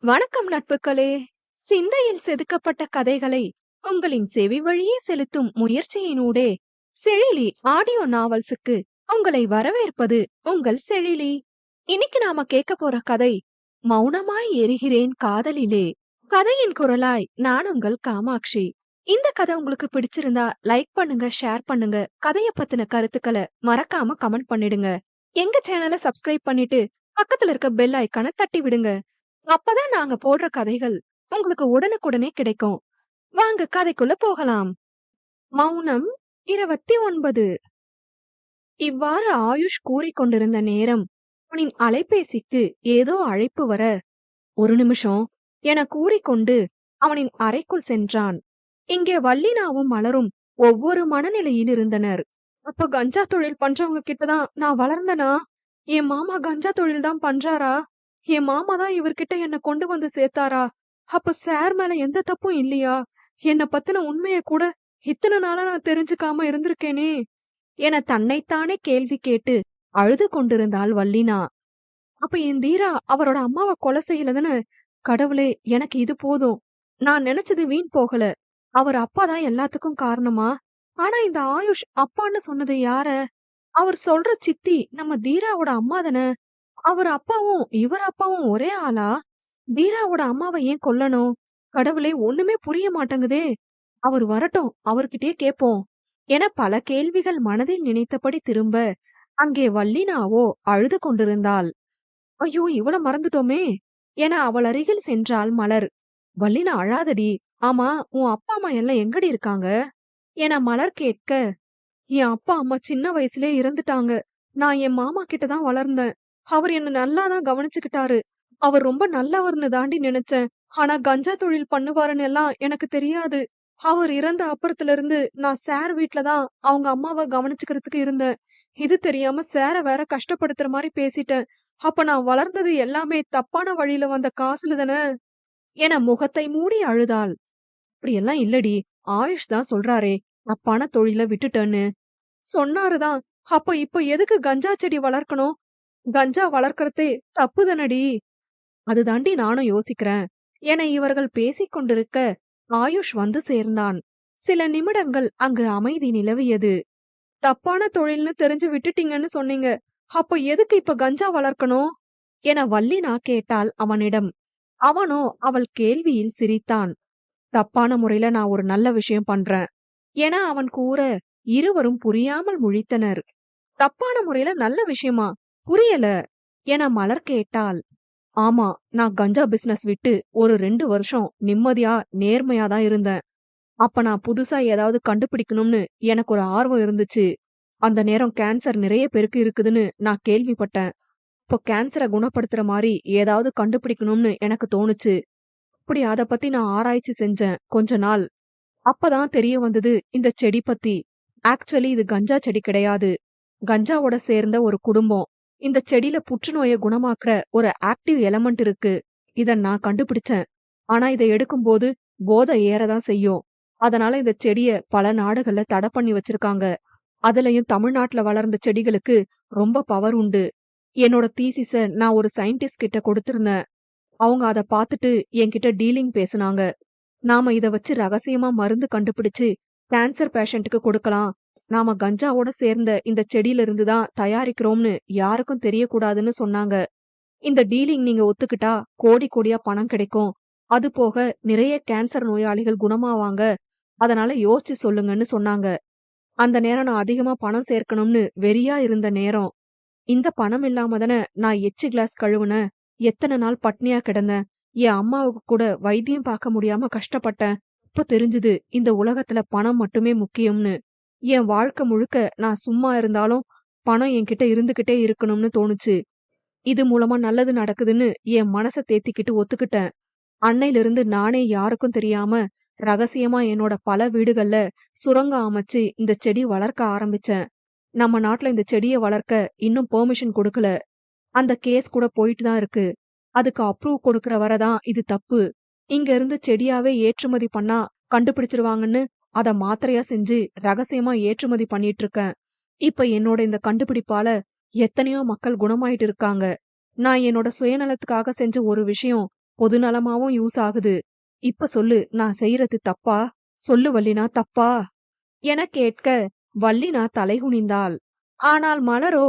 வணக்கம் நட்புகளே. சிந்தையில் செதுக்கப்பட்ட கதைகளை உங்களின் செவி வழியே செலுத்தும் முயற்சியினூடே செழிலி ஆடியோ நாவல்ஸுக்கு உங்களை வரவேற்பது உங்கள் செழிலி. இன்னைக்கு நாம கேட்க போற கதை மௌனமாய் எரிகிறேன் காதலிலே. கதையின் குரலாய் நான் உங்கள் காமாட்சி. இந்த கதை உங்களுக்கு பிடிச்சிருந்தா லைக் பண்ணுங்க, ஷேர் பண்ணுங்க. கதைய பத்தின கருத்துக்களை மறக்காம கமெண்ட் பண்ணிடுங்க. எங்க சேனலை சப்ஸ்கிரைப் பண்ணிட்டு பக்கத்துல இருக்க பெல் ஐக்கான தட்டி விடுங்க. அப்பதான் நாங்க போடுற கதைகள் உங்களுக்கு உடனுக்குடனே கிடைக்கும். வாங்க கதைக்குள்ள போகலாம். மௌனம் 29. இவ்வாறு ஆயுஷ் கூறிக்கொண்டிருந்த நேரம் அவனின் அலைபேசிக்கு ஏதோ அழைப்பு வர, ஒரு நிமிஷம் என கூறிக்கொண்டு அவனின் அறைக்குள் சென்றான். இங்கே வள்ளினாவும் மலரும் ஒவ்வொரு மனநிலையில் இருந்தனர். அப்ப கஞ்சா தொழில் பண்றவங்க கிட்டதான் நான் வளர்ந்தனா? என் மாமா கஞ்சா தொழில் தான் பண்றாரா? என் மாமா தான் இவர்கிட்ட என்ன கொண்டு வந்து சேர்த்தாரா? அப்ப சார் மேல எந்த தப்பும் இல்லையா? என்ன பத்தின உண்மைய கூட இத்தனை நாளா நான் தெரிஞ்சுக்காம இருந்திருக்கேனே என தன்னைத்தானே கேள்வி கேட்டு அழுது கொண்டிருந்தாள் வள்ளினா. அப்ப என் தீரா அவரோட அம்மாவை கொலை செய்யலதானே? கடவுளே, எனக்கு இது போதும். நான் நினைச்சது வீண் போகல. அவர் அப்பாதான் எல்லாத்துக்கும் காரணமா? ஆனா இந்த ஆயுஷ் அப்பான்னு சொன்னது யார? அவர் சொல்ற சித்தி நம்ம தீராவோட அம்மா தானே? அவர் அப்பாவும் இவர் அப்பாவும் ஒரே ஆளா? தீராவோட அம்மாவை ஏன் கொல்லணும்? கடவுளே, ஒண்ணுமே புரிய மாட்டேங்குதே. அவர் வரட்டும், அவர்கிட்டயே கேப்போம் என பல கேள்விகள் மனதில் நினைத்தபடி திரும்ப அங்கே வள்ளினாவோ அழுது கொண்டிருந்தாள். ஐயோ, இவள மறந்துட்டோமே என அவள் அருகில் சென்றாள் மலர். வள்ளினா, அழாதடி. ஆமா, உன் அப்பா அம்மா எல்லாம் எங்கடி இருக்காங்க என மலர் கேட்க, என் அப்பா அம்மா சின்ன வயசுலயே இறந்துட்டாங்க. நான் என் மாமா கிட்டதான் வளர்ந்தேன். அவர் என்ன நல்லாதான் கவனிச்சுக்கிட்டாரு. அவர் ரொம்ப நல்லவர்னு தாண்டி நினைச்சேன். ஆனா கஞ்சா தொழில் பண்ணுவாருன்னு எல்லாம் எனக்கு தெரியாது. அவர் இறந்த அப்புறத்துல இருந்து நான் சார் வீட்லதான் அவங்க அம்மாவை கவனிச்சுக்கிறதுக்கு இருந்தேன். இது தெரியாம சார வேற கஷ்டப்படுத்துற மாதிரி பேசிட்டேன். அப்ப நான் வளர்ந்தது எல்லாமே தப்பான வழியில வந்த காசுல தானே என முகத்தை மூடி அழுதாள். அப்படியெல்லாம் இல்லடி, ஆயுஷ் தான் சொல்றாரே தப்பான தொழில விட்டுட்டேன்னு. சொன்னாருதான். அப்ப இப்ப எதுக்கு கஞ்சா செடி வளர்க்கணும்? கஞ்சா வளர்க்கறதே தப்பு தானடி. அதுதாண்டி நானும் யோசிக்கிறேன் என இவர்கள் பேசிக் கொண்டிருக்க ஆயுஷ் வந்து சேர்ந்தான். சில நிமிடங்கள் அங்கு அமைதி நிலவியது. தப்பான தொழில்னு தெரிஞ்சு விட்டுட்டீங்கன்னு சொன்னீங்க. அப்ப எதுக்கு இப்ப கஞ்சா வளர்க்கணும் என வள்ளினா கேட்டாள் அவனிடம். அவனோ அவள் கேள்வியில் சிரித்தான். தப்பான முறையில நான் ஒரு நல்ல விஷயம் பண்றேன் என அவன் கூற இருவரும் புரியாமல் முழித்தனர். தப்பான முறையில நல்ல விஷயமா? புரியல என மலர் கேட்டாள். ஆமா, நான் கஞ்சா பிசினஸ் விட்டு ஒரு 2 வருஷம் நிம்மதியா நேர்மையா தான் இருந்தேன். அப்ப நான் புதுசா ஏதாவது கண்டுபிடிக்கணும்னு எனக்கு ஒரு ஆர்வம் இருந்துச்சு. அந்த நேரம் கேன்சர் நிறைய பேருக்கு இருக்குதுன்னு நான் கேள்விப்பட்டேன். இப்போ கேன்சரை குணப்படுத்துற மாதிரி ஏதாவது கண்டுபிடிக்கணும்னு எனக்கு தோணுச்சு. அப்படி அத பத்தி நான் ஆராய்ச்சி செஞ்சேன் கொஞ்ச நாள். அப்பதான் தெரிய வந்தது இந்த செடி பத்தி. ஆக்சுவலி இது கஞ்சா செடி கிடையாது. கஞ்சாவோட சேர்ந்த ஒரு குடும்பம். இந்த செடியில புற்றுநோயை குணமாக்குற ஒரு ஆக்டிவ் எலமெண்ட் இருக்கு. இத நான் கண்டுபிடிச்சேன். ஆனா இதை எடுக்கும்போது போதை ஏறதான் செய்யும். அதனால இந்த செடிய பல நாடுகள்ல தடை பண்ணி வச்சிருக்காங்க. அதுலயும் தமிழ்நாட்டுல வளர்ந்த செடிகளுக்கு ரொம்ப பவர் உண்டு. என்னோட தீசிஸ நான் ஒரு சயின்டிஸ்ட் கிட்ட கொடுத்திருந்தேன். அவங்க அத பாத்துட்டு என்கிட்ட டீலிங் பேசுனாங்க. நாம இத வச்சு ரகசியமா மருந்து கண்டுபிடிச்சு கேன்சர் பேஷண்ட்டுக்கு கொடுக்கலாம். நாம கஞ்சாவோட சேர்ந்த இந்த செடியில இருந்து தான் தயாரிக்கிறோம்னு யாருக்கும் தெரியக்கூடாதுன்னு சொன்னாங்க. இந்த டீலிங் நீங்க ஒத்துக்கிட்டா கோடி கோடியா பணம் கிடைக்கும். அது போக நிறைய கேன்சர் நோயாளிகள் குணமாவாங்க. அதனால யோசிச்சு சொல்லுங்கன்னு சொன்னாங்க. அந்த நேரம் நான் அதிகமா பணம் சேர்க்கணும்னு வெறியா இருந்த நேரம். இந்த பணம் இல்லாம தானே நான் எச்சி கிளாஸ் கழுவுனேன். எத்தனை நாள் பட்னியா கிடந்தேன். என் அம்மாவுக்கு கூட வைத்தியம் பார்க்க முடியாம கஷ்டப்பட்டேன். இப்ப தெரிஞ்சுது இந்த உலகத்துல பணம் மட்டுமே முக்கியம்னு. என் வாழ்க்கை முழுக்க நான் சும்மா இருந்தாலும் பணம் என்கிட்ட இருந்துகிட்டே இருக்கணும்னு தோணுச்சு. இது மூலமா நல்லது நடக்குதுன்னு என் மனச தேத்திக்கிட்டு ஒத்துக்கிட்டேன். அன்னையிலிருந்து நானே யாருக்கும் தெரியாம ரகசியமா என்னோட பல வீடுகள்ல சுரங்கம் அமைச்சு இந்த செடி வளர்க்க ஆரம்பிச்சேன். நம்ம நாட்டுல இந்த செடிய வளர்க்க இன்னும் பெர்மிஷன் கொடுக்கல. அந்த கேஸ் கூட போயிட்டு தான் இருக்கு. அதுக்கு அப்ரூவ் கொடுக்கற வரதான் இது தப்பு. இங்க இருந்து செடியாவே ஏற்றுமதி பண்ணா கண்டுபிடிச்சிருவாங்கன்னு அத மாத்திரையா செஞ்சு ரகசியமா ஏற்றுமதி பண்ணிட்டு இருக்கேன். இப்ப என்னோட இந்த கண்டுபிடிப்பால எத்தனையோ மக்கள் குணமாயிட்டு இருக்காங்க. நான் என்னோட சுயநலத்துக்காக செஞ்ச ஒரு விஷயம் பொதுநலமாவும் யூஸ் ஆகுது. இப்ப சொல்லு, நான் செய்யறது தப்பா? சொல்லு வள்ளினா, தப்பா? என கேட்க வள்ளினா தலைகுனிந்தாள். ஆனால் மலரோ,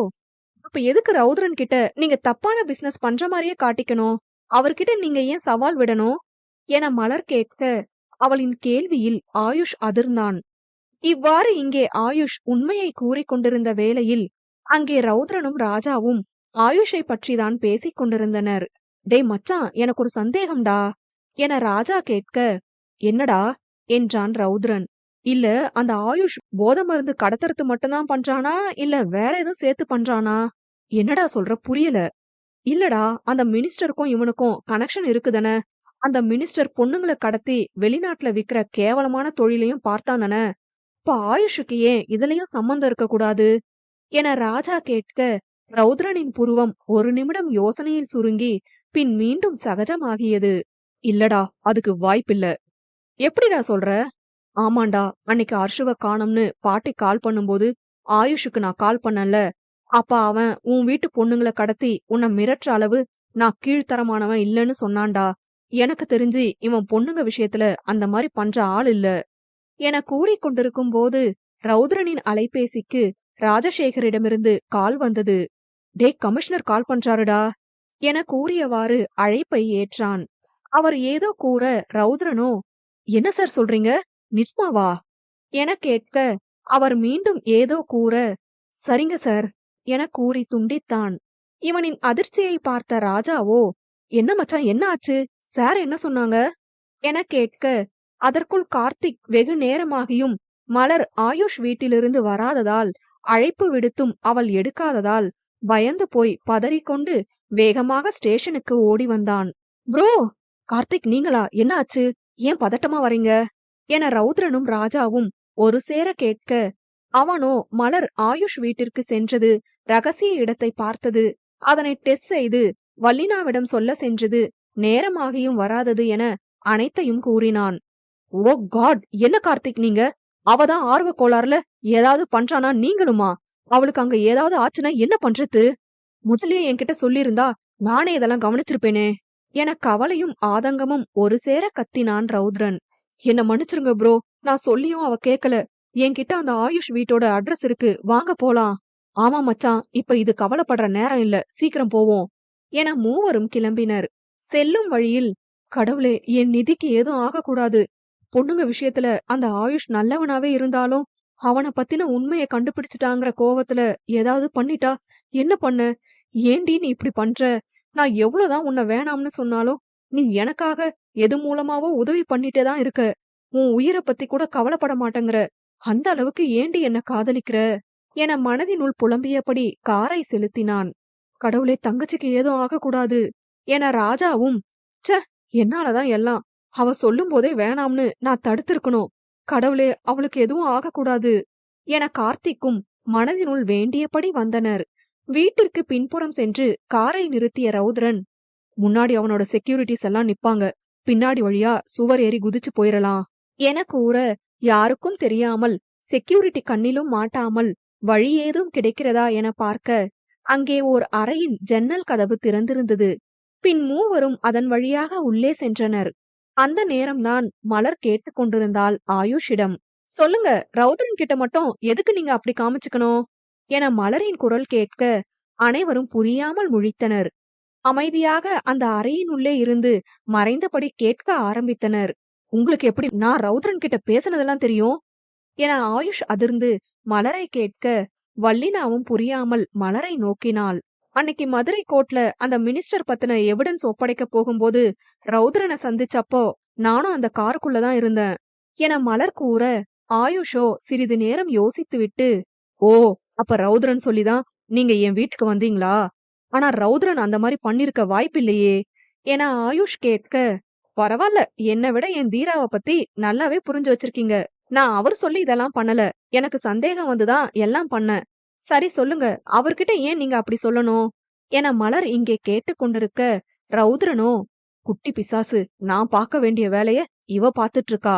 அப்ப எதுக்கு ரவுத்ரன் கிட்ட நீங்க தப்பான பிசினஸ் பண்ற மாரியே காட்டிக்கணும்? அவர்கிட்ட நீங்க ஏன் சவால் விடணும்? என மலர் கேட்க, அவளின் கேள்வியில் ஆயுஷ் அதிர்ந்தான். இவ்வாறு இங்கே ஆயுஷ் உண்மையை கூறிக் கொண்டிருந்த வேளையில் அங்கே ரவுத்ரனும் ராஜாவும் ஆயுஷை பற்றிதான் பேசிக் கொண்டிருந்தனர். டேய் மச்சான், எனக்கு ஒரு சந்தேகம்டா என ராஜா கேட்க, என்னடா என்றான் ரவுத்ரன். இல்ல, அந்த ஆயுஷ் போதை மருந்து கடத்தறது மட்டும்தான் பண்றானா, இல்ல வேற எதுவும் சேர்த்து பண்றானா? என்னடா சொல்ற, புரியல. இல்லடா, அந்த மினிஸ்டருக்கும் இவனுக்கும் கனெக்ஷன் இருக்குதானே? அந்த மினிஸ்டர் பொண்ணுங்களை கடத்தி வெளிநாட்டுல விக்கிற கேவலமான தொழிலையும் பார்த்தாதானே? இப்ப ஆயுஷுக்கு ஏன் இதுலயும் சம்பந்தம் இருக்க கூடாது என ராஜா கேட்க, ரவுத்ரனின் புருவம் ஒரு நிமிடம் யோசனையில் சுருங்கி பின் மீண்டும் சகஜமாகியது. இல்லடா, அதுக்கு வாய்ப்பில்ல. எப்படிடா சொல்ற? ஆமாண்டா, அன்னைக்கு அர்ஷுவ காணோம்னு பாட்டி கால் பண்ணும்போது ஆயுஷுக்கு நான் கால் பண்ணல. அப்ப அவன் உன் வீட்டு பொண்ணுங்களை கடத்தி உன்னை மிரட்டுற அளவு நான் கீழ்த்தரமானவன் இல்லைன்னு சொன்னான்டா. எனக்கு தெரிஞ்சு இவன் பொண்ணுங்க விஷயத்துல அந்த மாதிரி பண்ற ஆள் இல்ல என கூறிக்கொண்டிருக்கும் போது ரவுத்ரனின் அலைபேசிக்கு ராஜசேகரிடமிருந்து கால் வந்தது. டே, கமிஷனர் கால் பண்றாருடா என கூறியவாறு அழைப்பை ஏற்றான். அவர் ஏதோ கூற ரவுத்ரனோ, என்ன சார் சொல்றீங்க, நிஜமாவா என கேட்க, அவர் மீண்டும் ஏதோ கூற, சரிங்க சார் என கூறி துண்டித்தான். இவனின் அதிர்ச்சியை பார்த்த ராஜாவோ, என்ன மச்சான், என்ன ஆச்சு, சார் என்ன சொன்னாங்க என கேட்க, அதற்குள் கார்த்திக் வெகு நேரமாகியும் மலர் ஆயுஷ் வீட்டிலிருந்து வராததால் அழைப்பு விடுத்தும் அவள் எடுக்காததால் பயந்து போய் பதறிக்கொண்டு வேகமாக ஸ்டேஷனுக்கு ஓடி வந்தான். ப்ரோ, கார்த்திக் நீங்களா, என்ன ஆச்சு, ஏன் பதட்டமா வரீங்க என ரவுத்ரனும் ராஜாவும் ஒரு சேர கேட்க, அவனோ மலர் ஆயுஷ் வீட்டிற்கு சென்றது, ரகசிய இடத்தை பார்த்தது, அதனை டெஸ்ட் செய்து வல்லினாவிடம் சொல்ல சென்றது, நேரமாகியும் வராதது என அனைத்தையும் கூறினான். ஓ காட், என்ன கார்த்திக் நீங்க, அவதான் ஆர்வ கோளாறுல ஏதாவது பண்றானா, நீங்களுமா? அவளுக்கு அங்க ஏதாவது ஆச்சுன்னா என்ன பண்றது? முதல்லயே என்கிட்ட சொல்லியிருந்தா நானே இதெல்லாம் கவனிச்சிருப்பேனே என கவலையும் ஆதங்கமும் ஒரு சேர கத்தினான் ரவுத்ரன். என்ன மன்னிச்சிருங்க ப்ரோ, நான் சொல்லியும் அவ கேக்கல. என்கிட்ட அந்த ஆயுஷ் வீட்டோட அட்ரஸ் இருக்கு, வாங்க போலாம். ஆமா மச்சான், இப்ப இது கவலைப்படுற நேரம் இல்ல, சீக்கிரம் போவோம் என மூவரும் கிளம்பினர். செல்லும் வழியில், கடவுளே, என் நிதிக்கு ஏதும் ஆகக்கூடாது. பொண்ணுங்க விஷயத்துல அந்த ஆயுஷ் நல்லவனாவே இருந்தாலும் அவனை பத்தின உண்மையை கண்டுபிடிச்சிட்டாங்கிற கோவத்துல ஏதாவது பண்ணிட்டா என்ன பண்ண? ஏண்டி நீ இப்படி பண்ற? நான் எவ்வளவுதான் உன்னை வேணாம்னு சொன்னாலும் நீ எனக்காக எது மூலமாவோ உதவி பண்ணிட்டே தான் இருக்க. உன் உயிரை பத்தி கூட கவலைப்பட மாட்டேங்கிற. அந்த அளவுக்கு ஏண்டி என்ன காதலிக்கிற என மனதினுள் புலம்பியபடி காரை செலுத்தினான். கடவுளே, தங்கச்சிக்கு ஏதும் ஆகக்கூடாது என ராஜாவும், ச்ச, என்னாலதான் எல்லாம். அவ சொல்லும் போதே வேணாம்னு நான் தடுத்திருக்கணும். கடவுளே, அவளுக்கு எதுவும் ஆகக்கூடாது என கார்த்திக்கும் மனதினுள் வேண்டியபடி வந்தனர். வீட்டிற்கு பின்புறம் சென்று காரை நிறுத்திய ரவுத்ரன், முன்னாடி அவனோட செக்யூரிட்டிஸ் எல்லாம் நிப்பாங்க, பின்னாடி வழியா சுவர் ஏறி குதிச்சு போயிரலாம் என கூற, யாருக்கும் தெரியாமல் செக்யூரிட்டி கண்ணிலும் மாட்டாமல் வழி ஏதும் கிடைக்கிறதா என பார்க்க, அங்கே ஓர் அறையின் ஜன்னல் கதவு திறந்திருந்தது. பின் மூவரும் அதன் வழியாக உள்ளே சென்றனர். அந்த நேரம்தான் மலர் கேட்டுக்கொண்டிருந்தாள் ஆயுஷிடம். சொல்லுங்க, ரவுத்ரன் கிட்ட மட்டும் எதுக்கு நீங்க அப்படி காமிச்சுக்கணும் என மலரின் குரல் கேட்க, அனைவரும் புரியாமல் முழித்தனர். அமைதியாக அந்த அறையினுள்ளே இருந்து மறைந்தபடி கேட்க ஆரம்பித்தனர். உங்களுக்கு எப்படி நான் ரவுத்ரன் கிட்ட பேசினதெல்லாம் தெரியும் என ஆயுஷ் அதிர்ந்து மலரை கேட்க, வல்லினாவும் புரியாமல் மலரை நோக்கினாள். அன்னைக்கு மதுரை கோர்ட்ல அந்த மினிஸ்டர் பத்தின எவிடன்ஸ் ஒப்படைக்க போகும்போது ரவுத்ரனை சந்திச்சப்போ நானும் அந்த காருக்குள்ளதான் இருந்தேன் என மலர் கூற, ஆயுஷோ சிறிது நேரம் யோசித்து விட்டு, ஓ, அப்ப ரவுத்ரன் சொல்லிதான் நீங்க என் வீட்டுக்கு வந்தீங்களா? ஆனா ரவுத்ரன் அந்த மாதிரி பண்ணிருக்க வாய்ப்பில்லையே என ஆயுஷ் கேட்க, பரவாயில்ல, என்னை விட என் தீராவை பத்தி நல்லாவே புரிஞ்சு வச்சிருக்கீங்க. நான் அவர் சொல்லி இதெல்லாம் பண்ணல, எனக்கு சந்தேகம் வந்துதான் எல்லாம் பண்ணேன். சரி சொல்லுங்க, அவர்கிட்ட ஏன் நீங்க அப்படி சொல்லணும் என மலர் இங்கே கேட்டுக்கொண்டிருக்க, ரவுத்ரனோ, குட்டி பிசாசு, நான் பார்க்க வேண்டிய வேலைய இவ பாத்துட்டு இருக்கா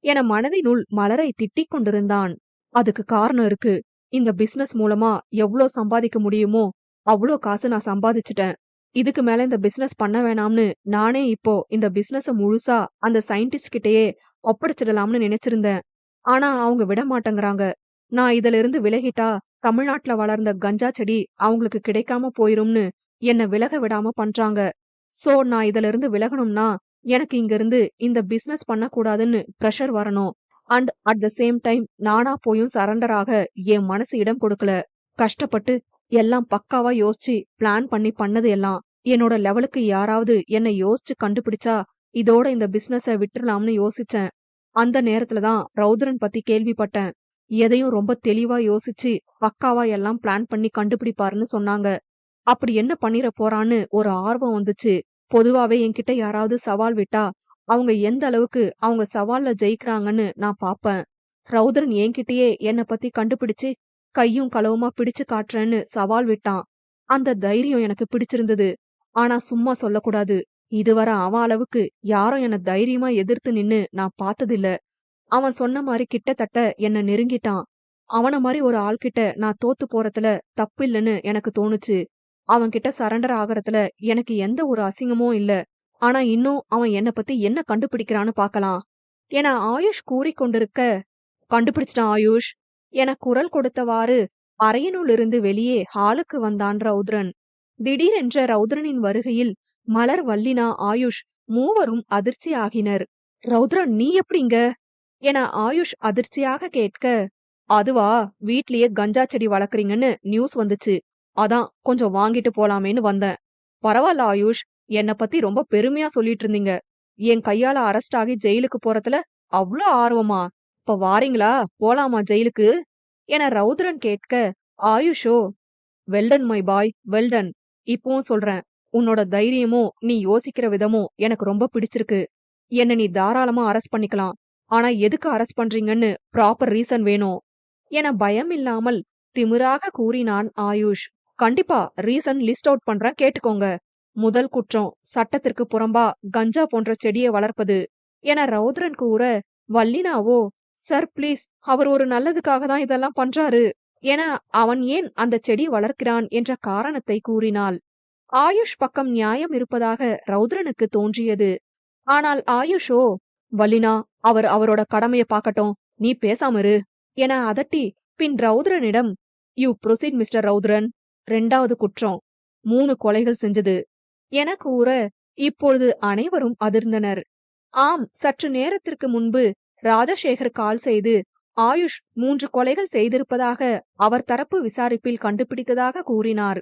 என மனதினுள் மலரை திட்டிக் கொண்டிருந்தான். அதுக்கு காரணம் இருக்கு. இந்த பிசினஸ் மூலமா எவ்ளோ சம்பாதிக்க முடியுமோ அவ்ளோ காசு நான் சம்பாதிச்சுட்டேன். இதுக்கு மேல இந்த பிசினஸ் பண்ண வேணாம்னு நானே இப்போ இந்த பிசினஸ முழுசா அந்த சயின்டிஸ்ட் கிட்டயே ஒப்படைச்சிடலாம்னு நினைச்சிருந்தேன். ஆனா அவங்க விட மாட்டேங்கிறாங்க. நான் இதுல இருந்து விலகிட்டா தமிழ்நாட்டுல வளர்ந்த கஞ்சா செடி அவங்களுக்கு கிடைக்காம போயிரும்னு என்ன விலக விடாம பண்றாங்க. சோ நான் இதுல இருந்து விலகணும்னா எனக்கு இங்க இருந்து இந்த பிசினஸ் பண்ணக்கூடாதுன்னு பிரஷர் வரணும். And at the same time நானா போயும் சரண்டர் ஆக என் மனசு இடம் கொடுக்கல. கஷ்டப்பட்டு எல்லாம் பக்காவா யோசிச்சு பிளான் பண்ணி பண்ணது எல்லாம் என்னோட லெவலுக்கு யாராவது என்ன யோசிச்சு கண்டுபிடிச்சா இதோட இந்த பிசினஸ விட்டுறலாம்னு யோசிச்சேன். அந்த நேரத்துல தான் ரௌத்ரன் பத்தி கேள்விப்பட்டேன். எதையும் ரொம்ப தெளிவா யோசிச்சு பக்காவா எல்லாம் பிளான் பண்ணி கண்டுபிடிப்பாருன்னு சொன்னாங்க. அப்படி என்ன பண்ணிர போறான்னு ஒரு ஆர்வம் வந்துச்சு. பொதுவாவே என்கிட்ட யாராவது சவால் விட்டா அவங்க எந்த அளவுக்கு அவங்க சவால்ல ஜெயிக்கிறாங்கன்னு நான் பாப்பேன். ரௌத்ரன் என்கிட்டயே என்ன பத்தி கண்டுபிடிச்சு கையும் களவுமா பிடிச்சு காட்டுறேன்னு சவால் விட்டான். அந்த தைரியம் எனக்கு பிடிச்சிருந்தது. ஆனா சும்மா சொல்லக்கூடாது. இதுவரை அவன் அளவுக்கு யாரும் என்ன தைரியமா எதிர்த்து நின்னு நான் பார்த்ததில்ல. அவன் சொன்ன மாரி கிட்டத்தட்ட என்ன நெருங்கிட்டான். அவன மாரி ஒரு ஆள்கிட்ட நான் தோத்து போறதுல தப்பில்லன்னு எனக்கு தோணுச்சு. அவன்கிட்ட சரண்டர் ஆகறதுல எனக்கு எந்த ஒரு அசிங்கமும் இல்ல. ஆனா இன்னும் அவன் என்ன பத்தி என்ன கண்டுபிடிக்கிறான்னு பாக்கலாம் என ஆயுஷ் கூறிக்கொண்டிருக்க, கண்டுபிடிச்சிட்டான் ஆயுஷ் என குரல் கொடுத்தவாறு அறையினுள்ளிருந்து வெளியே ஹாலுக்கு வந்தான் ரௌத்ரன். திடீரென்ற ரௌத்ரனின் வருகையில் மலர், வல்லினா, ஆயுஷ் மூவரும் அதிர்ச்சி ஆகினர். ரௌத்ரன், நீ எப்படி இங்க என ஆயுஷ் அதிர்ச்சியாக கேட்க, அதுவா, வீட்லயே கஞ்சா செடி வளர்க்குறீங்கன்னு நியூஸ் வந்துச்சு. அதான் கொஞ்சம் வாங்கிட்டு போலாமேன்னு வந்தேன். பரவாயில்ல ஆயுஷ், என்ன பத்தி ரொம்ப பெருமையா சொல்லிட்டு இருந்தீங்க. என் கையால அரெஸ்ட் ஆகி ஜெயிலுக்கு போறதுல அவ்ளோ ஆர்வமா? இப்ப வாரீங்களா, போலாமா ஜெயிலுக்கு என ரௌத்ரன் கேட்க, ஆயுஷோ, வெல்டன் மை பாய், வெல்டன். இப்பவும் சொல்றேன், உன்னோட தைரியமும் நீ யோசிக்கிற விதமும் எனக்கு ரொம்ப பிடிச்சிருக்கு. என்ன நீ தாராளமா அரெஸ்ட் பண்ணிக்கலாம். ஆனா எதுக்கு அரெஸ்ட் பண்றீங்கன்னு ப்ராப்பர் ரீசன் வேணும் என பயம் இல்லாமல் திமிராக கூறினான் ஆயுஷ். கண்டிப்பா ரீசன் லிஸ்ட் அவுட் பண்றேன், கேட்டுக்கோங்க. முதல் குற்றம், சட்டத்திற்கு புறம்பா கஞ்சா போன்ற செடியை வளர்ப்பது என ரௌத்ரன் கூற, வல்லினாவோ, சார் ப்ளீஸ், அவர் ஒரு நல்லதுக்காக தான் இதெல்லாம் பண்றாரு என அவன் ஏன் அந்த செடி வளர்க்கிறான் என்ற காரணத்தை கூறினாள். ஆயுஷ் பக்கம் நியாயம் இருப்பதாக ரௌத்ரனுக்கு தோன்றியது. ஆனால் ஆயுஷோ, வல்லினா, அவர் அவரோட கடமைய பாக்கட்டும், நீ பேசாம இரு என அதட்டி பின் ரௌத்ரனிடம், யூ ப்ரொசீட் மிஸ்டர் ரௌத்ரன். 2வது குற்றம், 3 கொலைகள் செஞ்சது என கூற, இப்பொழுது அனைவரும் அதிர்ந்தனர். ஆம், சற்று நேரத்திற்கு முன்பு ராஜசேகர் கால் செய்து ஆயுஷ் 3 கொலைகள் செய்திருப்பதாக அவர் தரப்பு விசாரிப்பில் கண்டுபிடித்ததாக கூறினார்.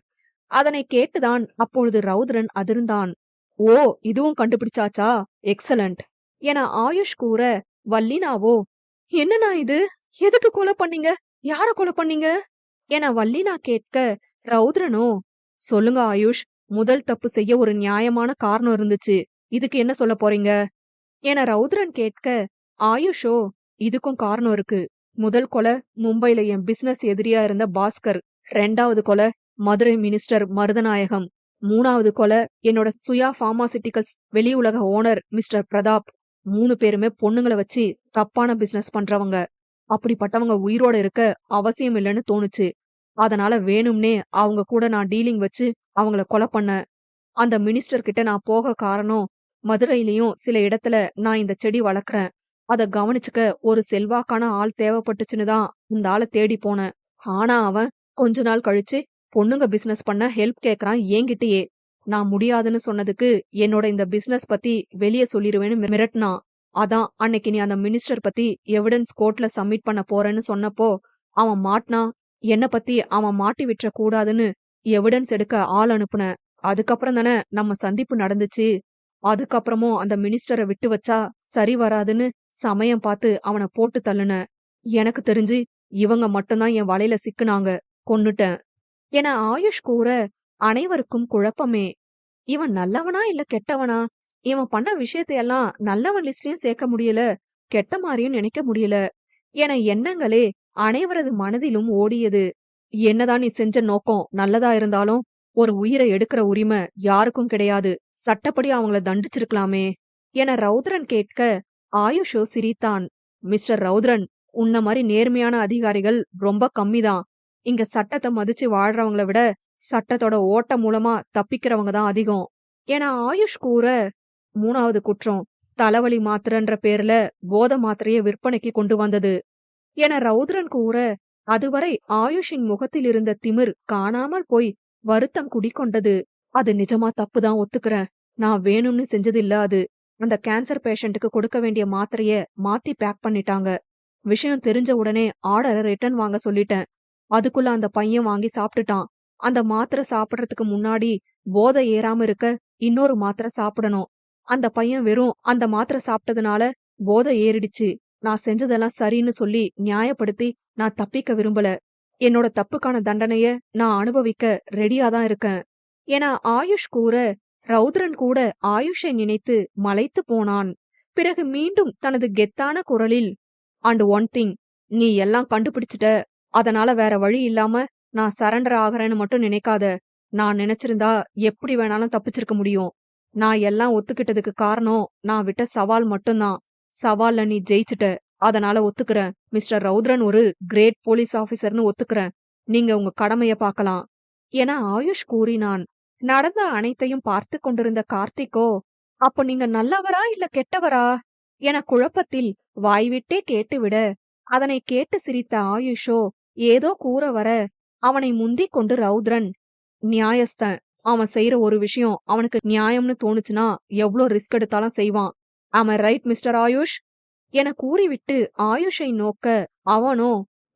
அதனை கேட்டுதான் அப்பொழுது ரௌத்ரன் அதிர்ந்தான். ஓ, இதுவும் கண்டுபிடிச்சாச்சா, எக்ஸலண்ட் என ஆயுஷ் கூற, வல்லினாவோ, என்னண்ணா இது, எதுக்கு கொலை பண்ணீங்க, யார கொலை பண்ணீங்க என வல்லினா கேட்க, ரௌத்ரனோ, சொல்லுங்க ஆயுஷ், முதல் தப்பு செய்ய ஒரு நியாயமான காரணம் இருந்துச்சு, இதுக்கு என்ன சொல்ல போறீங்க என ரௌத்ரன் கேட்க, ஆயுஷோ, இதுக்கும் காரணம் இருக்கு. முதல் கொலை மும்பைல என் பிசினஸ் எதிரியா இருந்த பாஸ்கர். 2வது கொலை மதுரை மினிஸ்டர் மருதநாயகம். 3வது கொலை என்னோட சுயா பார்மாசிட்டிகல்ஸ் வெளி உலக ஓனர் மிஸ்டர் பிரதாப். 3 பேருமே பொண்ணுங்களை வச்சு தப்பான பிசினஸ் பண்றவங்க. அப்படிப்பட்டவங்க உயிரோட இருக்க அவசியம் இல்லைன்னு தோணுச்சு. அதனால வேணும்னே அவங்க கூட நான் டீலிங் வச்சு அவங்கள கொலை பண்ணேன். அந்த மினிஸ்டர் கிட்ட நான் போக காரணம், மதுரையிலயும் சில இடத்துல நான் இந்த செடி வளர்க்குறேன், அத கவனிச்சுக்க ஒரு செல்வாக்கான ஆள் தேவைப்பட்டுச்சுன்னு தான் இந்த ஆளை தேடி போனேன். ஆனா அவன் கொஞ்ச நாள் கழிச்சு பொண்ணுங்க பிசினஸ் பண்ண ஹெல்ப் கேக்குறான் என்கிட்டயே. நான் முடியாதுன்னு சொன்னதுக்கு என்னோட இந்த பிசினஸ் பத்தி வெளியே சொல்லிருவேன்னு மிரட்டினான். அதான் அன்னைக்கு நீ அந்த மினிஸ்டர் பத்தி எவிடன்ஸ் கோர்ட்ல சப்மிட் பண்ண போறேன்னு சொன்னப்போ அவன் மாட்டினான். என்ன பத்தி அவன் மாட்டி விட்டுற கூடாதுன்னு எவிடன்ஸ் எடுக்க ஆள் அனுப்புனேன். அதுக்கப்புறம் தானே நம்ம சந்திப்பு நடந்துச்சு. அதுக்கப்புறமும் அந்த மினிஸ்டரை விட்டு வச்சா சரி வராதுன்னு சமயம் பார்த்து அவனை போட்டு தள்ளுனேன். எனக்கு தெரிஞ்சு இவங்க மட்டும்தான் என் வலையில சிக்குனாங்க, கொன்னுட்டேன் என ஆயுஷ் கூற, அனைவருக்கும் குழப்பமே. இவன் நல்லவனா இல்ல கெட்டவனா? இவன் பண்ண விஷயத்தையெல்லாம் நல்லவன் லிஸ்ட்லயும் சேர்க்க முடியல, கெட்ட மாதிரியும் நினைக்க முடியல என எண்ணங்களே அனைவரது மனதிலும் ஓடியது. என்னதான் நீ செஞ்ச நோக்கம் நல்லதா இருந்தாலும் ஒரு உயிரை எடுக்கிற உரிமை யாருக்கும் கிடையாது. சட்டப்படி அவங்கள தண்டிச்சிருக்கலாமே என ரௌத்ரன் கேட்க, ஆயுஷோ சிரித்தான். மிஸ்டர் ரௌத்ரன், உன்ன மாதிரி நேர்மையான அதிகாரிகள் ரொம்ப கம்மிதான். இங்க சட்டத்தை மதிச்சு வாழ்றவங்கள விட சட்டத்தோட ஓட்ட மூலமா தப்பிக்கிறவங்க தான் அதிகம் என ஆயுஷ் கூற, 3வது குற்றம் தலைவலி மாத்திரன்ற பேர்ல போத மாத்திரைய விற்பனைக்கு கொண்டு வந்தது என ரௌத்ரன் கூற, அதுவரை ஆயுஷின் முகத்தில் இருந்த திமிர் காணாமல் போய் வருத்தம் குடிகொண்டது. அது நிஜமா தப்புதான், ஒத்துக்கிறேன். நான் வேணும்னு செஞ்சதில்ல அது. அந்த கேன்சர் பேஷண்ட்டுக்கு கொடுக்க வேண்டிய மாத்திரைய மாத்தி பேக் பண்ணிட்டாங்க. விஷயம் தெரிஞ்ச உடனே ஆர்டரை ரிட்டர்ன் வாங்க சொல்லிட்டேன். அதுக்குள்ள அந்த பையன் வாங்கி சாப்பிட்டுட்டான். அந்த மாத்திரை சாப்பிடுறதுக்கு முன்னாடி போதை ஏறாம இருக்க இன்னொரு மாத்திரை சாப்பிடணும். அந்த பையன் வெறும் அந்த மாத்திரை சாப்பிட்டதுனால போதை ஏறிடுச்சு. நான் செஞ்சதெல்லாம் சரின்னு சொல்லி நியாயப்படுத்தி நான் தப்பிக்க விரும்பல. என்னோட தப்புக்கான தண்டனைய நான் அனுபவிக்க ரெடியா தான் இருக்கேன் என ஆயுஷ் கூற, ரௌத்ரன் கூட ஆயுஷை நினைத்து மலைத்து போனான். பிறகு மீண்டும் தனது கெத்தான குரலில், அண்ட் ஒன் திங், நீ எல்லாம் கண்டுபிடிச்சிட்ட, அதனால வேற வழி இல்லாம நான் சரண்டர் ஆகிறேன்னு மட்டும் நினைக்காத. நான் நினைச்சிருந்தா எப்படி வேணாலும் தப்பிச்சிருக்க முடியும். நான் எல்லாம் ஒத்துக்கிட்டதுக்கு காரணம் நான் விட்ட சவால் மட்டும்தான். சவால்ல நீ ஜெயிச்சிட்ட, அதனால ஒத்துக்கிறேன். மிஸ்டர் ரௌத்ரன் ஒரு கிரேட் போலீஸ் ஆபீசர்னு ஒத்துக்கிறேன். நீங்க உங்க கடமைய பார்க்கலாம் என ஆயுஷ் கூறினான். நடந்த அனைத்தையும் பார்த்து கொண்டிருந்த கார்த்திக்கோ, அப்போ நீங்க நல்லவரா இல்ல கெட்டவரா என குழப்பத்தில் வாய்விட்டே கேட்டுவிட, அதனை கேட்டு சிரித்த ஆயுஷோ ஏதோ கூற வர, அவனை முந்திக் கொண்டு ரௌத்ரன், நியாயஸ்தன். அவன் செய்யற ஒரு விஷயம் அவனுக்கு நியாயம்னு தோணுச்சுன்னா எவ்ளோ ரிஸ்க் எடுத்தாலும் செய்வான். ஆம ரைட் மிஸ்டர் ஆயுஷ் என கூறிவிட்டு ஆயுஷை நோக்க, அவனோ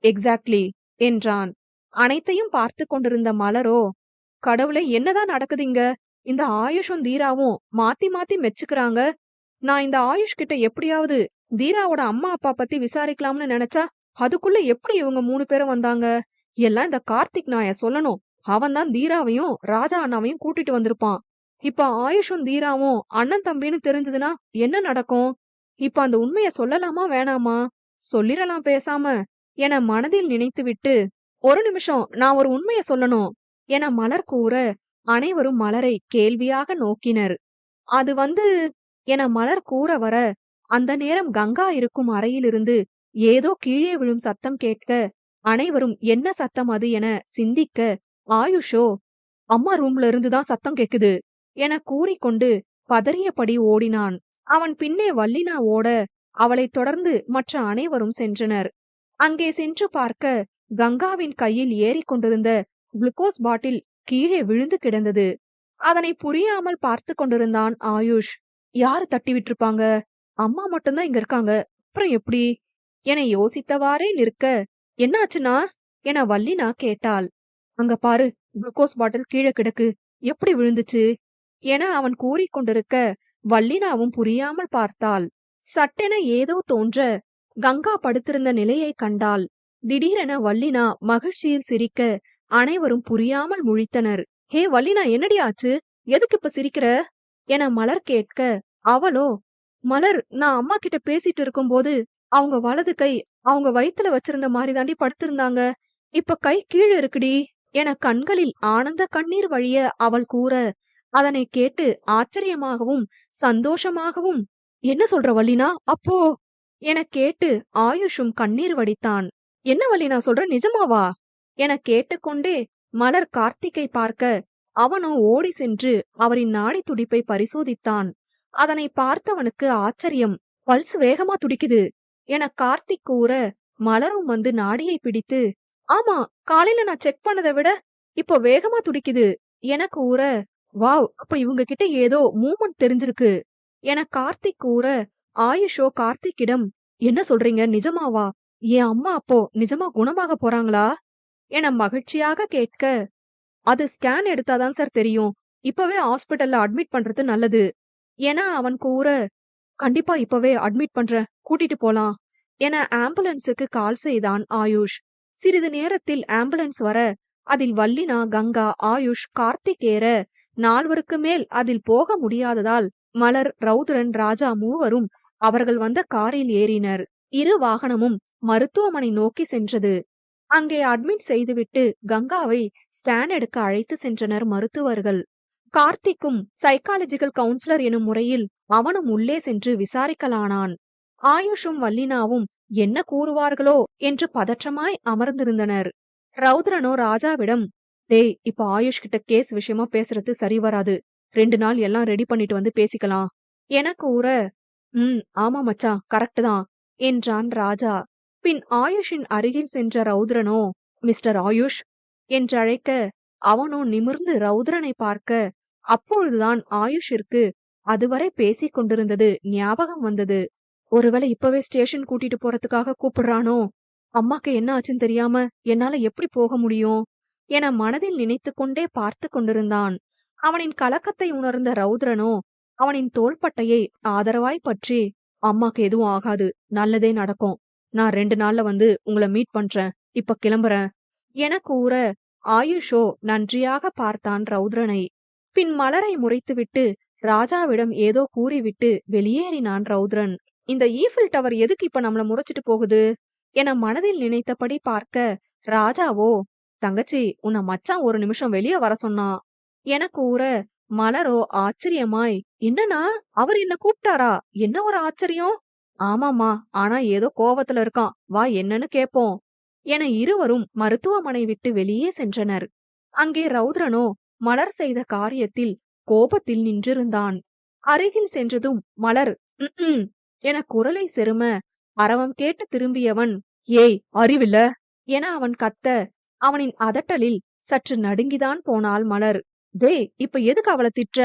எக்ஸாக்ட்லி என்றான். அனைத்தையும் பார்த்து கொண்டிருந்த மலரோ, கடவுளே, என்னதான் நடக்குதுங்க? இந்த ஆயுஷும் தீராவும் மாத்தி மாத்தி மெச்சுக்கிறாங்க. நான் இந்த ஆயுஷ் கிட்ட எப்படியாவது தீராவோட அம்மா அப்பா பத்தி விசாரிக்கலாம்னு நினைச்சா, அதுக்குள்ள எப்படி இவங்க 3 பேரும் வந்தாங்க? எல்லாம் இந்த கார்த்திக் நாய சொல்லணும். அவன்தான் தீராவையும் ராஜா அண்ணாவையும் கூட்டிட்டு வந்திருப்பான். இப்ப ஆயுஷும் தீராவும் அண்ணன் தம்பின்னு தெரிஞ்சதுன்னா என்ன நடக்கும்? இப்ப அந்த உண்மைய சொல்லலாமா வேணாமா? சொல்லிரலாம் பேசாம என மனதில் நினைத்துவிட்டு, ஒரு நிமிஷம், நான் ஒரு உண்மைய சொல்லணும் என மலர் கூற, அனைவரும் மலரை கேள்வியாக நோக்கினர். அது வந்து என மலர் கூற வர, அந்த நேரம் கங்கா இருக்கும் அறையிலிருந்து ஏதோ கீழே விழும் சத்தம் கேட்க, அனைவரும் என்ன சத்தம் அது என சிந்திக்க, ஆயுஷோ, அம்மா ரூம்ல இருந்துதான் சத்தம் கேக்குது என கூறிக்கொண்டு பதறியபடி ஓடினான். அவன் பின்னே வல்லினா ஓட, அவளைத் தொடர்ந்து மற்ற அனைவரும் சென்றனர். அங்கே சென்று பார்க்க, கங்காவின் கையில் ஏறிக்கொண்டிருந்த குளுக்கோஸ் பாட்டில் கீழே விழுந்து கிடந்தது. அதனை புரியாமல் பார்த்து கொண்டிருந்தான் ஆயுஷ். யாரு தட்டி விட்டிருப்பாங்க? அம்மா மட்டும்தான் இங்க இருக்காங்க, அப்புறம் எப்படி என யோசித்தவாறே நிற்க, என்னாச்சுன்னா என வல்லினா கேட்டாள். அங்க பாரு, குளுக்கோஸ் பாட்டில் கீழே கிடக்கு, எப்படி விழுந்துச்சு என அவன் கூறிக்கொண்டிருக்க, வல்லினாவும் புரியாமல் பார்த்தாள். சட்டென ஏதோ தோன்ற கங்கா படுத்திருந்த நிலையை கண்டாள். திடீரென வல்லினா மகிழ்ச்சியில் சிரிக்க, அனைவரும் புரியாமல் முழித்தனர். ஹே வல்லினா, என்னடி ஆச்சு? எதுக்கு இப்ப சிரிக்கிற என மலர் கேட்க, அவளோ, மலர், நான் அம்மா கிட்ட பேசிட்டு இருக்கும்போது அவங்க வலது கை அவங்க வயித்துல வச்சிருந்த மாதிரி தாண்டி படுத்திருந்தாங்க. இப்ப கை கீழே இருக்குடி என கண்களில் ஆனந்த கண்ணீர் வழிய அவள் கூற, அதனை கேட்டு ஆச்சரியமாகவும் சந்தோஷமாகவும், என்ன சொல்ற வல்லினா? அப்போ என கேட்டு ஆயுஷும் கண்ணீர் வடித்தான். என்ன வல்லினா சொல்ற, நிஜமாவா என கேட்டுக்கொண்டே மலர் கார்த்திக்கை பார்க்க, அவனோ ஓடி சென்று அவரின் நாடி துடிப்பை பரிசோதித்தான். அதனை பார்த்தவனுக்கு ஆச்சரியம். பல்ஸ் வேகமா துடிக்குது என கார்த்திக் கூற, மலரும் வந்து நாடியை பிடித்து, ஆமா, காலையில நான் செக் பண்ணதை விட இப்போ வேகமா துடிக்குது என கூற, வாவ், அப்ப இவங்க கிட்ட ஏதோ மூமெண்ட் தெரிஞ்சிருக்கு என கார்த்திக் கூற, ஆயுஷோ கார்த்திக்கிடம், என்ன சொல்றீங்க, நிஜமாவா? என் அம்மா அப்போ நிஜமா குணமாக போறாங்களா என மகிழ்ச்சியாக கேட்க, அது ஸ்கேன் எடுத்தாதான் சார் தெரியும். இப்பவே ஹாஸ்பிட்டல்ல அட்மிட் பண்றது நல்லது என அவன் கூற, கண்டிப்பா இப்பவே அட்மிட் பண்றேன், கூட்டிட்டு போலாம் என ஆம்புலன்ஸுக்கு கால் செய்தான் ஆயுஷ். சிறிது நேரத்தில் ஆம்புலன்ஸ் வர, அதில் வல்லினா, கங்கா, ஆயுஷ், கார்த்திக் ஏற, 4 மேல் அதில் போக முடியாததால் மலர், ரௌத்ரன், ராஜா மூவரும் அவர்கள் வந்த காரில் ஏறினர். இரு வாகனமும் மருத்துவமனை நோக்கி சென்றது. அங்கே அட்மிட் செய்துவிட்டு கங்காவை ஸ்கேன் எடுக்க அழைத்து சென்றனர் மருத்துவர்கள். கார்த்திக்கும் சைக்காலஜிக்கல் கவுன்சிலர் எனும் முறையில் அவனும் உள்ளே சென்று விசாரிக்கலானான். ஆயுஷும் வல்லினாவும் என்ன கூறுவார்களோ என்று பதற்றமாய் அமர்ந்திருந்தனர். ரௌத்ரனோ ராஜாவிடம், டேய், இப்ப ஆயுஷ் கிட்ட கேஸ் விஷயமா பேசுறது சரி வராது. 2 நாள் எல்லாம் ரெடி பண்ணிட்டு வந்து பேசிக்கலாம் என கூற, ஆமா மச்சான், கரெக்ட் தான் என்றான் ராஜா. பின் ஆயுஷின் அருகில் சென்ற ரௌத்ரனோ, மிஸ்டர் ஆயுஷ் என்றழைக்க, அவனோ நிமிர்ந்து ரௌத்ரனை பார்க்க, அப்பொழுதுதான் ஆயுஷிற்கு அதுவரை பேசிக் கொண்டிருந்தது ஞாபகம் வந்தது. ஒருவேளை இப்பவே ஸ்டேஷன் கூட்டிட்டு போறதுக்காக கூப்பிடுறானோ? அம்மாக்கு என்ன ஆச்சுன்னு தெரியாம என்னால எப்படி போக முடியும் என மனதில் நினைத்து கொண்டே பார்த்து கொண்டிருந்தான். அவனின் கலக்கத்தை உணர்ந்த ரௌத்ரனோ அவனின் தோள்பட்டையை ஆதரவாய் பற்றி, அம்மாக்கு எதுவும் ஆகாது, நல்லதே நடக்கும், நான் 2 நாள்ல வந்து உங்களை மீட் பண்றேன், இப்ப கிளம்புறேன் என கூற, ஆயுஷோ நன்றியாக பார்த்தான் ரௌத்ரனை. பின் மலரை முறைத்துவிட்டு ராஜாவிடம் ஏதோ கூறிவிட்டு வெளியேறினான் ரௌத்ரன். இந்த ஈஃபில் டவர் எதுக்கு இப்ப நம்மள முறைச்சிட்டு போகுது என மனதில் நினைத்தபடி பார்க்க, ராஜாவோ, தங்கச்சி, உன்னை மச்சான் ஒரு நிமிஷம் வெளியே வர சொன்னான் என கூற, மலரோ ஆச்சரியமாய், என்னன்னா அவர் என்ன கூப்பிட்டாரா? என்ன ஒரு ஆச்சரியம்? ஆமாமா, ஆனா ஏதோ கோவத்துல இருக்கான், வா என்னன்னு கேப்போம் என இருவரும் மருத்துவமனை விட்டு வெளியே சென்றனர். அங்கே ரௌத்ரனோ மலர் செய்த காரியத்தில் கோபத்தில் நின்றிருந்தான். அருகில் சென்றதும் மலர் என குரலை செரும, அரவம் கேட்டு திரும்பியவன், ஏய் அறிவில்ல என அவன் கத்த, அவனின் அதட்டலில் சற்று நடுங்கிதான் போனாள் மலர். டேய், இப்ப எதுக்கு அவளை திட்டுற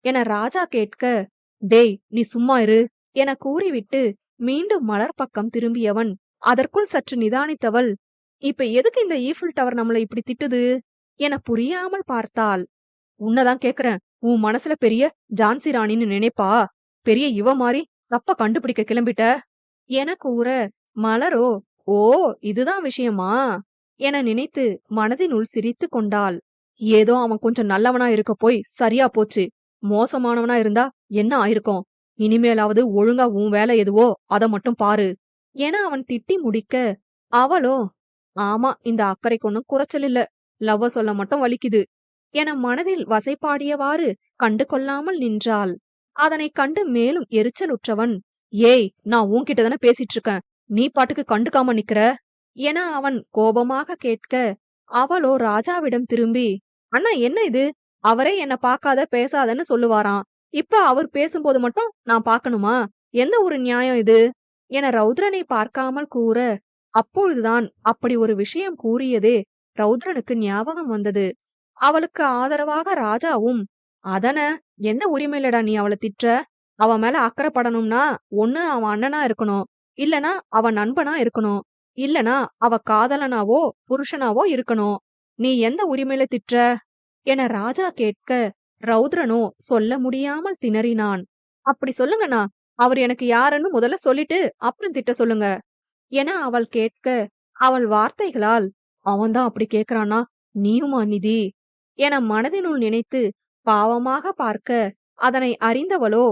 என ராஜா கேட்க, டேய் நீ சும்மா இரு என கூறிவிட்டு மீண்டும் மலர் பக்கம் திரும்பியவன், அதற்குள் சற்று நிதானித்தவள், இப்ப எதுக்கு இந்த ஈஃபில் டவர் நம்மளை இப்படி திட்டுது என புரியாமல் பார்த்தாள். உன்னதான் கேக்குறேன், உன் மனசுல பெரிய ஜான்சி ராணின்னு நினைப்பா? பெரிய இவ மாதிரி தப்ப கண்டுபிடிக்க கிளம்பிட்ட என கூற, மலரோ, ஓ இதுதான் விஷயமா என நினைத்து மனதினுள் சிரித்து கொண்டாள். ஏதோ அவன் கொஞ்சம் நல்லவனா இருக்க போய் சரியா போச்சு, மோசமானவனா இருந்தா என்ன ஆயிருக்கும்? இனிமேலாவது ஒழுங்கா உன் வேலை எதுவோ அத மட்டும் பாரு என அவன் திட்டி முடிக்க, அவளோ, ஆமா இந்த அக்கறைக்கு ஒன்னும் குறைச்சல் இல்ல, லவ்வ சொல்ல மட்டும் வலிக்குது என மனதில் வசைபாடியவாறு கண்டு கொள்ளாமல் நின்றாள். அதனை கண்டு மேலும் எரிச்சலுற்றவன், ஏய் நான் உன்கிட்ட தானே பேசிட்டு இருக்கேன், நீ பாட்டுக்கு கண்டுக்காம நிக்கிற என அவன் கோபமாக கேட்க, அவளோ ராஜாவிடம் திரும்பி, அண்ணா என்ன இது, அவரே என்ன பாக்காத பேசாதன்னு சொல்லுவாராம், இப்ப அவர் பேசும்போது மட்டும் நான் பாக்கணுமா? எந்த ஒரு நியாயம் இது என ரௌத்ரனை பார்க்காமல் கூற, அப்பொழுதுதான் அப்படி ஒரு விஷயம் கூறியதே ரௌத்ரனுக்கு ஞாபகம் வந்தது. அவளுக்கு ஆதரவாக ராஜாவும், அதன எந்த உரிமையிலடா நீ அவளை திட்டுற? அவ மேல அக்கறைப்படணும்னா ஒண்ணு அவன் அண்ணனா இருக்கணும், இல்லனா அவ நண்பனா இருக்கணும், இல்லனா அவ காதலனாவோ புருஷனாவோ இருக்கணும். நீ எந்த உரிமையில திட்டுற என ராஜா கேட்க, ரௌத்ரனோ சொல்ல முடியாமல் திணறினான். அப்படி சொல்லுங்கண்ணா, அவர் எனக்கு யாருன்னு முதல்ல சொல்லிட்டு அப்புறம் திட்ட சொல்லுங்க என அவள் கேட்க, அவள் வார்த்தைகளால், அவன்தான் அப்படி கேக்குறானா, நீயுமா நிதி என மனதினுள் நினைத்து பாவமாக பார்க்க, அதனை அறிந்தவளோ,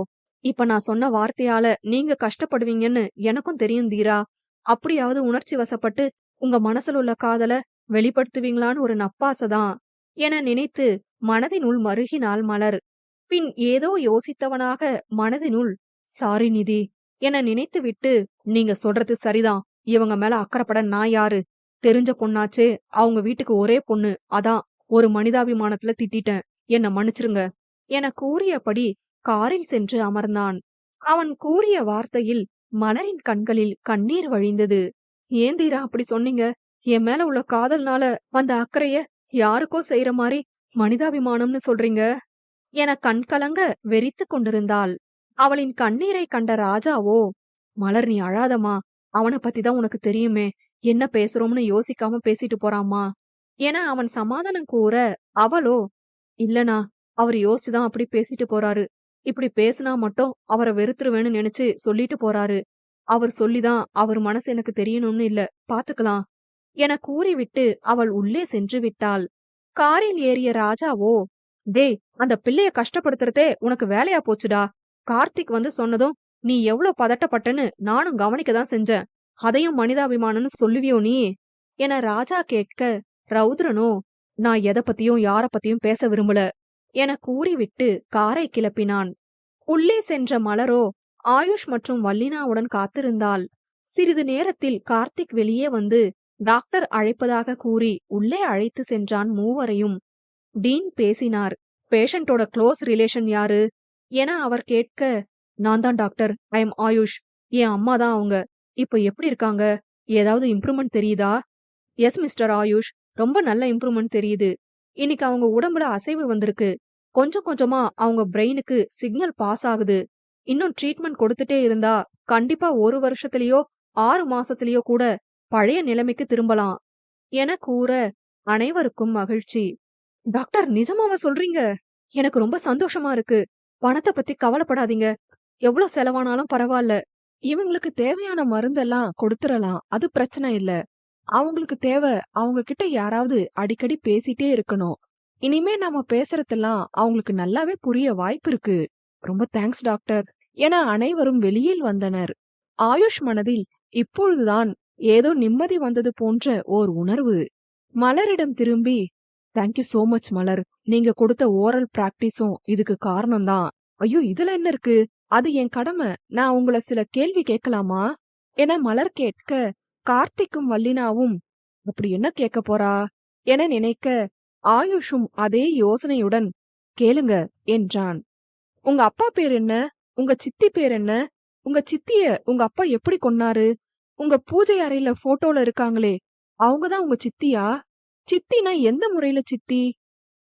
இப்ப நான் சொன்ன வார்த்தையால நீங்க கஷ்டப்படுவீங்கன்னு எனக்கும் தெரியும் தீரா, அப்படியாவது உணர்ச்சி வசப்பட்டு உங்க மனசுல உள்ள காதல வெளிப்படுத்துவீங்களான்னு ஒரு நப்பாசைதான் என நினைத்து மனதினுள் மருகினாள் மலர். பின் ஏதோ யோசித்தவனாக மனதினுள், சாரி நிதி என நினைத்துவிட்டு, நீங்க சொல்றது சரிதான், இவங்க மேல அக்கறைப்பட நான் யாரு? தெரிஞ்ச பொண்ணாச்சே, அவங்க வீட்டுக்கு ஒரே பொண்ணு, அதான் ஒரு மனிதாபிமானத்துல திட்டிட்டேன், என்ன மன்னிச்சிருங்க என கூறியபடி காரில் சென்று அமர்ந்தான். அவன் கூறிய வார்த்தையில் மலரின் கண்களில் கண்ணீர் வழிந்தது. ஏன் தீரா அப்படி சொன்னீங்க? என் மேல உள்ள காதல்னால வந்த அக்கறைய யாருக்கோ செய்யற மாதிரி மனிதாபிமானம்னு சொல்றீங்க என கண்கலங்க வெறித்து கொண்டிருந்தாள். அவளின் கண்ணீரை கண்ட ராஜாவோ, மலர் நீ அழாதமா, அவனை பத்திதான் உனக்கு தெரியுமே, என்ன பேசுறோம்னு யோசிக்காம பேசிட்டு போறாமா என அவன் சமாதானம் கூற, அவளோ, இல்லனா அவர் யோசிச்சுதான் அப்படி பேசிட்டு போறாரு, இப்படி பேசினா மட்டும் அவரை வெறுத்துருவேன்னு நினைச்சு சொல்லிட்டு போறாரு, அவர் சொல்லிதான் அவர் மனசு எனக்கு தெரியணும்னு இல்ல, பாத்துக்கலாம் என கூறிவிட்டு அவள் உள்ளே சென்று விட்டாள். காரில் ஏறிய ராஜாவோ, டேய் அந்த பிள்ளைய கஷ்டப்படுத்துறதே உனக்கு வேலையா போச்சுடா, கார்த்திக் வந்து சொன்னதும் நீ எவ்வளவு பதட்டப்பட்டன்னு நானும் கவனிக்கதான் செஞ்சேன், அதையும் மனிதாபிமானம்னு சொல்லுவியோ நீ என ராஜா கேட்க, ரௌத்ரனோ, நான் எதை பத்தியும் யார பத்தியும் பேச விரும்பல என கூறிவிட்டு காரை கிளப்பினான். உள்ளே சென்ற மலரோ ஆயுஷ் மற்றும் வல்லினாவுடன் காத்திருந்தாள். சிறிது நேரத்தில் கார்த்திக் வெளியே வந்து டாக்டர் அழைப்பதாக கூறி உள்ளே அழைத்து சென்றான் மூவரையும். டீன் பேசினார். பேஷண்டோட க்ளோஸ் ரிலேஷன் யாரு என அவர் கேட்க, நான் தான் டாக்டர், ஐ எம் ஆயுஷ், என் அம்மா தான் அவங்க. இப்ப எப்படி இருக்காங்க? ஏதாவது இம்ப்ரூவ்மெண்ட் தெரியுதா? எஸ் மிஸ்டர் ஆயுஷ், ரொம்ப நல்ல இம்ப்ரூவ்மெண்ட் தெரியுது. இன்னைக்கு அவங்க உடம்புல அசைவு வந்திருக்கு. கொஞ்சம் கொஞ்சமா அவங்க பிரெயினுக்கு சிக்னல் பாஸ் ஆகுது. இன்னும் ட்ரீட்மெண்ட் கொடுத்துட்டே இருந்தா கண்டிப்பா 1 வருஷத்திலயோ 6 மாசத்திலயோ கூட பழைய நிலைமைக்கு திரும்பலாம் என கூற அனைவருக்கும் மகிழ்ச்சி. டாக்டர், நிஜமாவா சொல்றீங்க? எனக்கு ரொம்ப சந்தோஷமா இருக்கு. பணத்தை பத்தி கவலைப்படாதீங்க. எவ்வளவு செலவானாலும் பரவாயில்ல. இவங்களுக்கு தேவையான மருந்தெல்லாம் கொடுத்துறலாம், அது பிரச்சனை இல்ல. அவங்களுக்கு தேவை அவங்க கிட்ட யாராவது அடிக்கடி பேசிட்டே இருக்கணும். இனிமே நாம பேசுறதெல்லாம் அவங்களுக்கு நல்லாவே புரிய வாய்ப்பு இருக்கு. ரொம்ப தேங்க்ஸ் டாக்டர் என அனைவரும் வெளியில் வந்தனர். ஆயுஷ் மனதில் இப்பொழுதுதான் ஏதோ நிம்மதி வந்தது போன்ற ஓர் உணர்வு. மலரிடம் திரும்பி, தேங்க்யூ சோ மச் மலர், நீங்க கொடுத்த ஓரல் பிராக்டிஸும் இதுக்கு காரணம்தான். ஐயோ, இதுல என்ன இருக்கு? அது என் கடமை. நான் உங்களை சில கேள்வி கேட்கலாமா என மலர் கேட்க, கார்த்திக்கும் வல்லினாவும் அப்படி என்ன கேட்க போறா என நினைக்க, ஆயுஷும் அதே யோசனையுடன் கேளுங்க என்றான். உங்க அப்பா பேர் என்ன? உங்க சித்தி பேர் என்ன? உங்க சித்திய உங்க அப்பா எப்படி கொன்னாரு? உங்க பூஜை அறையில போட்டோல இருக்காங்களே, அவங்கதான் உங்க சித்தியா? சித்தினா எந்த முறையில சித்தி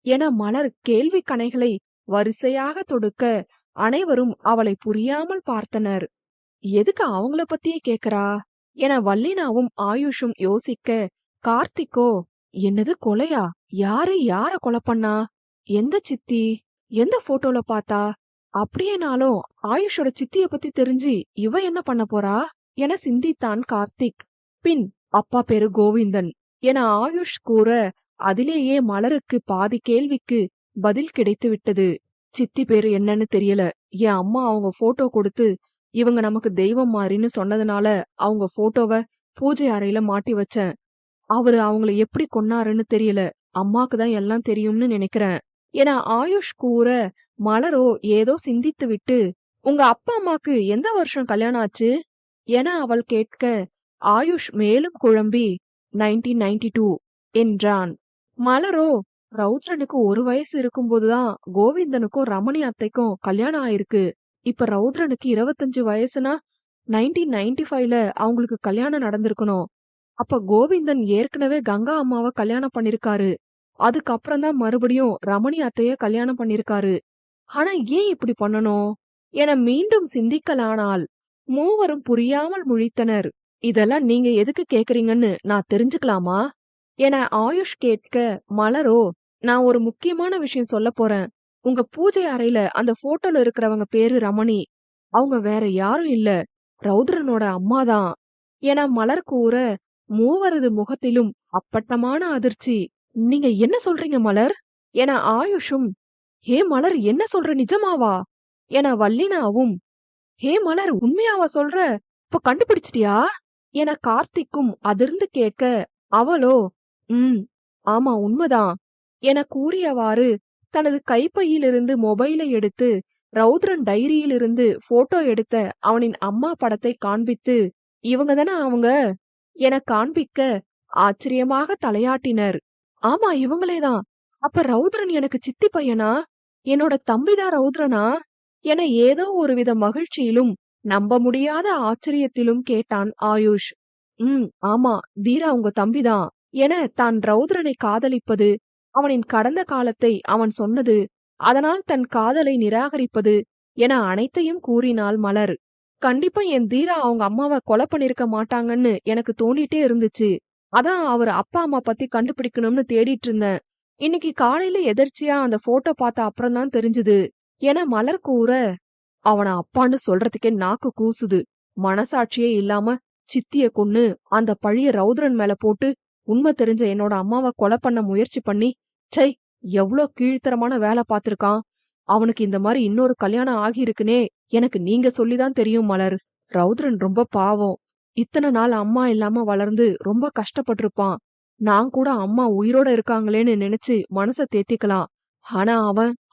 என மலர் கேள்வி கணைகளை வரிசையாக தொடுக்க, அனைவரும் அவளை புரியாமல் பார்த்தனர். எதுக்கு அவங்கள பத்தியே கேக்குறா என வல்லினாவும் ஆயுஷும் யோசிக்க, கார்த்திக்கோ, என்னது கொலையா? யாரு யார கொலை பண்ணா? எந்த சித்தி? எந்த போட்டோல பார்த்தா? அப்படியேனாலும் ஆயுஷோட சித்திய பத்தி தெரிஞ்சு இவ என்ன பண்ண போறா என சிந்தித்தான் கார்த்திக். பின் அப்பா பேரு கோவிந்தன் என ஆயுஷ் கூற, அதிலேயே மலருக்கு பாதி கேள்விக்கு பதில் கிடைத்து விட்டது. சித்தி பேரு என்னன்னு தெரியல. என் அம்மா அவங்க போட்டோ கொடுத்து இவங்க நமக்கு தெய்வம் மாறின்னு சொன்னதுனால அவங்க போட்டோவை பூஜை அறையில மாட்டி வச்சேன். அவரு அவங்கள எப்படி கொன்னாருன்னு தெரியல. அம்மாக்கு தான் எல்லாம் தெரியும்னு நினைக்கிறேன் என ஆயுஷ் கூற, மலரோ ஏதோ சிந்தித்து விட்டு, உங்க அப்பா அம்மாக்கு எந்த வருஷம் கல்யாணம் ஆச்சு என அவள் கேட்க, ஆயுஷ் மேலும் குழம்பி 1992 என்றான். மலரோ, ரௌத்ரனுக்கு 1 வயசு இருக்கும்போதுதான் கோவிந்தனுக்கும் ரமணி அத்தைக்கும் கல்யாணம் ஆயிருக்கு. இப்ப ரௌத்ரனுக்கு 25 வயசுனா 1995ல அவங்களுக்கு கல்யாணம் நடந்திருக்கணும். அப்ப கோவிந்தன் ஏற்கனவே கங்கா அம்மாவை கல்யாணம் பண்ணிருக்காரு. அதுக்கப்புறம் தான் மறுபடியும் ரமணி அத்தைய கல்யாணம் பண்ணிருக்காரு. ஆனா ஏன் இப்படி பண்ணணும் என மீண்டும் சிந்திக்கலானால் மூவரும் புரியாமல் முழித்தனர். இதெல்லாம் நீங்க எதுக்கு கேக்குறீங்கன்னு நான் தெரிஞ்சுக்கலாமா என ஆயுஷ் கேட்க, மலரோ, நான் ஒரு முக்கியமான விஷயம் சொல்ல போறேன். உங்க பூஜை அறையில அந்த போட்டோல இருக்கிறவங்க பேரு ரமணி. அவங்க வேற யாரும் இல்ல, ரௌத்ரனோட அம்மாதான் என மலர் கூற, மூவரது முகத்திலும் அப்பட்டமான அதிர்ச்சி. நீங்க என்ன சொல்றீங்க மலர் என ஆயுஷும், ஹே மலர், என்ன சொல்ற, நிஜமாவா என வல்லினாவும், ஹே மலர், உண்மையாவா சொல்ற? இப்ப கண்டுபிடிச்சிட்டியா என கார்த்திக்கும் அதிர்ந்து கேட்க, அவளோ, ஆமா உண்மைதான் என கூறியவாறு தனது கைப்பையிலிருந்து மொபைலை எடுத்து ரௌத்ரன் டைரியிலிருந்து போட்டோ எடுத்த அவனின் அம்மா படத்தை காண்பித்து, இவங்க தானே அவங்க என காண்பிக்க, ஆச்சரியமாக தலையாட்டினர். ஆமா, இவங்களேதான். அப்ப ரௌத்ரன் எனக்கு சித்தி பையனா? என்னோட தம்பிதான் ரௌத்ரனா என ஏதோ ஒருவித மகிழ்ச்சியிலும் நம்ப முடியாத ஆச்சரியத்திலும் கேட்டான் ஆயுஷ். ஆமா, தீரா உங்க தம்பிதான் என தான் ரௌத்ரனை காதலிப்பது, அவனின் கடந்த காலத்தை அவன் சொன்னது, அதனால் தன் காதலை நிராகரிப்பது என அனைத்தையும் கூறினாள் மலர். கண்டிப்பா என் தீரா அவங்க அம்மாவை கொலை பண்ணிருக்க மாட்டாங்கன்னு எனக்கு தோண்டிட்டே இருந்துச்சு. அதான் அவர் அப்பா அம்மா பத்தி கண்டுபிடிக்கணும்னு தேடிட்டு இருந்தேன். இன்னைக்கு காலையில எதர்ச்சியா அந்த போட்டோ பார்த்த அப்புறம்தான் தெரிஞ்சுது என மலர் கூற, அவன அப்பான்னு சொல்றதுக்கே நாக்கு கூசுது. மனசாட்சியே இல்லாம சித்திய கொன்னு அந்த பழிய ரௌத்ரன் மேல போட்டு உண்மை தெரிஞ்ச என்னோட அம்மாவை கொலை பண்ண முயற்சி பண்ணி, சை, எவ்ளோ கீழ்த்தரமான வேலை பார்த்திருக்கான். அவனுக்கு இந்த மாதிரி இன்னொரு கல்யாணம் ஆகியிருக்குனே எனக்கு நீங்க சொல்லிதான் தெரியும் மலர். ரௌத்ரன் ரொம்ப பாவம். இத்தனை நாள் அம்மா இல்லாம வளர்ந்து ரொம்ப கஷ்டப்பட்டிருப்பான். நான் கூட அம்மா உயிரோட இருக்காங்களேன்னு நினைச்சு மனச தேத்திக்கலாம். ஆனா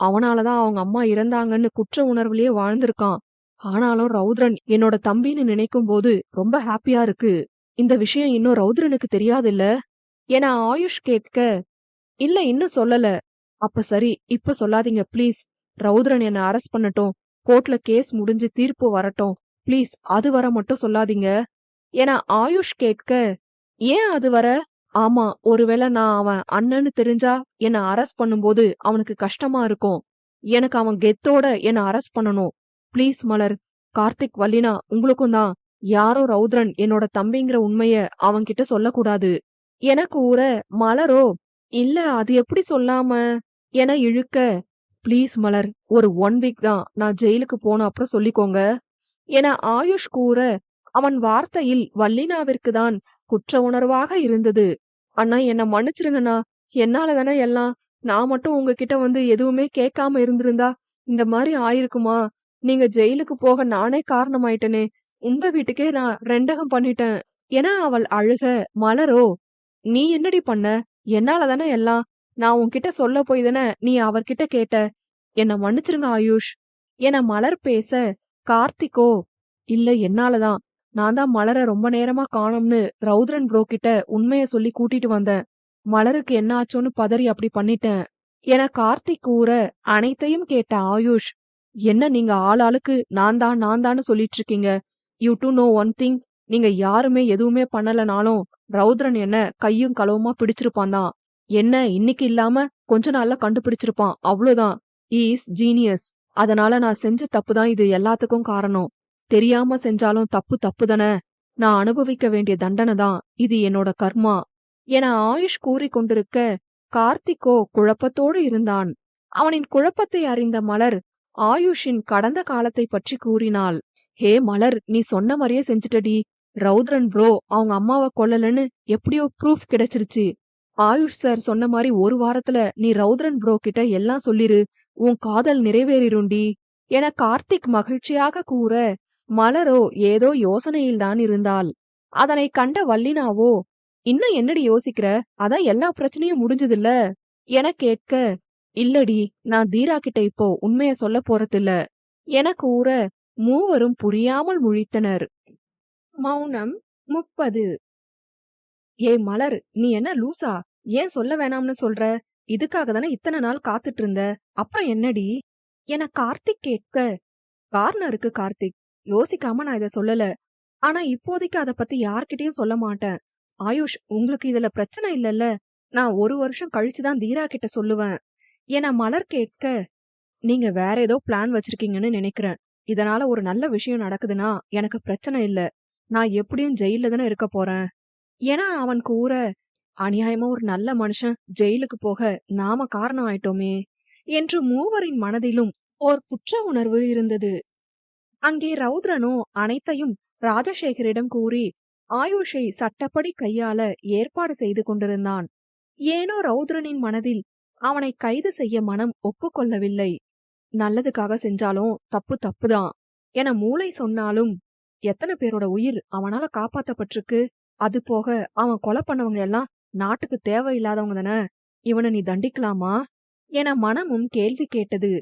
அவனாலதான் அவங்க அம்மா இறந்தாங்கன்னு குற்ற உணர்வுலயே வாழ்ந்திருக்கான். ஆனாலும் ரௌத்ரன் என்னோட தம்பின்னு நினைக்கும் போது ரொம்ப ஹாப்பியா இருக்கு. இந்த விஷயம் இன்னும் ரௌத்ரனுக்கு தெரியாதுல்ல என ஆயுஷ் கேட்க, இல்ல இன்னும் சொல்லல. அப்ப சரி, இப்ப சொல்லாதீங்க ப்ளீஸ். ரௌத்ரன் என்ன அரெஸ்ட் பண்ணட்டும். கோர்ட்ல கேஸ் முடிஞ்சு தீர்ப்பு வரட்டும். ப்ளீஸ் அது வர மட்டும் சொல்லாதீங்க என ஆயுஷ் கேட்க, ஏன் அது வர? ஆமா, ஒருவேளை நான் அவன் அண்ணன்னு தெரிஞ்சா என்ன அரெஸ்ட் பண்ணும்போது அவனுக்கு கஷ்டமா இருக்கும். எனக்கு அவன் கெத்தோட என்ன அரெஸ்ட் பண்ணணும். ப்ளீஸ் மலர், கார்த்திக், வல்லினா உங்களுக்கும் தான். யாரோ ரௌத்ரன் என்னோட தம்பிங்கிற உண்மைய அவன்கிட்ட சொல்லக்கூடாது என கூற, மலரோ, இல்ல அது எப்படி சொல்லாம என இழுக்க, ப்ளீஸ் மலர், ஒரு 1 வீக் தான், நான் ஜெயிலுக்கு போன அப்புறம் சொல்லிக்கோங்க என ஆயுஷ் கூற, அவன் வார்த்தையில் வல்லினாவிற்கு தான் குற்ற உணர்வாக இருந்தது. அண்ணா என்ன மன்னிச்சிருங்கண்ணா, என்னால தானே எல்லாம். நான் மட்டும் உங்ககிட்ட வந்து எதுவுமே கேட்காம இருந்திருந்தா இந்த மாதிரி ஆயிருக்குமா? நீங்க ஜெயிலுக்கு போக நானே காரணமாயிட்டனே. உங்க வீட்டுக்கே நான் ரெண்டகம் பண்ணிட்டேன் என அவள் அழுக, மலரோ, நீ என்னடி பண்ண? என்னால தானே எல்லாம். நான் உன்கிட்ட சொல்ல போய் தானே நீ அவர்கிட்ட கேட்ட. என்ன மன்னிச்சிருங்க ஆயுஷ் என மலர் பேச, கார்த்திக்கோ, இல்ல என்னாலதான். நான் தான் மலர ரொம்ப நேரமா காணோம்னு ரௌத்ரன் ப்ரோ கிட்ட உண்மைய சொல்லி கூட்டிட்டு வந்தேன். மலருக்கு என்ன ஆச்சோன்னு பதறி அப்படி பண்ணிட்டேன் என கார்த்திக் கூற, அனைத்தையும் கேட்ட ஆயுஷ், என்ன நீங்க ஆளாளுக்கு நான் தான்னு சொல்லிட்டு இருக்கீங்க. You to know one thing, நீங்க யாருமே எதுவுமே பண்ணலனாலும் ரௌத்ரன் என்ன கையும் களவுமா பிடிச்சிருப்பான் தான். என்ன இன்னைக்கு இல்லாம கொஞ்ச நாள்ல கண்டுபிடிச்சிருப்பான், அவ்வளவுதான். Is genius. அதனால நான் செஞ்ச தப்பு தான் இது எல்லாத்துக்கும் காரணம். தெரியாம செஞ்சாலும் தப்பு தப்பு தானே. நான் அனுபவிக்க வேண்டிய தண்டனை தான் இது, என்னோட கர்மா என ஆயுஷ் கூறிக்கொண்டிருக்க, கார்த்திக்கோ குழப்பத்தோடு இருந்தான். அவனின் குழப்பத்தை அறிந்த மலர் ஆயுஷின் கடந்த காலத்தை பற்றி கூறினாள். ஹே மலர், நீ சொன்ன மாதிரியே செஞ்சுட்டடி. ரௌத்ரன் ப்ரோ அவங்க அம்மாவை கொல்லலன்னு எப்படியோ ப்ரூஃப் கிடைச்சிருச்சு. ஆயுஷ் சார் சொன்ன மாதிரி ஒரு வாரத்துல நீ ரௌத்ரன் ப்ரோ கிட்ட எல்லாம் சொல்லிரு. உன் காதல் நிறைவேறிருண்டி என கார்த்திக் மகிழ்ச்சியாக கூற, மலரோ ஏதோ யோசனையில்தான் இருந்தாள். அதனை கண்ட வல்லினாவோ, இன்னும் என்னடி யோசிக்கிற? அதான் எல்லா பிரச்சனையும் முடிஞ்சதில்ல என கேட்க, இல்லடி, நான் தீரா கிட்ட இப்போ உண்மைய சொல்ல போறதில்ல என கூற, மூவரும் புரியாமல் முழித்தனர். மௌனம் 30. ஏய் மலர், நீ என்ன லூசா? ஏன் சொல்ல வேணாம்னு சொல்ற? இதுக்காக தானே இத்தனை நாள் காத்துட்டு இருந்த. அப்புறம் என்னடி என கார்த்திக் கேட்க, காரணம் இருக்கு கார்த்திக். யோசிக்காம நான் இத சொல்லல. ஆனா இப்போதைக்கு அத பத்தி யார்கிட்டயும் சொல்ல மாட்டேன். ஆயுஷ், உங்களுக்கு இதுல பிரச்சனை இல்லல்ல? நான் 1 வருஷம் கழிச்சுதான் தீரா கிட்ட சொல்லுவேன் என மலர் கேட்க, நீங்க வேற ஏதோ பிளான் வச்சிருக்கீங்கன்னு நினைக்கிறேன். இதனால ஒரு நல்ல விஷயம் நடக்குதுன்னா எனக்கு பிரச்சனை இல்ல. நான் எப்படியும் ஜெயில தானே இருக்க போறேன் என அவன் கூற, அநியாயமா ஒரு நல்ல மனுஷன் ஜெயிலுக்கு போக நாம காரணம் ஆயிட்டோமே என்று மூவரின் மனதிலும் ஓர் குற்ற உணர்வு இருந்தது. அங்கே ரௌத்ரனோ அனைத்தையும் ராஜசேகரிடம் கூறி ஆயுஷை சட்டப்படி கையாள ஏற்பாடு செய்து கொண்டிருந்தான். ஏனோ ரௌத்ரனின் மனதில் அவனை கைது செய்ய மனம் ஒப்புக்கொள்ளவில்லை. நல்லதுக்காக செஞ்சாலும் தப்பு தப்புதான் என மூளை சொன்னாலும், எத்தனை பேரோட உயிர் அவனால காப்பாத்தப்பட்டிருக்கு. அது போக அவன் கொலை பண்ணவங்க எல்லாம் நாட்டுக்கு தேவையில்லாதவங்க தானே. இவனை நீ தண்டிக்கலாமா என மனமும் கேள்வி கேட்டது.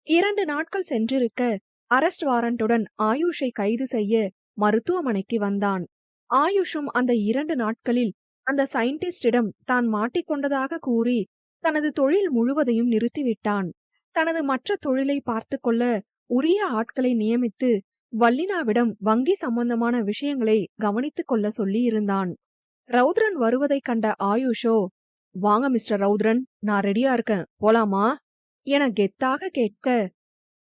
2 நாட்கள் சென்றிருக்க அரெஸ்ட் வாரண்டுடன் ஆயுஷை கைது செய்ய மருத்துவமனைக்கு வந்தான். ஆயுஷும் அந்த 2 நாட்களில் அந்த சயின்டிஸ்டிடம் தான் மாட்டிக்கொண்டதாக கூறி தனது தொழில் முழுவதையும் நிறுத்திவிட்டான். தனது மற்ற தொழிலை பார்த்து கொள்ள உரிய ஆட்களை நியமித்து வல்லினாவிடம் வங்கி சம்பந்தமான விஷயங்களை கவனித்துக் கொள்ள சொல்லி இருந்தான். ரௌத்ரன் வருவதைக் கண்ட ஆயுஷோ, வாங்க மிஸ்டர் ரௌத்ரன், நான் ரெடியா இருக்கேன், போலாமா என கெத்தாக கேட்க,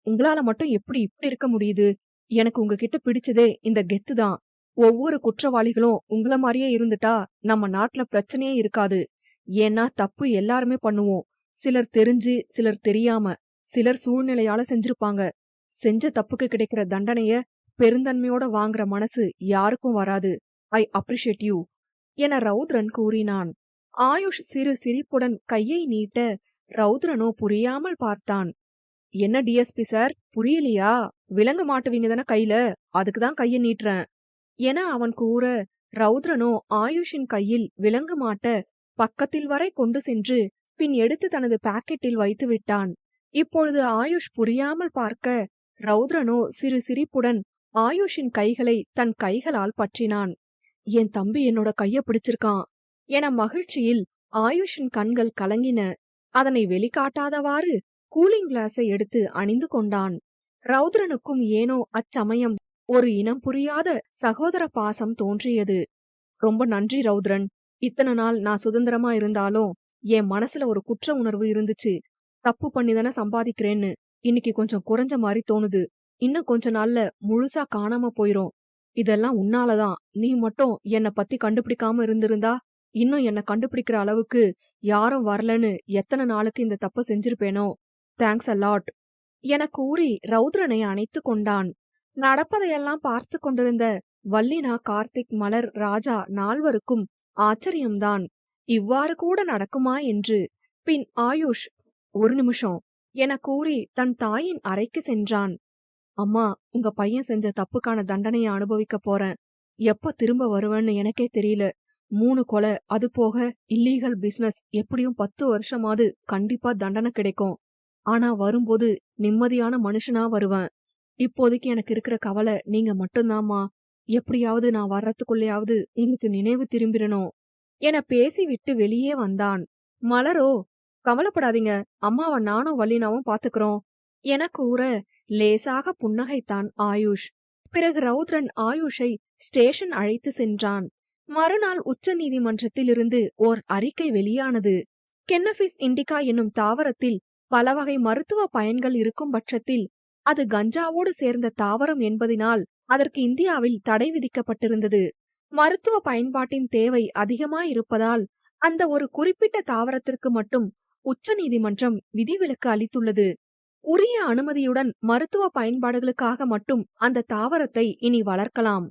உங்களால மட்டும் எப்படி இப்படி இருக்க முடியுது? எனக்கு உங்ககிட்ட பிடிச்சதே இந்த கெத்து தான். ஒவ்வொரு குற்றவாளிகளும் உங்கள மாதிரியே இருந்துட்டா நம்ம நாட்டுல பிரச்சனையே இருக்காது. ஏன்னா தப்பு எல்லாருமே பண்ணுவோம். சிலர் தெரிஞ்சு, சிலர் தெரியாம, சிலர் சூழ்நிலையால செஞ்சிருப்பாங்க. செஞ்ச தப்புக்கு கிடைக்கிற தண்டனைய பெருந்தன்மையோட வாங்குற மனசு யாருக்கும் வராது. ஐ அப்ரிஷியேட் யூ என ரௌத்ரன் கூறினான். ஆயுஷ் சிறு சிரிப்புடன் கையை நீட்ட ரௌத்ரனோ புரியாமல் பார்த்தான். என்ன டிஎஸ்பி சார், புரியலையா? விலங்கு மாட்டுவீங்க தானே கையில, அதுக்குதான் கைய நீட்டுறேன் என அவன் கூற, ரௌத்ரனோ ஆயுஷின் கையில் விலங்கு மாட்ட பக்கத்தில் வரை கொண்டு சென்று பின் எடுத்து தனது பாக்கெட்டில் வைத்து விட்டான். இப்பொழுது ஆயுஷ் புரியாமல் பார்க்க ரௌத்ரனோ சிறு சிரிப்புடன் ஆயுஷின் கைகளை தன் கைகளால் பற்றினான். என் தம்பி என்னோட கைய பிடிச்சிருக்கான் என மகிழ்ச்சியில் ஆயுஷின் கண்கள் கலங்கின. அதனை வெளிக்காட்டாதவாறு கூலிங் கிளாஸை எடுத்து அணிந்து கொண்டான். ரௌத்ரனுக்கும் ஏனோ அச்சமயம் ஒரு இனம் புரியாத சகோதர பாசம் தோன்றியது. ரொம்ப நன்றி ரௌத்ரன். இத்தனை நாள் நான் சுதந்திரமா இருந்தாலும் என் மனசுல ஒரு குற்ற உணர்வு இருந்துச்சு. தப்பு பண்ணிதானே சம்பாதிக்கிறேன்னு இன்னைக்கு கொஞ்சம் குறைஞ்ச மாதிரி தோணுது. இன்னும் கொஞ்ச நாள்ல முழுசா காணாம போயிரும். இதெல்லாம் உன்னாலதான். நீ மட்டும் என்ன பத்தி கண்டுபிடிக்காம இருந்திருந்தா இன்னும் என்ன கண்டுபிடிக்கிற அளவுக்கு யாரும் வரலன்னு எத்தனை நாளுக்கு இந்த தப்ப செஞ்சிருப்பேனோ. தேங்க்ஸ் அ லாட் என கூறி ரௌத்ரனை அணைத்து கொண்டான். நடப்பதையெல்லாம் பார்த்து கொண்டிருந்த வல்லினா, கார்த்திக், மலர், ராஜா நால்வருக்கும் ஆச்சரியம்தான். இவ்வாறு கூட நடக்குமா என்று. பின் ஆயுஷ் ஒரு நிமிஷம் என கூறி தன் தாயின் அறைக்கு சென்றான். அம்மா, உங்க பையன் செஞ்ச தப்புக்கான தண்டனையை அனுபவிக்க போறேன். எப்ப திரும்ப வருவேன்னு எனக்கே தெரியல. 3 கொலை, அது போக இல்லீகல் பிசினஸ், எப்படியும் 10 வருஷமாவது கண்டிப்பா தண்டனை கிடைக்கும். ஆனா வரும்போது நிம்மதியான மனுஷனா வருவேன். இப்போதைக்கு எனக்கு இருக்கிற கவலை நீங்க மட்டும்தாம்மா. எப்படியாவது நான் வர்றதுக்குள்ளேயாவது உங்களுக்கு நினைவு திரும்பிடணும் என பேசிவிட்டு வெளியே வந்தான். மலரோ, கவலைப்படாதீங்க, அம்மாவை நானும் வல்லினாவும் பாத்துக்கிறோம் என கூற லேசாக புன்னகைத்தான் ஆயுஷ். பிறகு ரௌத்ரன் ஆயுஷை ஸ்டேஷன் அழைத்து சென்றான். மறுநாள் உச்ச நீதிமன்றத்தில் இருந்து ஓர் அறிக்கை வெளியானது. கென்னபிஸ் இண்டிகா என்னும் தாவரத்தில் பல வகை மருத்துவ பயன்கள் இருக்கும் பட்சத்தில் அது கஞ்சாவோடு சேர்ந்த தாவரம் என்பதினால் அதற்கு இந்தியாவில் தடை விதிக்கப்பட்டிருந்தது. மருத்துவ பயன்பாட்டின் தேவை அதிகமாயிருப்பதால் அந்த ஒரு குறிப்பிட்ட தாவரத்திற்கு மட்டும் உச்ச நீதிமன்றம் விதிவிலக்கு அளித்துள்ளது. உரிய அனுமதியுடன் மருத்துவ பயன்பாடுகளுக்காக மட்டும் அந்த தாவரத்தை இனி வளர்க்கலாம்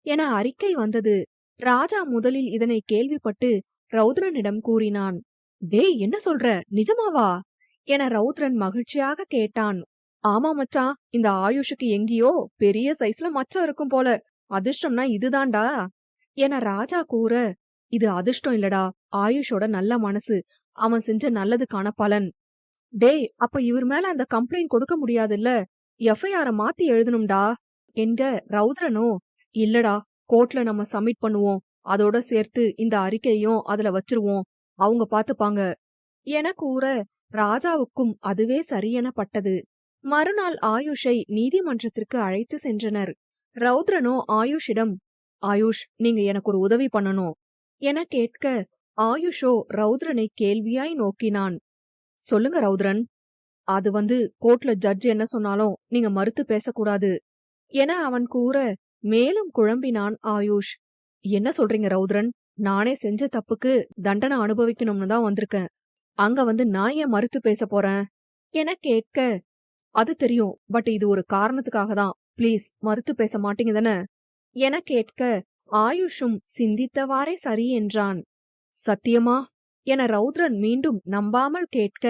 என அறிக்கை வந்தது. ராஜா முதலில் இதனை கேள்விப்பட்டு ரௌத்ரனிடம் கூறினான். டேய், என்ன சொல்ற, நிஜமாவா என ரௌத்ரன் மகிழ்ச்சியாக கேட்டான். ஆமா மச்சான், இந்த ஆயுஷுக்கு எங்கேயோ பெரிய சைஸ்ல மச்சம் இருக்கும் போல. அதிர்ஷ்டம்னா இதுதான்டா என ராஜா கூற, இது அதிர்ஷ்டம் இல்லடா, ஆயுஷோட நல்ல மனசு, அவன் செஞ்ச நல்லதுக்கான பலன். டேய், அப்ப இவர் மேல அந்த கம்ப்ளைண்ட் கொடுக்க முடியாதுல்ல, எஃப்ஐஆர மாத்தி எழுதணும்டா என்க. ரௌத்ரனோ, இல்லடா, கோர்ட்ல நம்ம சப்மிட் பண்ணுவோம், அதோட சேர்த்து இந்த அறிக்கையும் அதுல வச்சிருவோம், அவங்க பாத்துப்பாங்க என கூற ராஜாவுக்கும் அதுவே சரியென பட்டது. மறுநாள் ஆயுஷை நீதிமன்றத்திற்கு அழைத்து சென்றனர். ரௌத்ரனோ ஆயுஷிடம், ஆயுஷ், நீங்க எனக்கு ஒரு உதவி பண்ணணும் என கேட்க, ஆயுஷோ ரௌத்ரனை கேள்வியாய் நோக்கினான். சொல்லுங்க ரௌத்ரன். அது கோர்ட்ல ஜட்ஜ் என்ன சொன்னாலும் நீங்க மறுத்து பேசக்கூடாது என அவன் கூற மேலும் குழம்பினான் ஆயுஷ். என்ன சொல்றீங்க ரௌத்ரன்? நானே செஞ்ச தப்புக்கு தண்டனை அனுபவிக்கணும்னு தான் வந்திருக்கேன். அங்க நான் ஏன் மறுத்து பேச போறேன் என கேட்க, அது தெரியும், பட் இது ஒரு காரணத்துக்காக தான். ப்ளீஸ் மறுத்து பேச மாட்டீங்க தானே என கேட்க, ஆயுஷும் சிந்தித்தவாறே சரி என்றான். சத்தியமா என ரௌத்ரன் மீண்டும் நம்பாமல் கேட்க,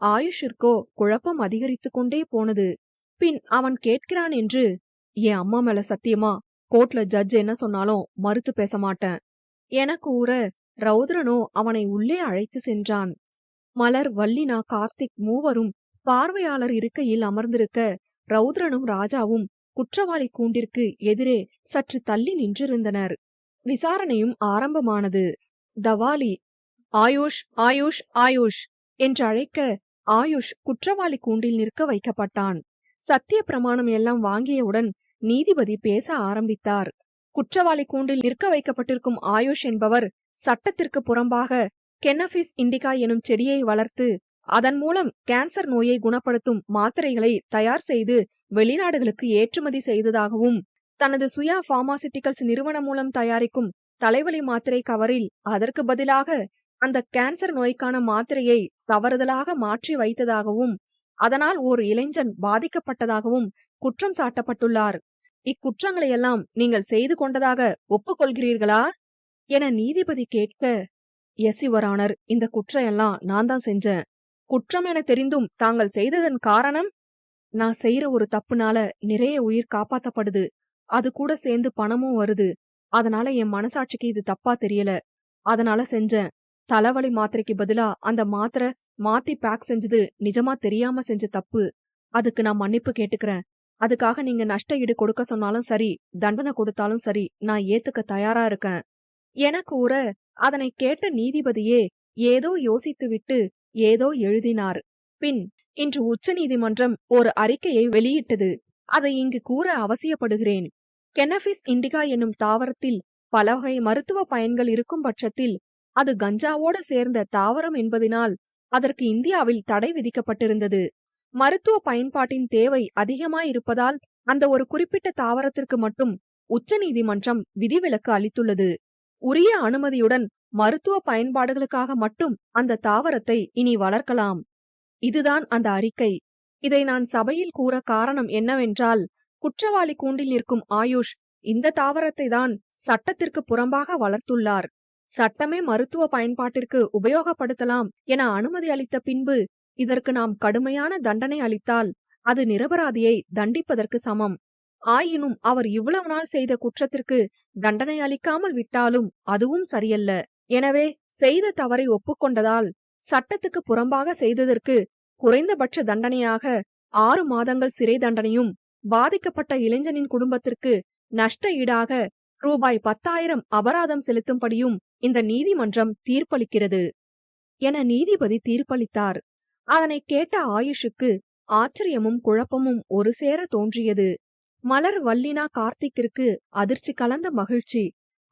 ஆயுஷிற்கோ குழப்பம் அதிகரித்து கொண்டே போனது. பின் அவன் கேட்கிறான் என்று, என் அம்மா மேல சத்தியமா, கோர்ட்ல ஜட்ஜ் என்ன சொன்னாலும் மறுத்து பேச மாட்டேன் என கூற ரௌத்ரனோ அவனை உள்ளே அழைத்து சென்றான். மலர், வல்லினா, கார்த்திக் மூவரும் பார்வையாளர் இருக்கையில் அமர்ந்திருக்க, ரௌத்ரனும் ராஜாவும் குற்றவாளி கூண்டிற்கு எதிரே சற்று தள்ளி நின்றிருந்தனர். விசாரணையும் ஆரம்பமானது. தவாலி, ஆயுஷ், ஆயுஷ், ஆயுஷ் என்று அழைக்க, ஆயுஷ் குற்றவாளி கூண்டில் நிற்க வைக்கப்பட்டான். சத்திய பிரமாணம் எல்லாம் வாங்கியவுடன் நீதிபதி பேச ஆரம்பித்தார். குற்றவாளி கூண்டில் நிற்க வைக்கப்பட்டிருக்கும் ஆயுஷ் என்பவர் சட்டத்திற்கு புறம்பாக கென்னபிஸ் இண்டிகா எனும் செடியை வளர்த்து அதன் மூலம் கேன்சர் நோயை குணப்படுத்தும் மாத்திரைகளை தயார் செய்து வெளிநாடுகளுக்கு ஏற்றுமதி செய்ததாகவும், தனது சுயா பார்மாசிட்டிகல்ஸ் நிறுவனம் மூலம் தயாரிக்கும் தலைவலி மாத்திரை கவரில் அதற்கு பதிலாக அந்த கேன்சர் நோய்க்கான மாத்திரையை தவறுதலாக மாற்றி வைத்ததாகவும், அதனால் ஓர் இளைஞன் பாதிக்கப்பட்டதாகவும் குற்றம் சாட்டப்பட்டுள்ளார். இக்குற்றங்களையெல்லாம் நீங்கள் செய்து கொண்டதாக ஒப்புக்கொள்கிறீர்களா என நீதிபதி கேட்க, எஸ் யுவர் ஆனர், இந்த குற்றம் எல்லாம் நான் தான் செஞ்சேன். குற்றம் என தெரிந்தும் தாங்கள் செய்ததன் காரணம்? நான் செய்யற ஒரு தப்புனால நிறைய உயிர் காப்பாத்தப்படுது, அது கூட சேர்ந்து பணமும் வருது. அதனால என் மனசாட்சிக்கு இது தப்பா தெரியல, அதனால செஞ்சேன். தலைவலி மாத்திரைக்கு பதிலா அந்த மாத்திரை மாத்தி பேக் செஞ்சது நிஜமா தெரியாம செஞ்ச தப்பு. அதுக்கு நான் மன்னிப்பு கேட்டுக்கிறேன் அதுக்காக நீங்க நஷ்ட ஈடு கொடுக்க சொன்னாலும் சரி, தண்டனை கொடுத்தாலும் சரி, நான் ஏத்துக்க தயாரா இருக்கேன் என கூற, அதனை கேட்ட நீதிபதியே ஏதோ யோசித்துவிட்டு ஏதோ எழுதினார். பின் இன்று உச்சநீதிமன்றம் ஒரு அறிக்கையை வெளியிட்டது. அதை இங்கு கூற அவசியப்படுகிறேன். கென்னபிஸ் இண்டிகா என்னும் தாவரத்தில் பல வகை மருத்துவ பயன்கள் இருக்கும் பட்சத்தில் அது கஞ்சாவோடு சேர்ந்த தாவரம் என்பதினால் அதற்கு இந்தியாவில் தடை விதிக்கப்பட்டிருந்தது. மருத்துவ பயன்பாட்டின் தேவை அதிகமாயிருப்பதால் அந்த ஒரு குறிப்பிட்ட தாவரத்திற்கு மட்டும் உச்சநீதிமன்றம் விதிவிலக்கு அளித்துள்ளது. உரிய அனுமதியுடன் மருத்துவ பயன்பாடுகளுக்காக மட்டும் அந்த தாவரத்தை இனி வளர்க்கலாம். இதுதான் அந்த அறிக்கை. இதை நான் சபையில் கூற காரணம் என்னவென்றால், குற்றவாளி கூண்டில் நிற்கும் ஆயுஷ் இந்த தாவரத்தை தான் சட்டத்திற்கு புறம்பாக வளர்த்துள்ளார். சட்டமே மருத்துவ பயன்பாட்டிற்கு உபயோகப்படுத்தலாம் என அனுமதி அளித்த பின்பு இதற்கு நாம் கடுமையான தண்டனை அளித்தால் அது நிரபராதியை தண்டிப்பதற்கு சமம். ஆயினும் அவர் இவ்வளவு நாள் செய்த குற்றத்திற்கு தண்டனை அளிக்காமல் விட்டாலும் அதுவும் சரியல்ல. எனவே செய்த தவறை ஒப்புக்கொண்டதால் சட்டத்துக்கு புறம்பாக செய்ததற்கு குறைந்தபட்ச தண்டனையாக 6 மாதங்கள் சிறை தண்டனையும், பாதிக்கப்பட்ட இளைஞனின் குடும்பத்திற்கு நஷ்ட ஈடாக ரூபாய் 10,000 அபராதம் செலுத்தும்படியும் இந்த நீதிமன்றம் தீர்ப்பளிக்கிறது என நீதிபதி தீர்ப்பளித்தார். அதனை கேட்ட ஆயுஷுக்கு ஆச்சரியமும் குழப்பமும் ஒரு சேர தோன்றியது. மலர் வல்லினா கார்த்திக்கிற்கு அதிர்ச்சி கலந்த மகிழ்ச்சி.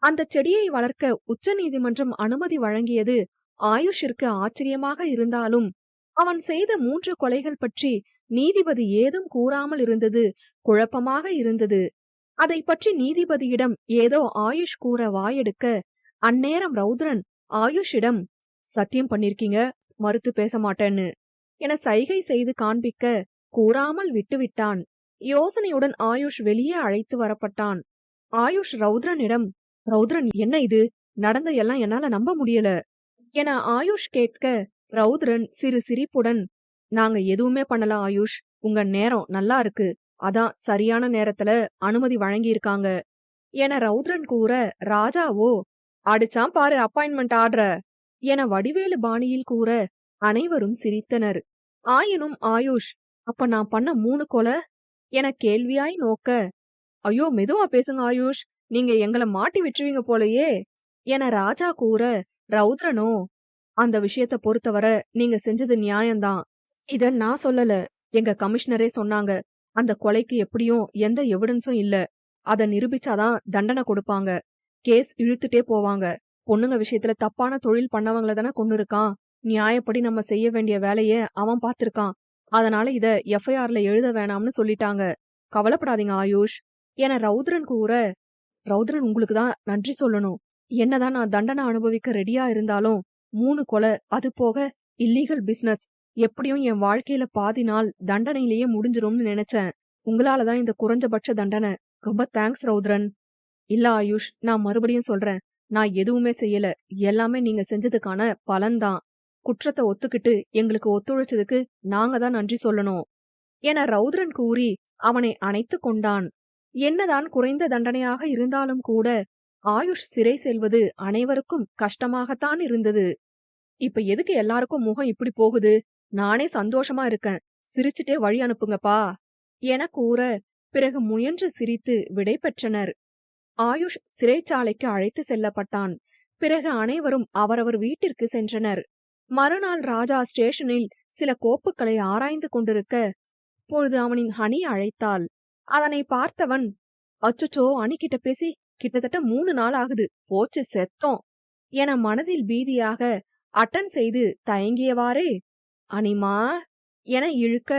அந்த செடியை வளர்க்க உச்ச நீதிமன்றம் அனுமதி வழங்கியது ஆயுஷிற்கு ஆச்சரியமாக இருந்தாலும், அவன் செய்த 3 கொலைகள் பற்றி நீதிபதி ஏதும் கூறாமல் இருந்தது குழப்பமாக இருந்தது. அதை பற்றி நீதிபதியிடம் ஏதோ ஆயுஷ் கூற வாயெடுக்க, அந்நேரம் ரௌத்ரன் ஆயுஷிடம் சத்தியம் பண்ணிருக்கீங்க, மறுத்து பேச மாட்டேன்னு என சைகை செய்து காண்பிக்க கூறாமல் விட்டுவிட்டான். யோசனையுடன் ஆயுஷ் வெளியே அழைத்து வரப்பட்டான். ஆயுஷ் ரௌத்ரனிடம், ரௌத்ரன் என்ன இது, நடந்த எல்லாம் என்னால நம்ப முடியல என ஆயுஷ் கேட்க, ரௌத்ரன் சிறு சிரிப்புடன், நாங்க எதுவுமே பண்ணல ஆயுஷ், உங்க நேரம் நல்லா இருக்கு, அதான் சரியான நேரத்துல அனுமதி வழங்கியிருக்காங்க என ரௌத்ரன் கூற, ராஜாவோ அடிச்சான் பாரு அப்பாயின்மெண்ட் ஆர்டர என வடிவேலு பாணியில் கூற அனைவரும் சிரித்தனர். ஆயினும் ஆயுஷ், அப்ப நான் பண்ண 3 கொலை என கேள்வியாய் நோக்க, ஐயோ மெதுவா பேசுங்க ஆயுஷ், நீங்க எங்களை மாட்டி விட்டுருவீங்க போலயே என ராஜா கூற, ரௌத்ரனோ, அந்த விஷயத்த பொறுத்தவரை நீங்க செஞ்சது நியாயம்தான், இத நான் சொல்லல, எங்க கமிஷனரே சொன்னாங்க. அந்த கொலைக்கு எப்படியும் எந்த எவிடன்ஸும் இல்ல, அத நிரூபிச்சாதான் தண்டனை கொடுப்பாங்க, கேஸ் இழுத்துட்டே போவாங்க. பொண்ணுங்க விஷயத்துல தப்பான தொழில் பண்ணவங்கள தானே கொண்டு இருக்கான், நியாயப்படி நம்ம செய்ய வேண்டிய வேலைய அவன் பார்த்திருக்கான், அதனால இத எஃப்ஐஆர்ல எழுத வேணாம்னு சொல்லிட்டாங்க, கவலைப்படாதீங்க ஆயுஷ் என ரௌத்ரன் கூற, ரௌத்ரன் உங்களுக்கு தான் நன்றி சொல்லணும். என்னதான் நான் தண்டனை அனுபவிக்க ரெடியா இருந்தாலும் 3 கொலை, அது போக இல்லீகல் பிசினஸ், எப்படியும் என் வாழ்க்கையில பாதி நாள் தண்டனையிலேயே முடிஞ்சிரும்னு நினைச்சேன். உங்களாலதான் இந்த குறைஞ்சபட்ச தண்டனை. ரொம்ப தேங்க்ஸ் ரௌத்ரன். இல்ல ஆயுஷ், நான் மறுபடியும் சொல்றேன், நான் எதுவுமே செய்யல, எல்லாமே நீங்க செஞ்சதுக்கான பலன்தான். குற்றத்தை ஒத்துக்கிட்டு எங்களுக்கு ஒத்துழைச்சதுக்கு நாங்க தான் நன்றி சொல்லணும் என ரௌத்ரன் கூறி அவனை அணைத்து கொண்டான். என்னதான் குறைந்த தண்டனையாக இருந்தாலும் கூட ஆயுஷ் சிறை செல்வது அனைவருக்கும் கஷ்டமாகத்தான் இருந்தது. இப்ப எதுக்கு எல்லாருக்கும் முகம் இப்படி போகுது, நானே சந்தோஷமா இருக்கேன், சிரிச்சுட்டே வழி அனுப்புங்கப்பா என கூற, பிறகு முயன்று சிரித்து விடை பெற்றனர். ஆயுஷ் சிறைச்சாலைக்கு அழைத்து செல்லப்பட்டான். பிறகு அனைவரும் அவரவர் வீட்டிற்கு சென்றனர். மறுநாள் ராஜா ஸ்டேஷனில் சில கோப்புகளை ஆராய்ந்து கொண்டிருக்க, பொழுது அவனின் ஹனி அழைத்தாள். அதனை பார்த்தவன், அச்சச்சோ, அணிகிட்ட பேசி கிட்டத்தட்ட 3 நாள் ஆகுது, போச்சு செத்தோம் என மனதில் பீதியாக அட்டன் செய்து தயங்கியவாறே, அனிமா என இழுக்க,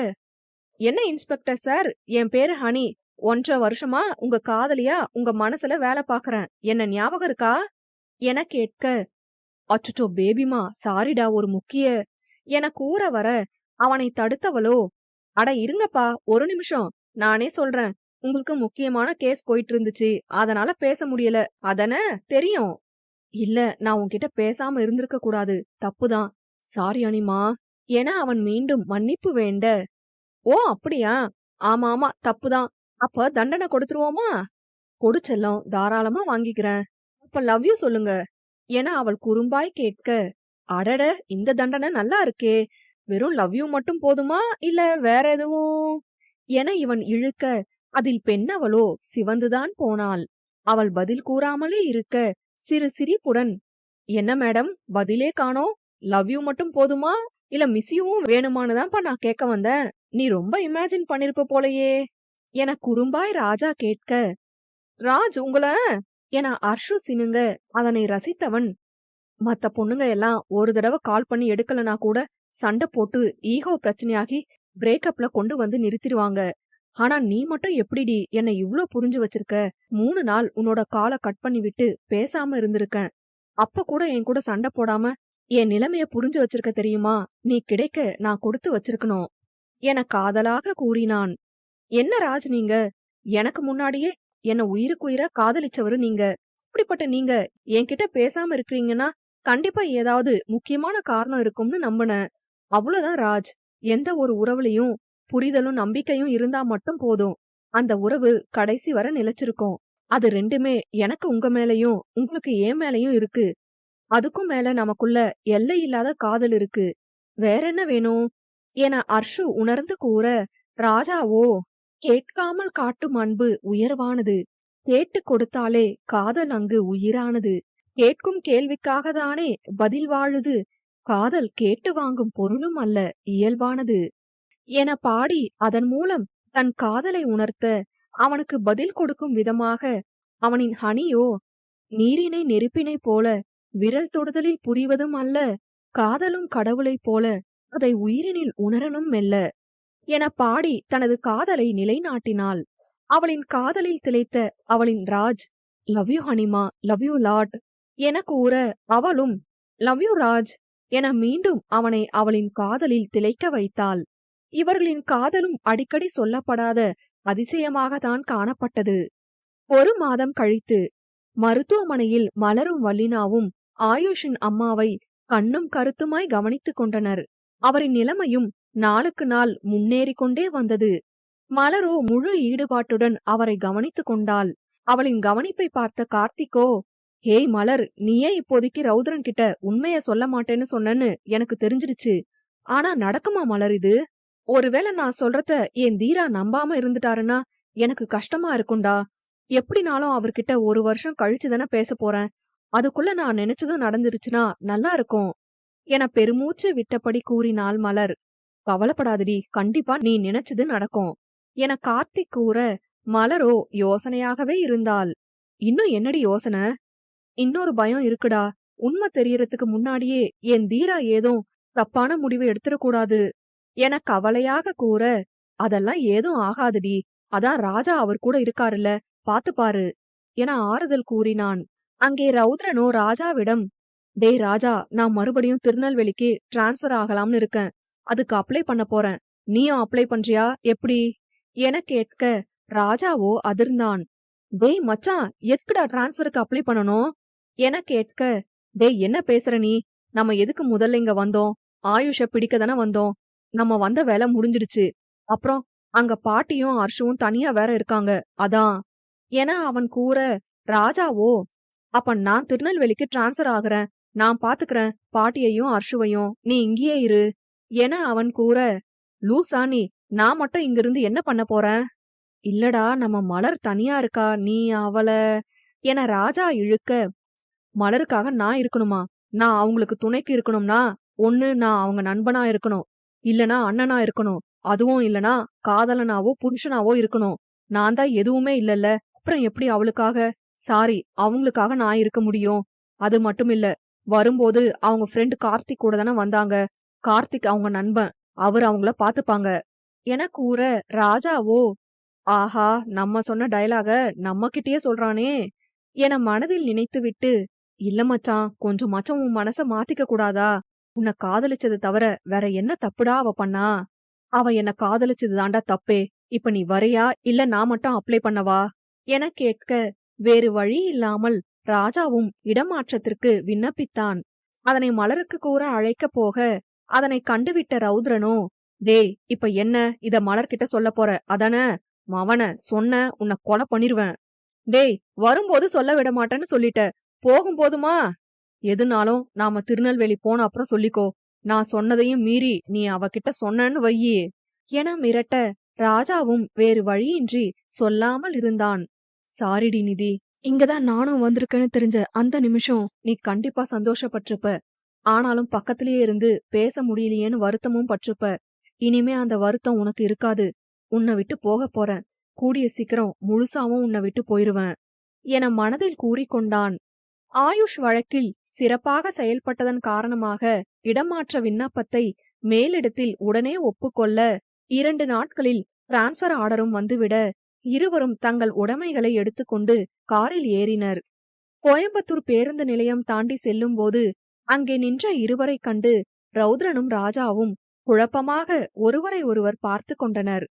என்ன இன்ஸ்பெக்டர் சார், என் பேரு ஹனி, 1.5 வருஷமா உங்க காதலியா உங்க மனசுல வேலை பாக்குறேன், என்ன ஞாபகம் இருக்கா என கேட்க, அச்சச்சோ பேபிமா, சாரிடா, ஒரு முக்கிய என கூற வர அவனை தடுத்தவளோ, அட இருங்கப்பா, ஒரு நிமிஷம், நானே சொல்றேன், உங்களுக்கு முக்கியமான கேஸ் போயிட்டு இருந்துச்சு, அதனால பேச முடியல, அதன தெரியும். இல்ல, நான் உன்கிட்ட பேசாம இருந்திருக்க கூடாது, தப்புதான், சாரி அனிமா என அவன் மீண்டும் மன்னிப்பு வேண்ட, ஓ அப்படியா, ஆமா ஆமா தப்புதான், அப்ப தண்டனை கொடுத்துருவோமா, கொடுச்செல்லம், தாராளமா வாங்கிக்கிறேன், அப்ப லவ் யூ சொல்லுங்க என அவள் குறும்பாய் கேட்க, அடட, இந்த தண்டனை நல்லா இருக்கே, வெறும் லவ் யூ மட்டும் போதுமா இல்ல வேற எதுவும் என இவன் இழுக்க, அதில் பெண்ணவளோ சிவந்துதான் போனாள். அவள் பதில் கூறாமலே இருக்க, சிறு சிரிப்புடன், என்ன மேடம் பதிலே காணோம்? லவ் யூ மட்டும் போதுமா, இல்ல மிஸ் யூவும் வேணுமானுதான்ப்பா நான் கேட்க வந்தேன். நீ ரொம்ப இமேஜின் பண்ணிருப்ப போலயே என குறும்பாய் ராஜா கேட்க, ராஜ் உங்கள என அர்ஷு சினுங்க, அதனை ரசித்தவன், மத்த பொண்ணுங்க எல்லாம் ஒரு தடவை கால் பண்ணி எடுக்கலனா கூட சண்டை போட்டு ஈகோ பிரச்சனையாகி பிரேக்கப்ல கொண்டு வந்து நிறுத்திடுவாங்க. ஆனா நீ மட்டும் எப்படிடி என்னை இவ்ளோ புரிஞ்சு வச்சிருக்க? 3 நாள் உன்னோட காலை கட் பண்ணி விட்டு பேசாம இருந்திருக்கேன். அப்ப கூட என் கூட சண்டை போடாம என் நிலைமைய புரிஞ்சு வச்சிருக்க தெரியுமா? நீ கிடைக்க நான் கொடுத்து வச்சிருக்கணும் என காதலாக கூறினான். என்ன ராஜ் நீங்க? எனக்கு முன்னாடியே என்ன உயிருக்குயிரா காதலிச்சவரு நீங்க. இப்படிப்பட்ட நீங்க என்கிட்ட பேசாம இருக்கிறீங்கன்னா கண்டிப்பா ஏதாவது முக்கியமான காரணம் இருக்கும்னு நம்பினேன். அவ்வளவுதான் ராஜ். எந்த ஒரு உறவுலயும் புரிதலும் நம்பிக்கையும் இருந்தா மட்டும் போதும். அந்த உறவு கடைசி வரை நிலைச்சிருக்கும். அது ரெண்டுமே எனக்கு உங்க மேலயும் உங்களுக்கு என் மேலயும் இருக்கு. அதுக்கும் மேல நமக்குள்ள எல்லை இல்லாத காதல் இருக்கு. வேற என்ன வேணும் என அர்ஷு உணர்ந்து கூற, ராஜாவோ, கேட்காமல் காட்டும் அன்பு உயர்வானது, கேட்டு கொடுத்தாலே காதல் அங்கு உயிரானது, கேட்கும் கேள்விக்காக தானே பதில் வாழுது, காதல் கேட்டு வாங்கும் பொருளும் அல்ல இயல்பானது என பாடி அதன் மூலம் தன் காதலை உணர்த்த, அவனுக்கு பதில் கொடுக்கும் விதமாக அவனின் ஹனியோ, நீரினை நெருப்பினைப் போல விரல் தொடுதலில் புரிவதும் அல்ல, காதலும் கடவுளைப் போல அதை உயிரினில் உணரணும் மெல்ல என பாடி தனது காதலை நிலைநாட்டினாள். அவளின் காதலில் திளைத்த அவளின் ராஜ், லவ் யூ ஹனிமா, லவ் யூ லாட் என கூற, அவளும் லவ் யூ ராஜ் என மீண்டும் அவனை அவளின் காதலில் திளைக்க வைத்தாள். இவர்களின் காதலும் அடிக்கடி சொல்லப்படாத அதிசயமாகத்தான் காணப்பட்டது. 1 மாதம் கழித்து மருத்துவமனையில் மலரும் வல்லினாவும் ஆயுஷின் அம்மாவை கண்ணும் கருத்துமாய் கவனித்துக் கொண்டனர். அவரின் நிலைமையும் நாளுக்கு நாள் முன்னேறிக் கொண்டே வந்தது. மலரோ முழு ஈடுபாட்டுடன் அவரை கவனித்துக் கொண்டாள். அவளின் கவனிப்பை பார்த்த கார்த்திக்கோ, ஹேய் மலர், நீயே இப்போதைக்கு ரௌத்ரன் கிட்ட உண்மைய சொல்ல மாட்டேன்னு சொன்னேன்னு எனக்கு தெரிஞ்சிடுச்சு. ஆனா நடக்குமா மலர் இது? ஒருவேளை நான் சொல்றத என் தீரா நம்பாம இருந்துட்டாருன்னா எனக்கு கஷ்டமா இருக்கும்டா. எப்படினாலும் அவர்கிட்ட 1 வருஷம் கழிச்சு தானே பேச போறேன். அதுக்குள்ள நான் நினைச்சதும் நடந்துருச்சுன்னா நல்லா இருக்கும் என பெருமூச்சு விட்டபடி கூறினாள் மலர். கவலைப்படாதடி, கண்டிப்பா நீ நினைச்சது நடக்கும் என கார்த்திக் கூற, மலரோ யோசனையாகவே இருந்தாள். இன்னும் என்னடி யோசனை? இன்னொரு பயம் இருக்குடா. உண்மை தெரியறதுக்கு முன்னாடியே என் தீரா ஏதோ தப்பான முடிவு எடுத்துடக்கூடாது என கவலையாக கூற, அதெல்லாம் ஏதும் ஆகாதுடி. அதான் ராஜா அவர் கூட இருக்காருல்ல, பாத்து பாரு என ஆறுதல் கூறினான். அங்கே ரௌத்ரனோ ராஜாவிடம், டேய் ராஜா, நான் மறுபடியும் திருநெல்வேலிக்கு டிரான்ஸ்பர் ஆகலாம்னு இருக்கேன். அதுக்கு அப்ளை பண்ண போறேன். நீயும் அப்ளை பண்றியா எப்படி என கேட்க, ராஜாவோ அதிர்ந்தான். டேய் மச்சான், எதுக்குடா டிரான்ஸ்பருக்கு அப்ளை பண்ணணும் என கேட்க, டேய் என்ன பேசுற நீ? நம்ம எதுக்கு முதல்ல இங்க வந்தோம்? ஆயுஷ பிடிக்க தானே வந்தோம். நம்ம வந்த வேலை முடிஞ்சிடுச்சு. அப்புறம் அங்க பாட்டியும் அர்ஷுவும் தனியா வேற இருக்காங்க, அதான் என அவன் கூற, ராஜாவோ, அப்ப நான் திருநெல்வேலிக்கு டிரான்ஸ்பர் ஆகுறேன். நான் பாத்துக்கிறேன் பாட்டியையும் அர்ஷுவையும், நீ இங்கேயே இரு என அவன் கூற, லூசா நீ? நான் மட்டும் இங்கிருந்து என்ன பண்ண போறேன்? இல்லடா, நம்ம மலர் தனியா இருக்கா, நீ அவள என ராஜா இழுக்க, மலருக்காக நான் இருக்கணுமா? நான் அவங்களுக்கு துணைக்கு இருக்கணும்னா ஒண்ணு நான் அவங்க நண்பனா இருக்கணும், இல்லனா அண்ணனா இருக்கணும், அதுவும் இல்லனா காதலனாவோ புருஷனாவோ இருக்கணும். நான் தான் எதுவுமே இல்லல்ல, அப்புறம் எப்படி அவளுக்காக, சாரி, அவங்களுக்காக நான் இருக்க முடியும்? அது மட்டும் இல்ல, வரும்போது அவங்க ஃப்ரெண்ட் கார்த்திக் கூட தானே வந்தாங்க. கார்த்திக் அவங்க நண்பன், அவர் அவங்கள பாத்துப்பாங்க என கூற, ராஜாவோ, ஆஹா, நம்ம சொன்ன டயலாக நம்ம கிட்டயே சொல்றானே என மனதில் நினைத்துவிட்டு, இல்ல மச்சான், கொஞ்சமாச்சும் உன் மனச மாத்திக்க கூடாதா? உன்னை காதலிச்சது தவிர வேற என்ன தப்புடா அவ பண்ணா? அவ என்ன காதலிச்சது தாண்டா தப்பே. இப்ப நீ வரையா, இல்ல நான் மட்டும் அப்ளை பண்ணவா என கேட்க, வேறு வழி இல்லாமல் ராஜாவும் இடமாற்றத்திற்கு விண்ணப்பித்தான். அதனை மலருக்கு கூற அழைக்கப் போக, அதனை கண்டுவிட்ட ரௌத்ரனோ, டேய் இப்ப என்ன இத மலர்கிட்ட சொல்ல போற அதான? மவன சொன்ன உன்னை கொலை பண்ணிருவேன். டேய், வரும்போது சொல்ல விட மாட்டேன்னு சொல்லிட்ட, போகும்போதுமா? எதுனாலும் நாம திருநெல்வேலி போன அப்புறம் சொல்லிக்கோ. நான் சொன்னதையும் மீறி நீ அவகிட்ட சொன்னன்னு வையி என மிரட்ட, ராஜாவும் வேறு வழியின்றி சொல்லாமல் இருந்தான். சாரிடி நிதி, இங்கதான் நானும் வந்திருக்கேன்னு தெரிஞ்ச அந்த நிமிஷம் நீ கண்டிப்பா சந்தோஷப்பட்டிருப்ப. ஆனாலும் பக்கத்திலேயே இருந்து பேச முடியலையேன்னு வருத்தமும் பட்டிருப்ப. இனிமே அந்த வருத்தம் உனக்கு இருக்காது. உன்னை விட்டு போக போறேன். கூடிய சீக்கிரம் முழுசாவும் உன்னை விட்டு போயிருவேன் என மனதில் கூறிக்கொண்டான். ஆயுஷ் வழக்கில் சிறப்பாக செயல்பட்டதன் காரணமாக இடமாற்ற விண்ணப்பத்தை மேலிடத்தில் உடனே ஒப்புக்கொள்ள 2 நாட்களில் டிரான்ஸ்பர் ஆர்டரும் வந்துவிட இருவரும் தங்கள் உடைமைகளை எடுத்துக்கொண்டு காரில் ஏறினர். கோயம்புத்தூர் பேருந்து நிலையம் தாண்டி செல்லும்போது அங்கே நின்ற இருவரை கண்டு ரௌத்ரனும் ராஜாவும் குழப்பமாக ஒருவரை ஒருவர் பார்த்து கொண்டனர்.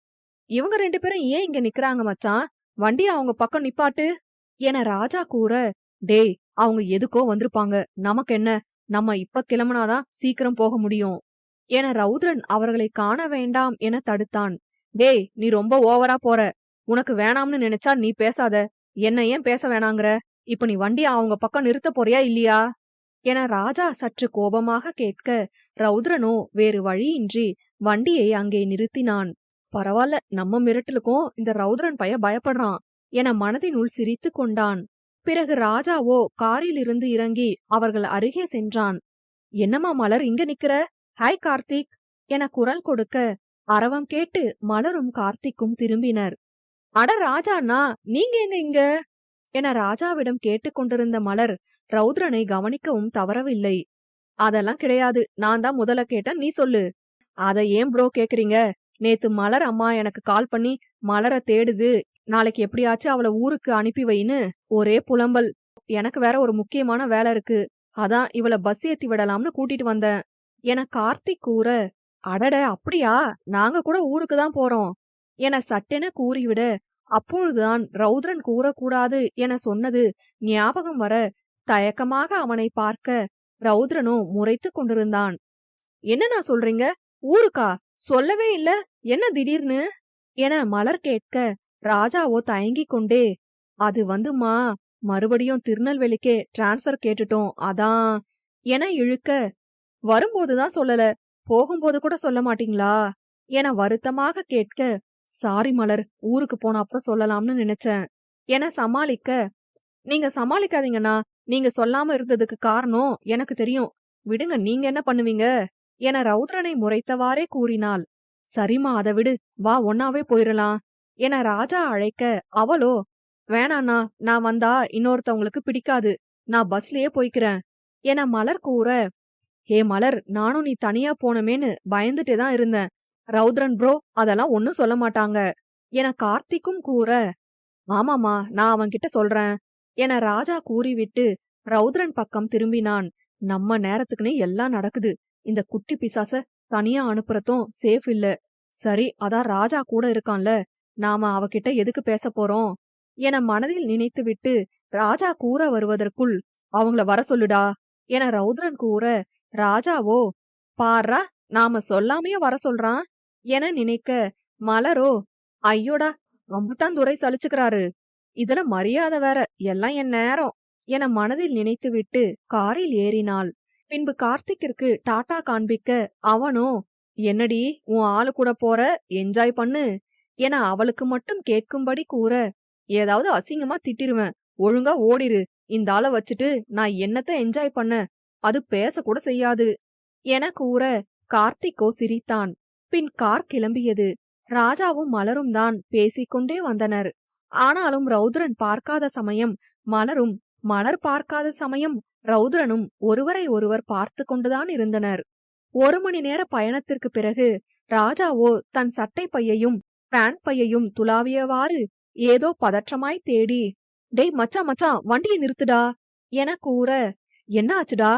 இவங்க 2 பேரும் ஏன் இங்க நிக்கிறாங்க மச்சான்? வண்டிய அவங்க பக்கம் நிப்பாட்டு என ராஜா கூற, டேய், அவங்க எதுக்கோ வந்திருப்பாங்க, நமக்கு என்ன, நம்ம இப்ப கிளம்புனாதான் சீக்கிரம் போக முடியும் என ரௌத்ரன் அவர்களை காண வேண்டாம் என தடுத்தான். டேய், நீ ரொம்ப ஓவரா போற. உனக்கு வேணாம்னு நினைச்சா நீ பேசாத. என்ன ஏன் பேச வேணாங்கிற? இப்ப நீ வண்டிய அவங்க பக்கம் நிறுத்த போறியா இல்லையா என ராஜா சற்று கோபமாக கேட்க, ரௌத்ரனோ வேறு வழியின்றி வண்டியை அங்கே நிறுத்தினான். பரவாயில்ல, நம்ம மிரட்டலுக்கும் இந்த ரௌத்ரன் பைய பயப்படுறான் என மனதினுள் சிரித்து கொண்டான். பிறகு ராஜாவோ காரிலிருந்து இறங்கி அவர்கள் அருகே சென்றான். என்னம்மா மலர் இங்க நிக்கிற? ஹாய் கார்த்திக் என குரல் கொடுக்க அரவம் கேட்டு மலரும் கார்த்திக்கும் திரும்பினர். அட ராஜாண்ணா, நீங்க எங்க இங்க என ராஜாவிடம் கேட்டுக்கொண்டிருந்த மலர் ரௌத்ரனை கவனிக்கவும் தவறவில்லை. அதெல்லாம் கிடையாது, நான் தான் முதல்ல கேட்டேன், நீ சொல்லு. அத ஏன் ப்ரோ கேக்குறீங்க? நேத்து மலர் அம்மா எனக்கு கால் பண்ணி மலரை தேடுது, நாளைக்கு எப்படியாச்சும் அவளை ஊருக்கு அனுப்பி வைன்னு ஒரே புலம்பல். எனக்கு வேற ஒரு முக்கியமான வேலை இருக்கு, அதான் இவளை பஸ் ஏத்தி விடலாம்னு கூட்டிட்டு வந்தேன் என கார்த்திக் கூற, அடட அப்படியா, நாங்க கூட ஊருக்கு தான் போறோம் என சட்டென கூறிவிட, அப்பொழுதுதான் ரௌத்ரன் கூறக்கூடாது என சொன்னது ஞாபகம் வர தயக்கமாக அவனை பார்க்க ரௌத்ரனோ முறைத்து கொண்டிருந்தான். என்னண்ணா சொல்றீங்க? ஊருக்கா? சொல்லவே இல்ல, என்ன திடீர்னு என மலர் கேட்க ராஜாவோ தயங்கிக் கொண்டே, அது வந்துமா, மறுபடியும் திருநெல்வேலிக்கே டிரான்ஸ்பர் கேட்டுட்டோம், அதான் என இழுக்க, வரும்போதுதான் சொல்லல, போகும்போது கூட சொல்ல மாட்டீங்களா என வருத்தமாக கேட்க, சாரி மலர், ஊருக்கு போன அப்புறம் சொல்லலாம்னு நினைச்சேன் என சமாளிக்க, நீங்க சமாளிக்காதீங்கண்ணா, நீங்க சொல்லாம இருந்ததுக்கு காரணம் எனக்கு தெரியும், விடுங்க, நீங்க என்ன பண்ணுவீங்க என ரௌத்ரனை முறைத்தவாறே கூறினாள். சரிம்மா, அதை விடு, வா ஒன்னாவே போயிரலாம் என ராஜா அழைக்க, அவளோ, வேணாண்ணா, நான் வந்தா இன்னொருத்தவங்களுக்கு பிடிக்காது, நான் பஸ்லயே போய்க்கிறேன் என மலர் கூற, ஹே மலர், நானும் நீ தனியா போனமேன்னு பயந்துட்டே தான் இருந்தேன். ரௌத்ரன் ப்ரோ அதெல்லாம் ஒன்னும் சொல்ல மாட்டாங்க என கார்த்திக்கும் கூற, ஆமாமா, நான் அவன்கிட்ட சொல்றேன் என ராஜா கூறிவிட்டு ரௌத்ரன் பக்கம் திரும்பினான். நம்ம நேரத்துக்குன்னே எல்லாம் நடக்குது, இந்த குட்டி பிசாச தனியா அனுப்புறதும் சேஃப் இல்ல. சரி, அதான் ராஜா கூட இருக்கான்ல, நாம அவகிட்ட எதுக்கு பேச போறோம் என மனதில் நினைத்துவிட்டு ராஜா கூற வருவதற்குள், அவங்கள வர சொல்லுடா என ரௌத்ரன் கூற, ராஜாவோ, பாரா, நாம சொல்லாமையே வர சொல்றான் என நினைக்க, மலரோ, ஐயோடா, ரொம்பத்தான் துரை சலிச்சுக்கிறாரு, இதுல மரியாதை வேற, எல்லாம் என் நேரம் என மனதில் நினைத்துவிட்டு காரில் ஏறினாள். பின்பு கார்த்திக்கிற்கு டாடா காண்பிக்க அவனோ, என்னடி உன் ஆளு கூட போற, என்ஜாய் பண்ணு என அவளுக்கு மட்டும் கேட்கும்படி கூற, ஏதாவது அசிங்கமா திட்டிருவேன், ஒழுங்கா ஓடிரு, இந்த ஆளை வச்சுட்டு நான் என்னத்த என்ஜாய் பண்ண, அது பேச கூட செய்யாது என கூற கார்த்திக்கோ சிரித்தான். பின் கார் கிளம்பியது. ராஜாவும் மலரும் தான் பேசிக்கொண்டே வந்தனர். ஆனாலும் ரௌத்ரன் பார்க்காத சமயம் மலரும், மலர் பார்க்காத சமயம் ரௌத்ரனும் ஒருவரை ஒருவர் பார்த்து கொண்டுதான் இருந்தனர். 1 மணி நேர பயணத்திற்கு பிறகு ராஜாவோ தன் சட்டை பையையும் பேண்ட் பையையும் துளாவியவாறு ஏதோ பதற்றமாய் தேடி, டேய் மச்சான் மச்சான், வண்டியை நிறுத்துடா என கூற, என்ன ஆச்சுடா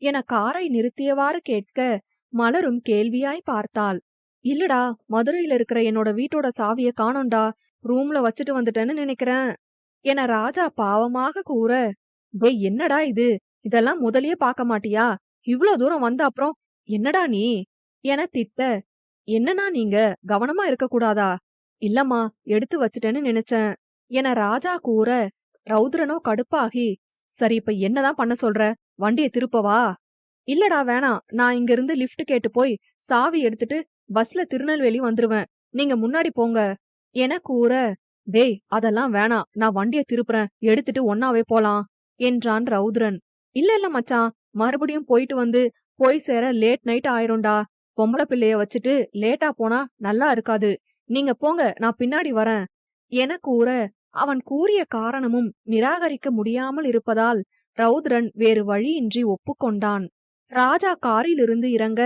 என காரை நிறுத்தியவாறு கேட்க மலரும் கேள்வியாய் பார்த்தாள். இல்லடா, மதுரையில இருக்கிற என்னோட வீட்டோட சாவிய காணோண்டா, ரூம்ல வச்சுட்டு வந்துட்டேன்னு நினைக்கிறேன் என ராஜா பாவமாக கூற, டேய் என்னடா இது, இதெல்லாம் முதலியே பார்க்க மாட்டியா, இவ்ளோ தூரம் வந்த அப்புறம் என்னடா நீ என திட்ட, என்னன்னா நீங்க கவனமா இருக்க கூடாதா? இல்லம்மா, எடுத்து வச்சுட்டேன்னு நினைச்சேன் என ராஜா கூற, ரௌத்ரனோ கடுப்பாகி, சரி இப்ப என்னதான் பண்ண சொல்ற, வண்டியை திருப்பவா? இல்லடா வேணாம், நான் இங்க இருந்து லிஃப்ட் கேட்டு போய் சாவி எடுத்துட்டு பஸ்ல திருநெல்வேலி வந்துருவேன், நீங்க முன்னாடி போங்க என கூற, டேய் அதெல்லாம் வேணாம், நான் வண்டிய திருப்புறேன், எடுத்துட்டு ஒன்னாவே போலாம் என்றான் ரவுத்ரன். இல்ல இல்ல மச்சான், மறுபடியும் போயிட்டு வந்து போய் சேர லேட் நைட் ஆயிரும்டா. பொம்பள பிள்ளைய வச்சுட்டு லேட்டா போனா நல்லா இருக்காது. நீங்க போங்க, நான் பின்னாடி வரேன் என கூற, அவன் கூறிய காரணமும் நிராகரிக்க முடியாமல் இருப்பதால் ரவுத்ரன் வேறு வழியின்றி ஒப்புக்கொண்டான். ராஜா காரிலிருந்து இறங்க,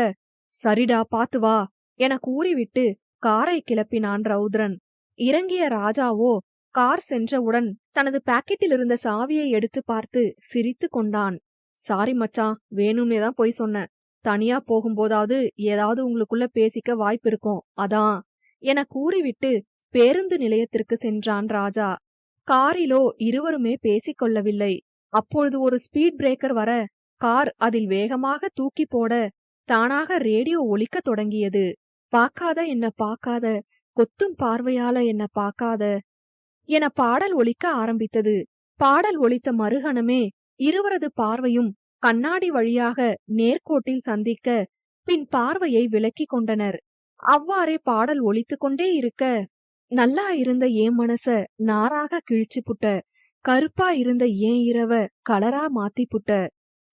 சரிடா பாத்து வா என கூறிவிட்டு காரை கிளப்பினான் ரவுத்ரன். இறங்கிய ராஜாவோ கார் சென்றவுடன் தனது பாக்கெட்டில் இருந்த சாவியை எடுத்து பார்த்து சிரித்து கொண்டான். சாரி மச்சான், வேணும்னே தான் போய் சொன்னேன். தனியா போகும்போதாவது ஏதாவது உங்களுக்குள்ள பேசிக்க வாய்ப்பு இருக்கும், அதான் என கூறிவிட்டு பேருந்து நிலையத்திற்கு சென்றான் ராஜா. காரிலோ இருவருமே பேசிக் கொள்ளவில்லை. அப்பொழுது ஒரு ஸ்பீட் பிரேக்கர் வர கார் அதில் வேகமாக தூக்கி போட தானாக ரேடியோ ஒலிக்கத் தொடங்கியது. பாக்காத என்ன பாக்காத, கொத்தும் பார்வையால என்ன பாக்காத என பாடல் ஒலிக்க ஆரம்பித்தது. பாடல் ஒலித்த மறுகணமே இருவரது பார்வையும் கண்ணாடி வழியாக நேர்கோட்டில் சந்திக்க பின் பார்வையை விலக்கிக் கொண்டனர். அவ்வாறே பாடல் ஒலித்து கொண்டே இருக்க, நல்லா இருந்த ஏன் மனச நாராக கிழிச்சு புட்ட, கருப்பா இருந்த ஏன் இரவ கலரா மாத்தி புட்ட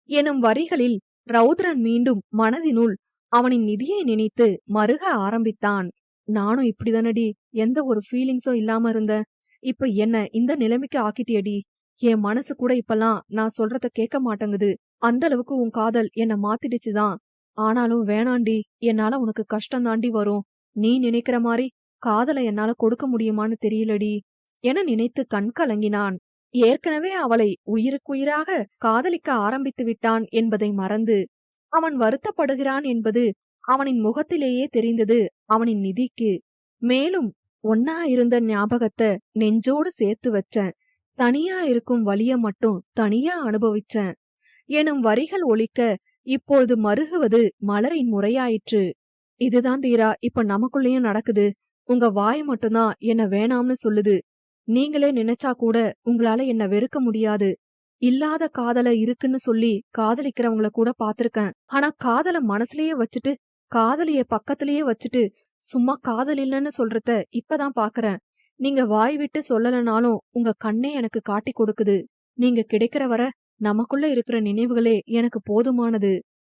எனும் வரிகளில் ரவுத்ரன் மீண்டும் மனதினுள் அவனின் நிதியை நினைத்து மருக ஆரம்பித்தான். நானும் இப்படிதானடி எந்த ஒரு ஃபீலிங்ஸும் இல்லாம இருந்தேன். இப்ப என்ன இந்த நிலைமைக்கு ஆக்கிட்டியடி. என் மனசு கூட இப்பெல்லாம் நான் சொல்றத கேட்க மாட்டேங்குது. அந்த அளவுக்கு உன் காதல் என்ன மாத்திடுச்சுதான். ஆனாலும் வேணாண்டி, என்னால உனக்கு கஷ்டம் தாண்டி வரும். நீ நினைக்கிற மாதிரி காதலை என்னால கொடுக்க முடியுமான்னு தெரியலடி என நினைத்து கண் கலங்கினான். ஏற்கனவே அவளை உயிருக்குயிராக காதலிக்க ஆரம்பித்து விட்டான் என்பதை மறந்து அவன் வருத்தப்படுகிறான் என்பது அவனின் முகத்திலேயே தெரிந்தது அவனின் நிதிக்கு. மேலும் ஒன்னா இருந்த ஞாபகத்தை நெஞ்சோடு சேர்த்து வச்சேன், தனியா இருக்கும் வலிய மட்டும் தனியா அனுபவிச்சேன் எனும் வரிகள் ஒலிக்க இப்பொழுது மருகுவது மலரின் முறையாயிற்று. இதுதான் தீரா இப்ப நமக்குள்ளேயும் நடக்குது. உங்க வாய் மட்டும்தான் என்ன வேணாம்னு சொல்லுது. நீங்களே நினைச்சா கூட உங்களால என்ன வெறுக்க முடியாது. இல்லாத காதல இருக்குன்னு சொல்லி காதலிக்கிறவங்கள கூட பாத்திருக்கேன். ஆனா காதல மனசுலயே வச்சுட்டு காதலிய பக்கத்திலேயே வச்சுட்டு சும்மா காதல் இல்லைன்னு சொல்றத இப்பதான் பாக்குறேன். நீங்க வாய் விட்டு சொல்லலனாலும் உங்க கண்ணே எனக்கு காட்டி கொடுக்குது. நீங்க கிடைக்கிற வர நமக்குள்ள இருக்கிற நினைவுகளே எனக்கு போதுமானது.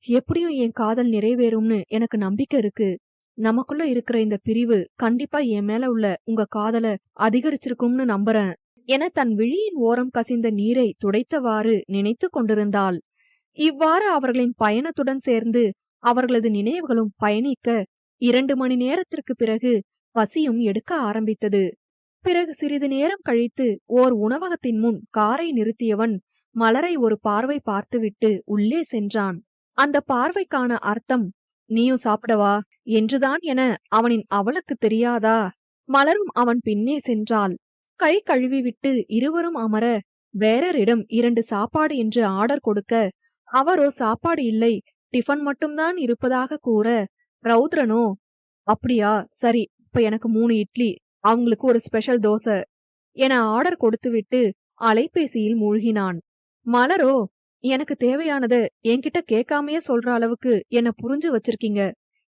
எப்படியும் என் காதல் நிறைவேறும்னு எனக்கு நம்பிக்கை இருக்கு. நமக்குள்ள இருக்கிற இந்த பிரிவு கண்டிப்பா என் மேல உள்ள உங்க காதல அதிகரிச்சிருக்கும்னு நம்புறேன் என தன் விழியின் ஓரம் கசிந்த நீரை துடைத்தவாறு நினைத்து கொண்டிருந்தாள். இவ்வாறு அவர்களின் பயணத்துடன் சேர்ந்து அவர்களது நினைவுகளும் பயணிக்க 2 மணி நேரத்திற்கு பிறகு பசியும் எடுக்க ஆரம்பித்தது. பிறகு சிறிது நேரம் கழித்து ஓர் உணவகத்தின் முன் காரை நிறுத்தியவன் மலரை ஒரு பார்வை பார்த்துவிட்டு உள்ளே சென்றான். அந்த பார்வைக்கான அர்த்தம் நீயும் சாப்பிடவா என்றுதான் என அவனின் அவளுக்கு தெரியாதா? மலரும் அவன் பின்னே சென்றாள். கை கழுவிவிட்டு இருவரும் அமர வேறரிடம் 2 சாப்பாடு என்று ஆர்டர் கொடுக்க அவரோ சாப்பாடு இல்லை, டிஃபன் மட்டும்தான் இருப்பதாக கூற, ரவுத்ரனோ அப்படியா சரி, இப்ப எனக்கு 3 இட்லி, அவங்களுக்கு ஒரு ஸ்பெஷல் தோசை என ஆர்டர் கொடுத்துவிட்டு அலைபேசியில் மூழ்கினான். மலரோ எனக்கு தேவையானத என்கிட்ட கேட்காமையே சொல்ற அளவுக்கு என்ன புரிஞ்சு வச்சிருக்கீங்க.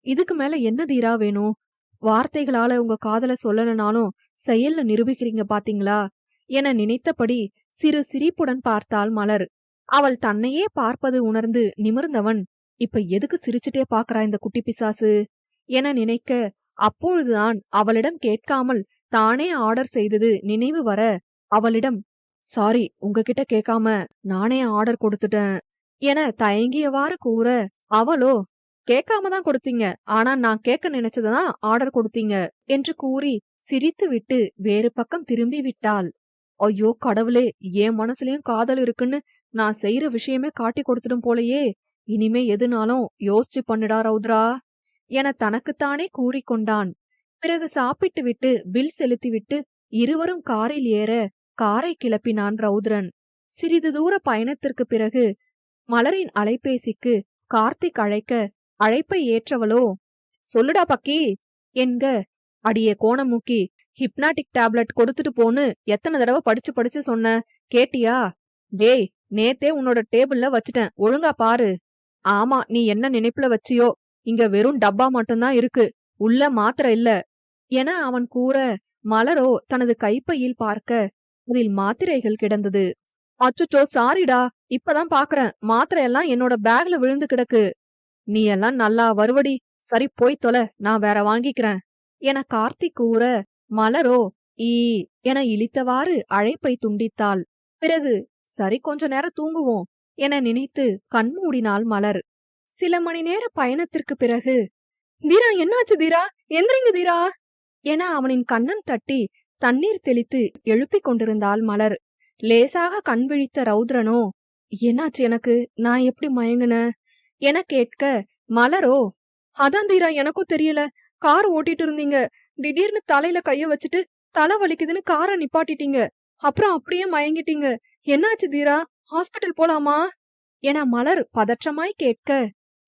இதுக்கு மேல என்ன தீரா வேணும்? வார்த்தைகளால உங்க காதல சொல்லலனாலும் செயல்ல நிரூபிக்கிறீங்க பாத்தீங்களா என நினைத்தபடி சிறு சிரிப்புடன் பார்த்தாள் மலர். அவள் தன்னையே பார்ப்பது உணர்ந்து நிமிர்ந்தவன், இப்ப எதுக்கு சிரிச்சுட்டே பாக்குறா இந்த குட்டி பிசாசு என நினைக்க, அப்பொழுதுதான் அவளிடம் கேட்காமல் தானே ஆர்டர் செய்தது நினைவு வர அவளிடம், சாரி உங்ககிட்ட கேட்காம நானே ஆர்டர் கொடுத்துட்டேன் என தயங்கியவாறு கூற, அவளோ கேட்காம தான் கொடுத்தீங்க, ஆனா நான் கேட்க நினைச்சதான் ஆர்டர் கொடுத்தீங்க என்று கூறி சிரித்து விட்டு வேறு பக்கம் திரும்பி விட்டாள். ஐயோ கடவுளே, என் மனசுலயும் காதல் இருக்குன்னு நான் செய்யற விஷயமே காட்டி கொடுத்துடும் போலயே. இனிமே எதுனாலும் யோசிச்சு பண்ணுடா ரவுத்ரா என தனக்குத்தானே கூறிக்கொண்டான். பிறகு சாப்பிட்டு விட்டு பில் செலுத்திவிட்டு இருவரும் காரில் ஏற காரை கிளப்பினான் ரவுத்ரன். சிறிது தூர பயணத்திற்கு பிறகு மலரின் அலைபேசிக்கு கார்த்திக் அழைக்க, அழைப்பை ஏற்றவளோ சொல்லுடா பக்கி என்க, அடியே கோணமூக்கி, ஹிப்னாட்டிக் டேப்லெட் கொடுத்துட்டு போன்னு எத்தனை தடவை படிச்சு படிச்சு சொன்ன, கேட்டியா? டேய், நேத்தே உன்னோட டேபிள்ல வச்சுட்டேன், ஒழுங்கா பாரு. ஆமா, நீ என்ன நினைப்புல வச்சியோ, இங்க வெறும் டப்பா மட்டும்தான் இருக்கு, உள்ள மாத்திரை இல்ல. என அவன் கூற, மலரோ தனது கைப்பையில் பார்க்க அதில் மாத்திரைகள் கிடந்தது. அச்சச்சோ சாரிடா, இப்பதான் பாக்குறேன் மாத்திரை எல்லாம் என்னோட பேக்ல விழுந்து கிடக்கு. நீ எல்லாம் நல்லா வருவடி, சரி போய் தொலை, நான் வேற வாங்கிக்கிறேன் என கார்த்திக் கூற, மலரோ ஈ என இளித்தவாறு அழைப்பை துண்டித்தாள். பிறகு சரி கொஞ்ச நேரம் தூங்குவோம் என நினைத்து கண் மூடினாள் மலர். சில மணி நேர பயணத்திற்கு பிறகு, தீரா என்னாச்சு தீரா, எந்திரிங்க தீரா என அவனின் கன்னம் தட்டி தண்ணீர் தெளித்து எழுப்பிக் கொண்டிருந்தாள் மலர். லேசாக கண் விழித்த ரௌத்ரனோ, என்னாச்சு எனக்கு, நான் எப்படி மயங்குன என கேட்க, மலரோ அதான் தீரா எனக்கும் தெரியல, கார் ஓட்டிட்டு இருந்தீங்க, திடீர்னு தலையில கைய வச்சுட்டு தலை வலிக்குதுன்னு காரை நிப்பாட்டிட்டீங்க, அப்புறம் அப்படியே மயங்கிட்டீங்க, என்னாச்சு தீரா, ஹாஸ்பிட்டல் போலாமா என மலர் பதற்றமாய் கேட்க,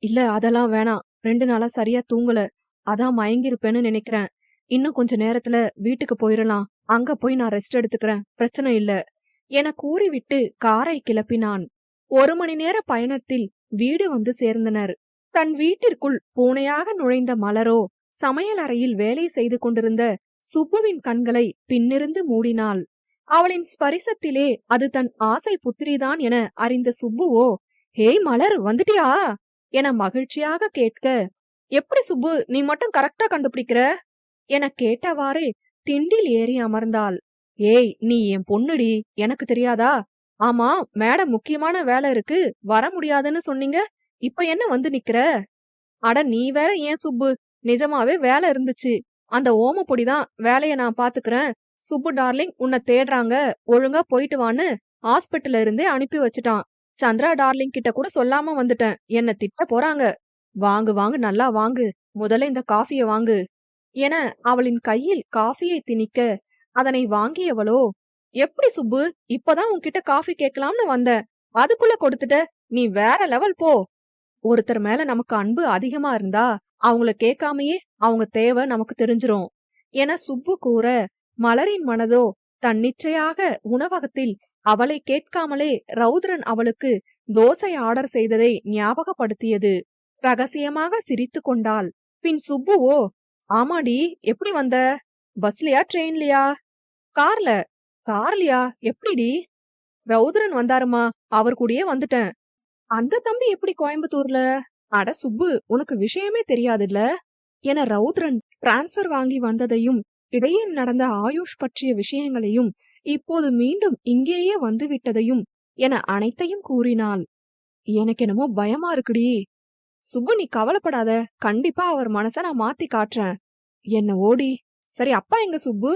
இல்ல அதெல்லாம் வேணாம், 2 நாளா சரியா தூங்கல, அதான் மயங்கிருப்பேன்னு நினைக்கிறேன், இன்னும் கொஞ்ச நேரத்துல வீட்டுக்கு போயிடலாம், அங்க போய் நான் ரெஸ்ட் எடுத்துக்கிறேன், பிரச்சனை இல்ல என கூறிவிட்டு காரை கிளப்பினான். 1 மணி நேர பயணத்தில் வீடு வந்து சேர்ந்தனர். தன் வீட்டிற்குள் பூனையாக நுழைந்த மலரோ சமையல் அறையில் வேலை செய்து கொண்டிருந்த சுப்புவின் கண்களை பின்னிருந்து மூடினாள். அவளின் ஸ்பரிசத்திலே அது தன் ஆசை புத்திரிதான் என அறிந்த சுப்புவோ, ஹேய் மலர் வந்துட்டியா என மகிழ்ச்சியாக கேட்க, எப்படி சுப்பு நீ மட்டும் கரெக்டா கண்டுபிடிக்கிற என கேட்டவாறே திண்டில் ஏறி அமர்ந்தாள். ஏய் நீ என் பொண்ணுடி, எனக்கு தெரியாதா? ஆமா, மேடம் முக்கியமான வேலை இருக்கு, வர முடியாதுன்னு சொன்னீங்க, இப்ப என்ன வந்து நிக்கிற? அட நீ வேற ஏன் சுப்பு, நிஜமாவே வேலை இருந்துச்சு, அந்த ஓமப்பொடிதான் வேலைய நான் பாத்துக்கிறேன், சுப்பு டார்லிங் உன்னை தேடுறாங்க, ஒழுங்கா போயிட்டு வான்னு ஹாஸ்பிட்டல்ல இருந்தே அனுப்பி வச்சுட்டான். சந்திரா டார்லிங் கிட்ட கூட சொல்லாம வந்துட்டேன், என்ன திட்ட போறாங்க. வாங்கு வாங்கு நல்லா வாங்கு, முதல்ல இந்த காஃபிய வாங்கு என அவளின் கையில் காஃபியை திணிக்க, அதனை வாங்கியவளோ, எப்படி சுப்பு, இப்பதான் உன்கிட்ட காஃபி கேட்கலாம்னு வந்தேன், அதுக்குள்ள கொடுத்துட்ட, நீ வேற லெவல் போ. ஒருத்தர் மேல நமக்கு அன்பு அதிகமா இருந்தா அவங்கள கேட்காமயே அவங்க தேவை நமக்கு தெரிஞ்சிரும் என சுப்பு கூற, மலரின் மனதோ தன்னிச்சையாக உணவகத்தில் அவளை கேட்காமலே ரௌத்ரன் அவளுக்கு தோசை ஆர்டர் செய்ததை ஞாபகப்படுத்தியது. ரகசியமாக சிரித்து கொண்டாள். பின் சுப்புவோ, ஆமாடி, எப்படி வந்த, பஸ்லயா ட்ரெயின்லயா? கார்ல. கார்லயா, எப்படிடி? ரௌத்ரன் வந்தாருமா, அவர் கூடயே வந்துட்டேன். அந்த தம்பி எப்படி கோயம்புத்தூர்ல? அட சுப்பு, உனக்கு விஷயமே தெரியாதுல்ல என ரௌத்ரன் டிரான்ஸ்பர் வாங்கி வந்ததையும் இடையே நடந்த ஆயுஷ் பற்றிய விஷயங்களையும் இப்போது மீண்டும் இங்கேயே வந்து விட்டதையும் என அனைத்தையும் கூறினாள். எனக்கு என்னமோ பயமா இருக்குடி. சுப்பு நீ கவலைப்படாத, கண்டிப்பா அவர் மனச நான் மாத்தி காட்டுறேன். என்ன ஓடி. சரி அப்பா எங்க சுப்பு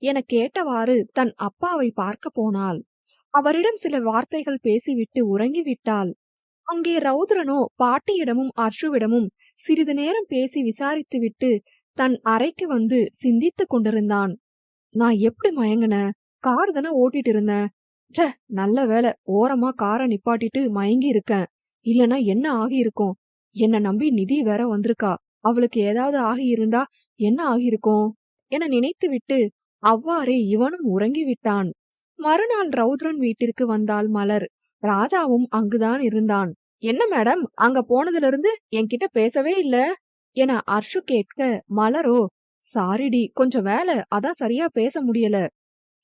என கேட்டவாறு தன் அப்பாவை பார்க்க போனாள். அவரிடம் சில வார்த்தைகள் பேசிவிட்டு உறங்கிவிட்டாள். அங்கே ரௌத்ரனோ பாட்டியிடமும் அர்ஷுவிடமும் சிறிது நேரம் பேசி விசாரித்துவிட்டு தன் அறைக்கு வந்து சிந்தித்துக் கொண்டிருந்தான். நான் எப்படி மயங்கின, கார் தானே ஓட்டிட்டு இருந்தேன், ச்சே நல்ல வேலை ஓரமா காரை நிப்பாட்டிட்டு மயங்கி இருக்கேன், இல்லனா என்ன ஆகி இருக்கும், என்ன நம்பி நிதி வேற வந்திருக்கா, அவளுக்கு ஏதாவது ஆகி இருந்தா என்ன ஆகியிருக்கும் என நினைத்துவிட்டு அவ்வாறே இவனும் உறங்கிவிட்டான். மறுநாள் ரௌத்ரன் வீட்டிற்கு வந்தாள் மலர். ராஜாவும் அங்குதான் இருந்தான். என்ன மேடம், அங்க போனதுல இருந்து என்கிட்ட பேசவே இல்ல என அர்ஷு கேட்க, மலரோ, சாரிடி கொஞ்சம் வேலை, அதான் சரியா பேச முடியல.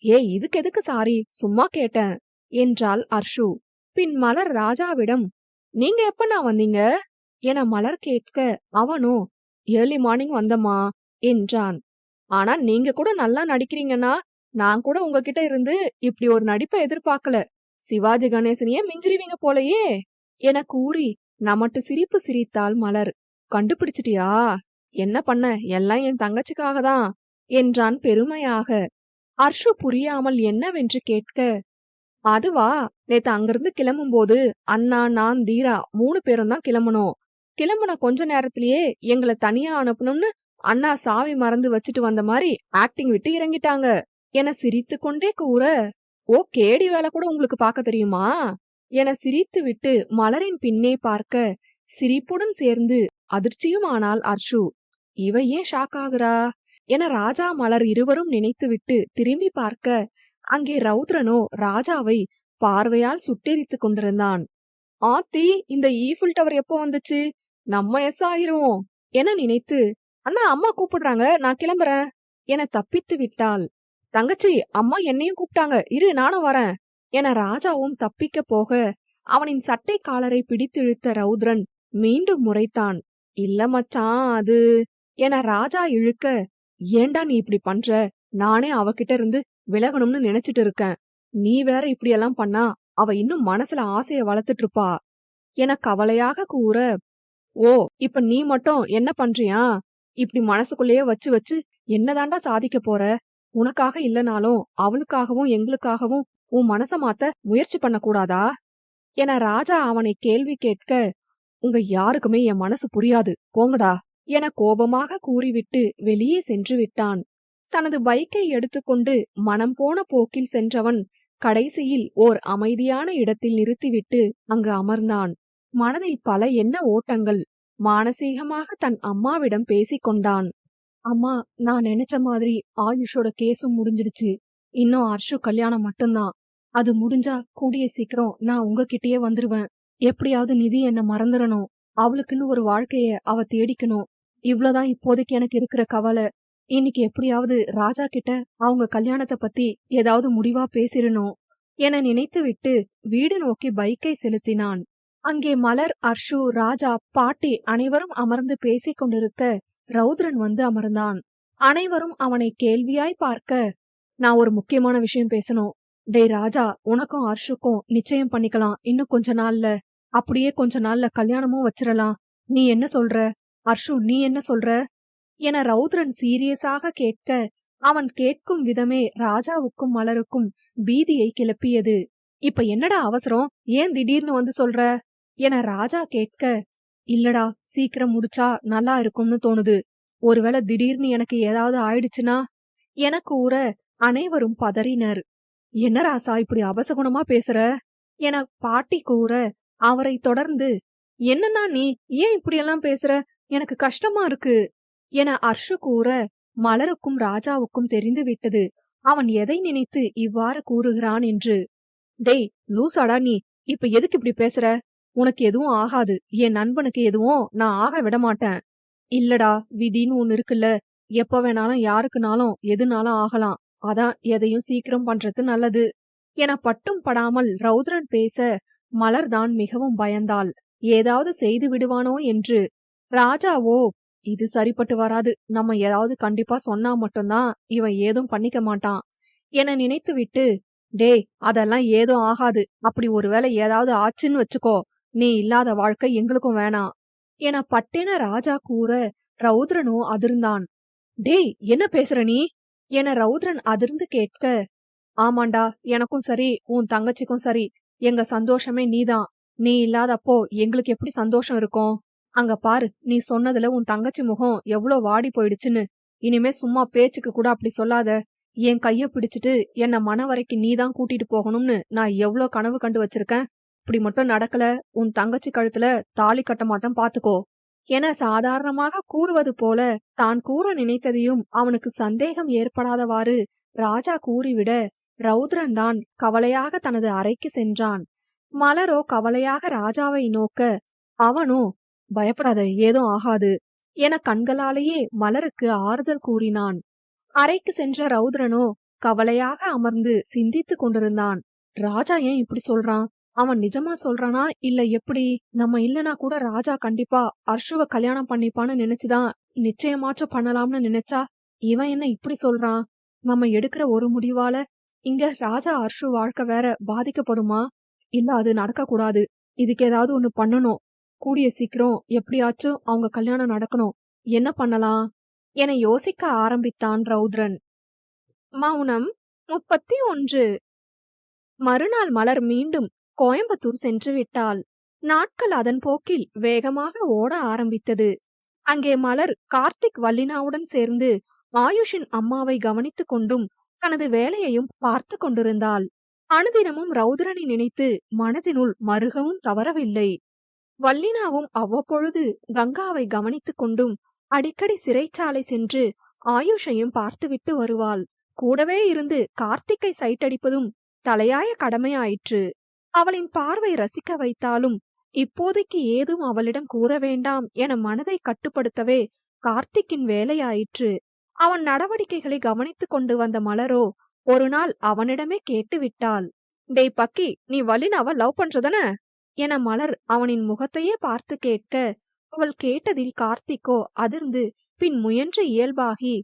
ஏய் இதுக்கு எதுக்கு சாரி, சும்மா கேட்டேன் என்றாள் அர்ஷு. பின் மலர் ராஜாவிடம், நீங்க எப்பண்ணா வந்தீங்க என மலர் கேட்க, அவனோ ஏர்லி மார்னிங் வந்தமா என்றான். ஆனா நீங்க கூட நல்லா நடிக்கிறீங்கன்னா, நான் கூட உங்ககிட்ட இருந்து இப்படி ஒரு நடிப்பை எதிர்பார்க்கல, சிவாஜி கணேசனையே மிஞ்சிருவீங்க போலயே என கூறி நமட்டு சிரிப்பு சிரித்தாள் மலர். கண்டுபிடிச்சிட்டியா? என்ன பண்ண, எல்லாம் என் தங்கச்சிக்காக தான் என்றான் பெருமையாக. அர்ஷு புரியாமல் என்னவென்று கேட்க, அதுவா, நேத்து அங்கிருந்து கிளம்பும் போது அண்ணா நான் தீரா 3 பேரும் தான் கிளம்பணும். கிளம்புன கொஞ்ச நேரத்திலேயே எங்களை தனியா அனுப்பணும்னு அண்ணா சாவி மறந்து வச்சுட்டு வந்த மாதிரி ஆக்டிங் விட்டு இறங்கிட்டாங்க என சிரித்து கொண்டே கூற, ஓ கேடி வேலை கூட உங்களுக்கு பார்க்க தெரியுமா என சிரித்து விட்டு மலரின் பின்னே பார்க்க சிரிப்புடன் சேர்ந்து அதிர்ச்சியும் ஆனாள் அர்ஷு. இவ ஏன் ஷாக் ஆகுறா என ராஜா மலர் இருவரும் நினைத்துவிட்டு திரும்பி பார்க்க அங்கே ரௌத்ரனோ ராஜாவை பார்வையால் சுட்டெரித்து கொண்டிருந்தான். ஆத்தி, இந்த ஈஃபில் டவர் எப்போ வந்துச்சு, நம்ம எஸ் ஆயிருவோம் என நினைத்து, அண்ணா அம்மா கூப்பிடுறாங்க, நான் கிளம்புறேன் என தப்பித்து விட்டாள். தங்கச்சி, அம்மா என்னையும் கூப்பிட்டாங்க, இரு நானும் வரேன் என ராஜாவும் தப்பிக்க போக அவனின் சட்டை காலரை பிடித்திழுத்த ரௌத்ரன் மீண்டும் முறைத்தான். இல்ல மச்சான், அது என ராஜா இழுக்க, ஏண்டா நீ இப்படி பண்ற? நானே அவகிட்ட இருந்து விலகணும்னு நினைச்சிட்டு இருக்கேன். நீ வேற இப்படியெல்லாம் பண்ணா அவ இன்னும் மனசுல ஆசைய வளர்த்துட்டு இருப்பா என கவலையாக கூற, ஓ, இப்ப நீ மட்டும் என்ன பண்றியா? இப்படி மனசுக்குள்ளேயே வச்சு வச்சு என்னதாண்டா சாதிக்க போற? உனக்காக இல்லனாலும் அவளுக்காகவும் எங்களுக்காகவும் உன் மனச மாத்த முயற்சி பண்ண கூடாதா என ராஜா அவனை கேள்வி கேட்க, உங்க யாருக்குமே என் மனசு புரியாது, போங்கடா என கோபமாக கூறிவிட்டு வெளியே சென்று விட்டான். தனது பைக்கை எடுத்துக்கொண்டு மனம் போன போக்கில் சென்றவன் கடைசியில் ஓர் அமைதியான இடத்தில் நிறுத்திவிட்டு அங்கு அமர்ந்தான். மனதில் பல எண்ண ஓட்டங்கள். மானசீகமாக தன் அம்மாவிடம் பேசிக் கொண்டான். அம்மா, நான் நினைச்ச மாதிரி ஆயுஷோட கேஸும் முடிஞ்சிடுச்சு. இன்னும் அர்ஷு கல்யாணம் மட்டும்தான். அது முடிஞ்சா கூடிய சீக்கிரம் நான் உங்ககிட்டயே வந்துருவேன். எப்படியாவது நிதி என்ன மறந்துடணும். அவளுக்குன்னு ஒரு வாழ்க்கைய அவ தேடிக்கணும். இவ்வளவுதான் இப்போதைக்கு எனக்கு இருக்கிற கவலை. இன்னைக்கு எப்படியாவது ராஜா கிட்ட அவங்க கல்யாணத்தை பத்தி ஏதாவது முடிவா பேசிடணும் என நினைத்துவிட்டு வீடு நோக்கி பைக்கை செலுத்தினான். அங்கே மலர், அர்ஷு, ராஜா, பாட்டி அனைவரும் அமர்ந்து பேசிக் கொண்டிருக்க ரௌத்ரன் வந்து அமர்ந்தான். அனைவரும் அவனை கேள்வியாய் பார்க்க, நான் ஒரு முக்கியமான விஷயம் பேசணும். டேய் ராஜா, உனக்கும் அர்ஷுக்கும் நிச்சயம் பண்ணிக்கலாம் இன்னும் கொஞ்ச நாள்ல. அப்படியே கொஞ்ச நாள்ல கல்யாணமும் வச்சிடலாம். நீ என்ன சொல்ற? அர்ஷு, நீ என்ன சொல்ற என ரௌத்ரன் சீரியஸாக கேட்க, அவன் கேட்கும் விதமே ராஜாவுக்கும் மலருக்கும் பீதியை கிளப்பியது. இப்ப என்னடா அவசரம்? ஏன் திடீர்னு வந்து சொல்ற என ராஜா கேட்க, இல்லடா, சீக்கிரம் முடிச்சா நல்லா இருக்கும்னு தோணுது. ஒருவேளை திடீர்னு எனக்கு ஏதாவது ஆயிடுச்சுன்னா என கூற அனைவரும் பதறினர். என்ன ராசா இப்படி அபசகுணமா பேசுற என பாட்டி கூற, அவரை தொடர்ந்து, என்னன்னா நீ ஏன் இப்படியெல்லாம் பேசுற? எனக்கு கஷ்டமா இருக்கு என அர்ஷு கூற, மலருக்கும் ராஜாவுக்கும் தெரிந்து விட்டது அவன் எதை நினைத்து இவ்வாறு கூறுகிறான் என்று. டேய் லூசாடா நீ, இப்ப எதுக்கு இப்படி பேசுற? உனக்கு எதுவும் ஆகாது, என் நண்பனுக்கு எதுவும் நான் ஆக விட மாட்டேன். இல்லடா, விதின்னு ஒண்ணு இருக்குல்ல, எப்ப வேணாலும் யாருக்குனாலும் எதுனாலும் ஆகலாம். அதான் எதையும் சீக்கிரம் பண்றது நல்லது என பட்டும் படாமல் ரௌத்ரன் பேச, மலர்தான் மிகவும் பயந்தாள். ஏதாவது செய்து விடுவானோ என்று. ராஜாவோ, இது சரிப்பட்டு வராது, நம்ம ஏதாவது கண்டிப்பா சொன்னா மட்டும்தான் இவன் ஏதும் பண்ணிக்க மாட்டான் என நினைத்துவிட்டு, டேய் அதெல்லாம் ஏதும் ஆகாது, அப்படி ஒருவேளை ஏதாவது ஆச்சுன்னு வச்சுக்கோ, நீ இல்லாத வாழ்க்கை எங்களுக்கும் வேணாம் என பட்டென ராஜா கூற, ரௌத்ரனோ அதிர்ந்தான். டேய் என்ன பேசுற நீ என ரௌத்ரன் அதிர்ந்து கேட்க, ஆமாண்டா, எனக்கும் சரி உன் தங்கச்சிக்கும் சரி எங்க சந்தோஷமே நீதான். நீ இல்லாதப்போ எங்களுக்கு எப்படி சந்தோஷம் இருக்கும்? அங்க பாரு, நீ சொன்னதுல உன் தங்கச்சி முகம் எவ்வளோ வாடி போயிடுச்சுன்னு. இனிமே சும்மா பேச்சுக்கு கூட அப்படி சொல்லாத. என் கைய பிடிச்சிட்டு என்ன மன வரைக்கும் நீதான் கூட்டிட்டு போகணும்னு நான் எவ்வளோ கனவு கண்டு வச்சிருக்கேன். இப்படி மட்டும் நடக்கல, உன் தங்கச்சி கழுத்துல தாலி கட்ட மாட்டேன் பாத்துக்கோ என சாதாரணமாக கூறுவது போல தான் கூற நினைத்ததையும் அவனுக்கு சந்தேகம் ஏற்படாதவாறு ராஜா கூறிவிட, ரௌத்ரன் தான் கவலையாக தனது அறைக்கு சென்றான். மலரோ கவலையாக ராஜாவை நோக்க, அவனோ, பயப்படாத, ஏதோ ஆகாது என கண்களாலேயே மலருக்கு ஆறுதல் கூறினான். அறைக்கு சென்ற ரௌத்ரனோ கவலையாக அமர்ந்து சிந்தித்துக் கொண்டிருந்தான். ராஜா ஏன் இப்படி சொல்றான்? அவன் நிஜமா சொல்றானா இல்ல எப்படி? நம்ம இல்லனா கூட ராஜா கண்டிப்பா அர்ஷுவ கல்யாணம் பண்ணிப்பான்னு நினைச்சுதான் நிச்சயமாச்சும் பண்ணலாம்னு நினைச்சா, இவன் என்ன இப்படி சொல்றான்? நம்ம எடுக்கிற ஒரு முடிவால இங்க ராஜா அர்ஷு வாழ்க்கை வேற பாதிக்கப்படுமா? இல்ல, அது நடக்க கூடாது. இதுக்கு ஏதாவது ஒண்ணு பண்ணணும். கூடிய சீக்கிரம் எப்படியாச்சும் அவங்க கல்யாணம் நடக்கணும். என்ன பண்ணலாம் என யோசிக்க ஆரம்பித்தான் ரௌத்ரன். மௌனம் 31. மறுநாள் மலர் மீண்டும் கோயம்புத்தூர் சென்று விட்டாள். நாட்கள் அதன் போக்கில் வேகமாக ஓட ஆரம்பித்தது. அங்கே மலர் கார்த்திக், வல்லினாவுடன் சேர்ந்து ஆயுஷின் அம்மாவை கவனித்துக் கொண்டும் தனது வேலையையும் பார்த்து கொண்டிருந்தாள். அனுதினமும் ரௌத்ரனை நினைத்து மனதினுள் மருகவும் தவறவில்லை. வல்லினாவும் அவ்வப்பொழுது கங்காவை கவனித்துக் கொண்டும் அடிக்கடி சிறைச்சாலை சென்று ஆயுஷையும் பார்த்துவிட்டு வருவாள். கூடவே இருந்து கார்த்திக்கை சைட்டடிப்பதும் தலையாய கடமையாயிற்று. அவளின் பார்வை ரசிக்க வைத்தாலும் இப்போதைக்கு ஏதும் அவளிடம் கூற வேண்டாம் என மனதை கட்டுப்படுத்தவே கார்த்திக்கின் வேலையாயிற்று. அவன் நடவடிக்கைகளை கவனித்துக் கொண்டு வந்த மலரோ ஒரு நாள் அவனிடமே கேட்டு விட்டாள். டேய் பக்கி, நீ வல்லினாவ லவ் பண்றதானே என மலர் அவனின் முகத்தையே பார்த்து கேட்க, அவள் கேட்டதில் கார்த்திக்கோ அதிர்ந்து பின் முயன்று இயல்பாகி,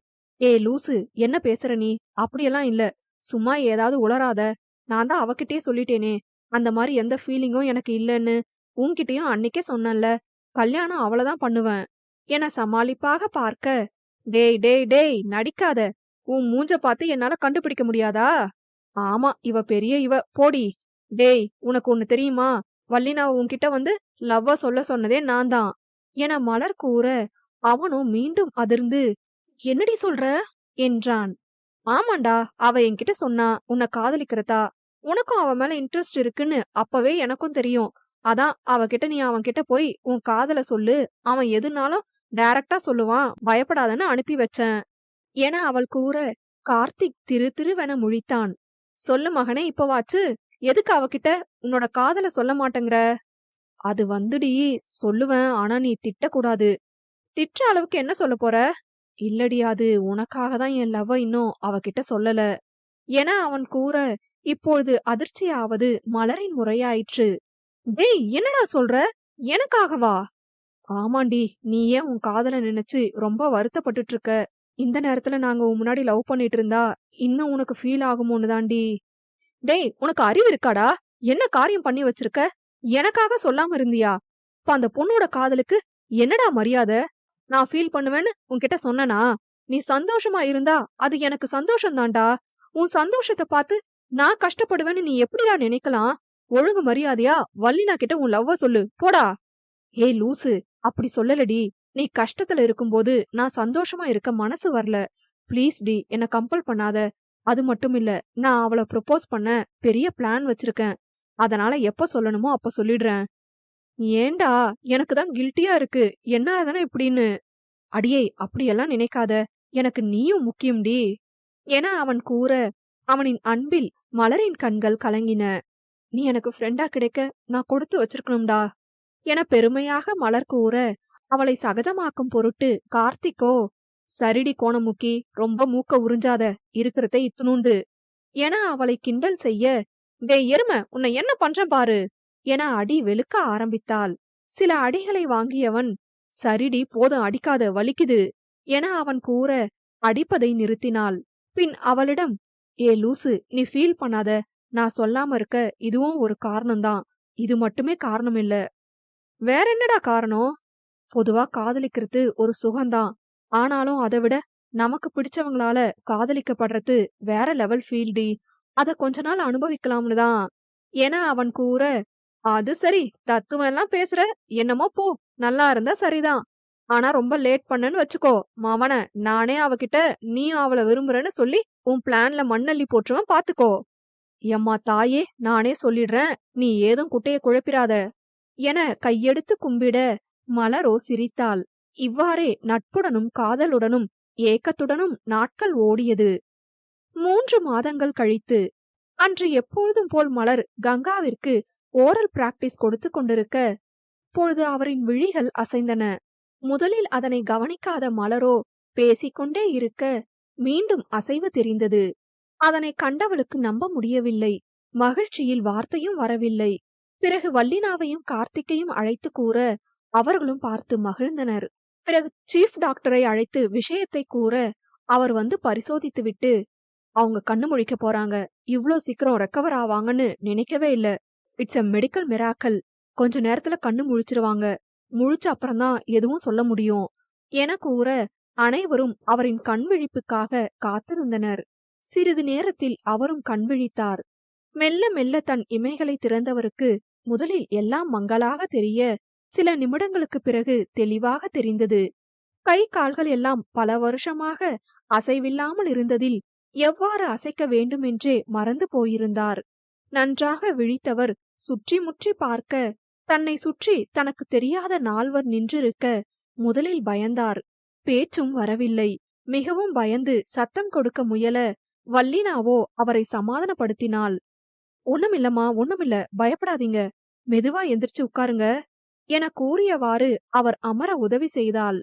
ஏ லூசு, என்ன பேசுற நீ? அப்படியெல்லாம் இல்ல, சும்மா ஏதாவது உளராத. நான் தான் அவகிட்டயே சொல்லிட்டேனே, அந்த மாதிரி எந்த ஃபீலிங்கும் எனக்கு இல்லைன்னு. உன்கிட்டயும் அன்னைக்கே சொன்னேன்ல, கல்யாணம் அவளதான் பண்ணுவேன் என சமாளிப்பாக பார்க்க, டேய் டேய் டேய், நடிக்காத. உன் மூஞ்ச பார்த்து என்னால கண்டுபிடிக்க முடியாதா? ஆமா, இவ பெரிய இவ, போடி. டேய், உனக்கு ஒண்ணு தெரியுமா? வள்ளினாவ உன்கிட்ட வந்து லவ்வ சொல்ல சொன்னதே நான் தான் என மலர் கூற, அவனும் மீண்டும் அதிர்ந்து, என்னடி சொல்ற என்றான். ஆமாண்டா, அவ என்கிட்ட சொன்னா உன்னை காதலிக்கிறதா, உனக்கும் அவ மேல இன்ட்ரெஸ்ட் இருக்குன்னு அப்பவே எனக்கும் தெரியும். அதான் அவகிட்ட நீ அவன்கிட்ட போய் உன் காதல சொல்லு, அவன் எதுனாலும் டைரக்டா சொல்லுவான், பயப்படாதன்னு அனுப்பி வச்சேன் என அவள் கூற, கார்த்திக் திரு திருவென முழித்தான். சொல்லு மகனே, இப்பவாச்சு எதுக்கு அவகிட்ட உன்னோட காதல சொல்ல மாட்டேங்கிற? அது வந்துடி, சொல்லுவேன், ஆனா நீ திட்டக்கூடாது. திட்டுற அளவுக்கு என்ன சொல்ல போற? இல்லடி, அது உனக்காக தான் என் லவ்வ இன்னும் அவகிட்ட சொல்லல என அவன் கூற, இப்பொழுது அதிர்ச்சியாவது மலரின் முறையாயிற்று. டேய், என்னடா சொல்ற? எனக்காகவா? ஆமாண்டி, நீ ஏன் உன் காதல நினைச்சு ரொம்ப வருத்தப்பட்டுட்டு இருக்க? இந்த நேரத்துல நாங்க உன் முன்னாடி லவ் பண்ணிட்டு இருந்தா இன்னும் உனக்கு ஃபீல் ஆகுமோன்னு தாண்டி. டேய், உனக்கு அறிவு இருக்காடா? என்ன காரியம் பண்ணி வச்சிருக்க? எனக்காக சொல்லாம இருந்தியா? இப்ப அந்த பொண்ணோட காதலுக்கு என்னடா மரியாதை? நான் ஃபீல் பண்ணுவேன்னு உன்கிட்ட சொன்னனா? நீ சந்தோஷமா இருந்தா அது எனக்கு சந்தோஷம் தான்டா. உன் சந்தோஷத்தை பார்த்து நான் கஷ்டப்படுவேன்னு நீ எப்படிடா நினைக்கலாம்? ஒழுங்கு மரியாதையா வள்ளினா கிட்ட உன் லவ்வ சொல்லு, போடா. ஏய் லூசு, அப்படி சொல்லலடி. நீ கஷ்டத்துல இருக்கும்போது நான் சந்தோஷமா இருக்க மனசு வரல. ப்ளீஸ் டி, என்ன கம்பல் பண்ணாத. அது மட்டும் இல்ல, நான் அவள ப்ரொபோஸ் பண்ண பெரிய பிளான் வச்சிருக்கேன். அதனால எப்ப சொல்லணுமோ அப்ப சொல்லிடுறேன். ஏன்டா, எனக்கு தான் கில்ட்டியா இருக்கு. என்னால தானே இப்படின்னு. அடியே, அப்படியெல்லாம் நினைக்காத. எனக்கு நீயும் முக்கியம்டி என அவன் கூற, அவனின் அன்பில் மலரின் கண்கள் கலங்கின. நீ எனக்கு ஃப்ரெண்டா கிடைக்க நான் கொடுத்து வச்சிருக்கணும்டா என பெருமையாக மலர் கூற, அவளை சகஜமாக்கும் பொருட்டு கார்த்திக்கோ, சரிடி கோணமுக்கி, ரொம்ப மூக்க உறிஞ்சாத, இருக்கிறத இத்துணூண்டு என அவளை கிண்டல் செய்ய, டேய் எரும, உன்னை என்ன பண்றேன் பாரு என அடி வெளுக்க ஆரம்பித்தாள். சில அடிகளை வாங்கியவன், சரிடி போதும், அடிக்காத, வலிக்குது என அவன் கூற, அடிப்பதை நிறுத்தினாள். பின் அவளிடம், ஏ லூசு, நீ ஃபீல் பண்ணாத. நான் சொல்லாம இருக்க இதுவும் ஒரு காரணம்தான். இது மட்டுமே காரணம் இல்ல. வேற என்னடா காரணம்? பொதுவா காதலிக்கிறது ஒரு சுகம்தான். ஆனாலும் அதை விட நமக்கு பிடிச்சவங்களால காதலிக்கப்படுறது வேற லெவல் ஃபீல்டி. அத கொஞ்ச நாள் அனுபவிக்கலாம்னு தான் என அவன் கூற, அது சரி, தத்துவம் எல்லாம் பேசுற, என்னமோ போ, நல்லா இருந்தா சரிதான். ஆனா ரொம்ப லேட் பண்ணன்னு வச்சுக்கோ மாமன, நானே அவகிட்ட நீ அவள விரும்புறன்னு சொல்லி உன் பிளான்ல மண்ணள்ளி போட்டுருவேன், பாத்துக்கோ. எம்மா தாயே, நானே சொல்லிடுறேன், நீ ஏதும் குட்டைய குழப்பிராத என கையெடுத்து கும்பிட, மலரோ சிரித்தாள். இவ்வாறே நட்புடனும் காதலுடனும் ஏக்கத்துடனும் நாட்கள் ஓடியது. 3 மாதங்கள் கழித்து, அன்று எப்பொழுதும் போல் மலர் கங்காவிற்கு ஓரல் பிராக்டிஸ் கொடுத்து கொண்டிருக்க, அப்பொழுது அவரின் விழிகள் அசைந்தன. முதலில் அதனை கவனிக்காத மலரோ பேசிக்கொண்டே இருக்க, மீண்டும் அசைவு தெரிந்தது. அதனை கண்டவளுக்கு நம்ப முடியவில்லை. மகிழ்ச்சியில் வார்த்தையும் வரவில்லை. பிறகு வள்ளினாவையும் கார்த்திக்கையும் அழைத்து கூற, அவர்களும் பார்த்து மகிழ்ந்தனர். பிறகு சீஃப் டாக்டரை அழைத்து விஷயத்தை கூற, அவர் வந்து பரிசோதித்து விட்டு, அவங்க கண்ணு முழிக்க போறாங்க, இவ்ளோ சீக்கிரம் ரெக்கவர் ஆவாங்கன்னு நினைக்கவே இல்ல. It's a medical miracle. கொஞ்ச நேரத்துல கண்ணு முழிச்சிருவாங்க. முழிச்ச அப்புறம்தான் எதுவும் சொல்ல முடியும் என கூற, அனைவரும் அவரின் கண் விழிப்புக்காக காத்திருந்தனர். சிறிது நேரத்தில் அவரும் கண் விழித்தார். மெல்ல மெல்ல தன் இமைகளை திறந்தவருக்கு முதலில் எல்லாம் மங்கலாக தெரிய, சில நிமிடங்களுக்கு பிறகு தெளிவாக தெரிந்தது. கை கால்கள் எல்லாம் பல வருஷமாக அசைவில்லாமல் இருந்ததில் எவ்வாறு அசைக்க வேண்டுமென்றே மறந்து போயிருந்தார். நன்றாக விழித்தவர் சுற்றி முற்றி பார்க்க, தன்னை சுற்றி தனக்கு தெரியாத நால்வர் நின்றிருக்க முதலில் பயந்தார். பேச்சும் வரவில்லை. மிகவும் பயந்து சத்தம் கொடுக்க முயல, வள்ளினாவோ அவரை சமாதானப்படுத்தினாள். ஒண்ணுமில்லம்மா, ஒண்ணுமில்ல, பயப்படாதீங்க, மெதுவா எந்திரிச்சு உட்காருங்க என கூறியவாறு அவர் அமர உதவி செய்தாள்.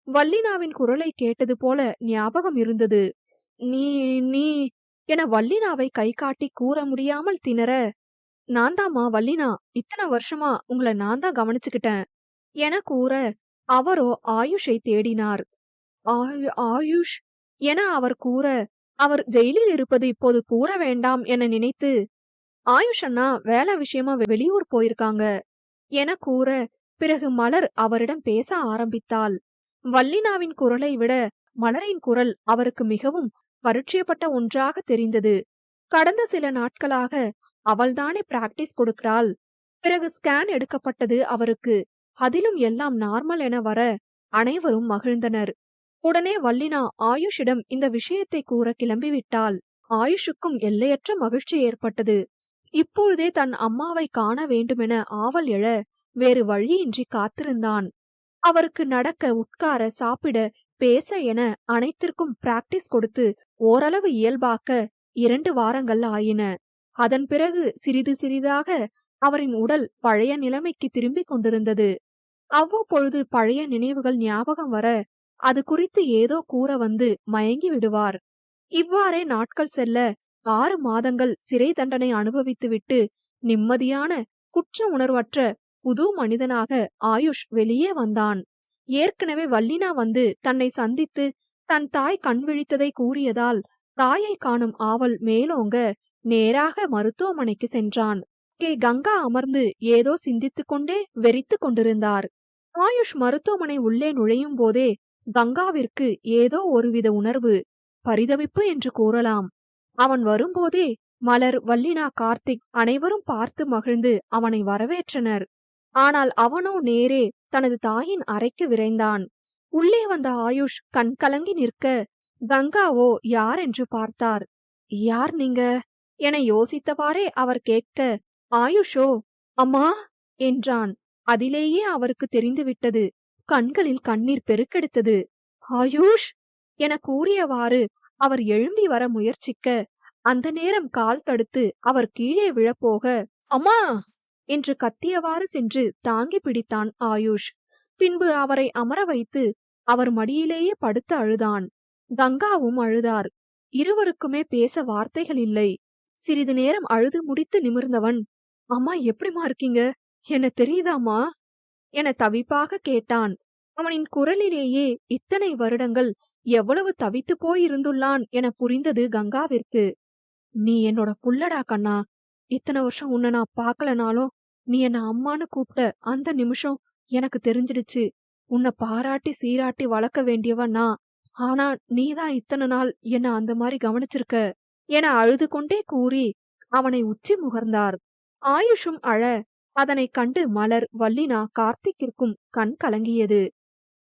வள்ளினாவின் குரலை கேட்டது போல ஞாபகம் இருந்தது. நீ நீ என வள்ளினாவை கை காட்டி கூற முடியாமல் திணற, நான் தாம்மா வள்ளினா, இத்தனை வருஷமா உங்களை நான் தான் கவனிச்சுக்கிட்டேன் என கூற, அவரோ ஆயுஷை தேடினார். ஆயுஷ் என அவர் கூற, அவர் ஜெயிலில் இருப்பது இப்போது கூற வேண்டாம் என நினைத்து, ஆயுஷ் அண்ணா வேலை விஷயமா வெளியூர் போயிருக்காங்க என கூற, பிறகு மலர் அவரிடம் பேச ஆரம்பித்தாள். வள்ளினாவின் குரலை விட மலரின் குரல் அவருக்கு மிகவும் பரிச்சயப்பட்ட ஒன்றாக தெரிந்தது. கடந்த சில நாட்களாக அவள்தானே பிராக்டிஸ் கொடுக்கிறாள். பிறகு ஸ்கேன் எடுக்கப்பட்டது அவருக்கு. அதிலும் எல்லாம் நார்மல் என வர அனைவரும் மகிழ்ந்தனர். உடனே வள்ளினா ஆயுஷிடம் இந்த விஷயத்தை கூற கிளம்பிவிட்டாள். ஆயுஷுக்கும் எல்லையற்ற மகிழ்ச்சி ஏற்பட்டது. இப்பொழுதே தன் அம்மாவை காண வேண்டுமென ஆவல் எழ வேறு வழியின்றி காத்திருந்தான். அவருக்கு நடக்க, உட்கார, சாப்பிட, பேச என அனைத்திற்கும் பிராக்டிஸ் கொடுத்து ஓரளவு இயல்பாக்க 2 வாரங்கள் ஆயின. அதன் பிறகு சிறிது சிறிதாக அவரின் உடல் பழைய நிலைமைக்கு திரும்பிக் கொண்டிருந்தது. அவ்வப்பொழுது பழைய நினைவுகள் ஞாபகம் வர அது குறித்து ஏதோ கூற வந்து மயங்கி விடுவார். இவ்வாறே நாட்கள் செல்ல 6 மாதங்கள் சிறை தண்டனை அனுபவித்துவிட்டு நிம்மதியான, குற்ற உணர்வற்ற புது மனிதனாக ஆயுஷ் வெளியே வந்தான். ஏற்கனவே வள்ளினா வந்து தன்னை சந்தித்து தன் தாய் கண் விழித்ததை கூறியதால் தாயை காணும் ஆவல் மேலோங்க நேராக மருத்துவமனைக்கு சென்றான். கங்கா அமர்ந்து ஏதோ சிந்தித்துக் கொண்டே வெறித்து கொண்டிருந்தார். ஆயுஷ் மருத்துவமனை உள்ளே நுழையும் போதே கங்காவிற்கு ஏதோ ஒருவித உணர்வு, பரிதவிப்பு என்று கூறலாம். அவன் வரும்போதே மலர், வள்ளினா, கார்த்திக் அனைவரும் பார்த்து மகிழ்ந்து அவனை வரவேற்றனர். ஆனால் அவனோ நேரே தனது தாயின் அறைக்கு விரைந்தான். உள்ளே வந்த ஆயுஷ் கண் கலங்கி நிற்க, கங்காவோ யார் என்று பார்த்தார். யார் நீங்க என யோசித்தவாறே அவர் கேட்க, ஆயுஷோ அம்மா என்றான். அதிலேயே அவருக்கு தெரிந்துவிட்டது. கண்களில் கண்ணீர் பெருக்கெடுத்தது. ஆயுஷ் என கூறியவாறு அவர் எழும்பி வர முயற்சிக்க, அந்த நேரம் கால் தடுத்து அவர் கீழே விழப்போக, அம்மா என்று கத்தியவாறு சென்று தாங்கி பிடித்தான் ஆயுஷ். பின்பு அவரை அமர வைத்து அவர் மடியிலேயே படுத்து அழுதான். கங்காவும் அழுதார். இருவருக்குமே பேச வார்த்தைகள் இல்லை. சிறிது நேரம் அழுது முடித்து நிமிர்ந்தவன், அம்மா எப்படிமா இருக்கீங்க, என்ன தெரியுதாமா என தவிப்பாக கேட்டான். அவனின் குரலிலேயே இத்தனை வருடங்கள் எவ்வளவு தவித்து போயிருந்துள்ளான் என புரிந்தது கங்காவிற்கு. நீ என்னோட புள்ளடா கண்ணா, இத்தனை வருஷம் உன்னை நான் பார்க்கலனாலும் நீ என்ன அம்மான்னு கூப்பிட்ட அந்த நிமிஷம் எனக்கு தெரிஞ்சிடுச்சு. உன்னை பாராட்டி சீராட்டி வளர்க்க வேண்டியவன் நான். ஆனா நீதான் இத்தனை நாள் என்ன அந்த மாதிரி கவனிச்சிருக்க என அழுது கொண்டே கூறி அவனை உச்சி முகர்ந்தார். ஆயுஷும் அழ, அதனை கண்டு மலர், வள்ளினா, கார்த்திக்கிற்கும் கண் கலங்கியது.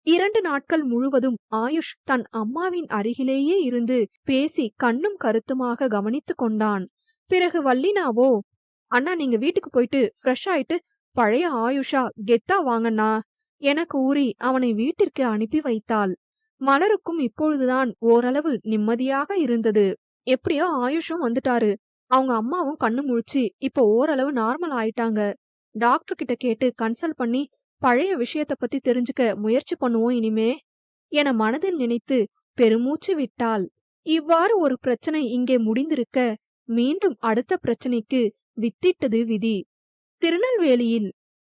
2 நாட்கள் முழுவதும் ஆயுஷ் தன் அம்மாவின் அருகிலேயே இருந்து பேசி கண்ணும் கருத்துமாக கவனித்து கொண்டான். பிறகு வள்ளினாவோ, அண்ணா நீங்க வீட்டுக்கு போயிட்டு ஃப்ரெஷ் ஆயிட்டு பழைய ஆயுஷா கெத்தா வாங்கண்ணா என கூறி அவனை வீட்டிற்கு அனுப்பி வைத்தாள். மலருக்கும் இப்பொழுதுதான் ஓரளவு நிம்மதியாக இருந்தது. எப்படியோ ஆயுஷும் வந்துட்டாரு. அவங்க அம்மாவும் கண்ணு முழிச்சு இப்ப ஓரளவு நார்மல் ஆயிட்டாங்க. டாக்டர் கிட்ட கேட்டு கன்சல்ட் பண்ணி பழைய விஷயத்த பத்தி தெரிஞ்சுக்க முயற்சி பண்ணுவோம் இனிமே என மனதில் நினைத்து பெருமூச்சு விட்டாள். இவ்வாறு ஒரு பிரச்சனை இங்கே முடிந்திருக்க, மீண்டும் அடுத்த பிரச்சனைக்கு வித்திட்டது விதி. திருநெல்வேலியில்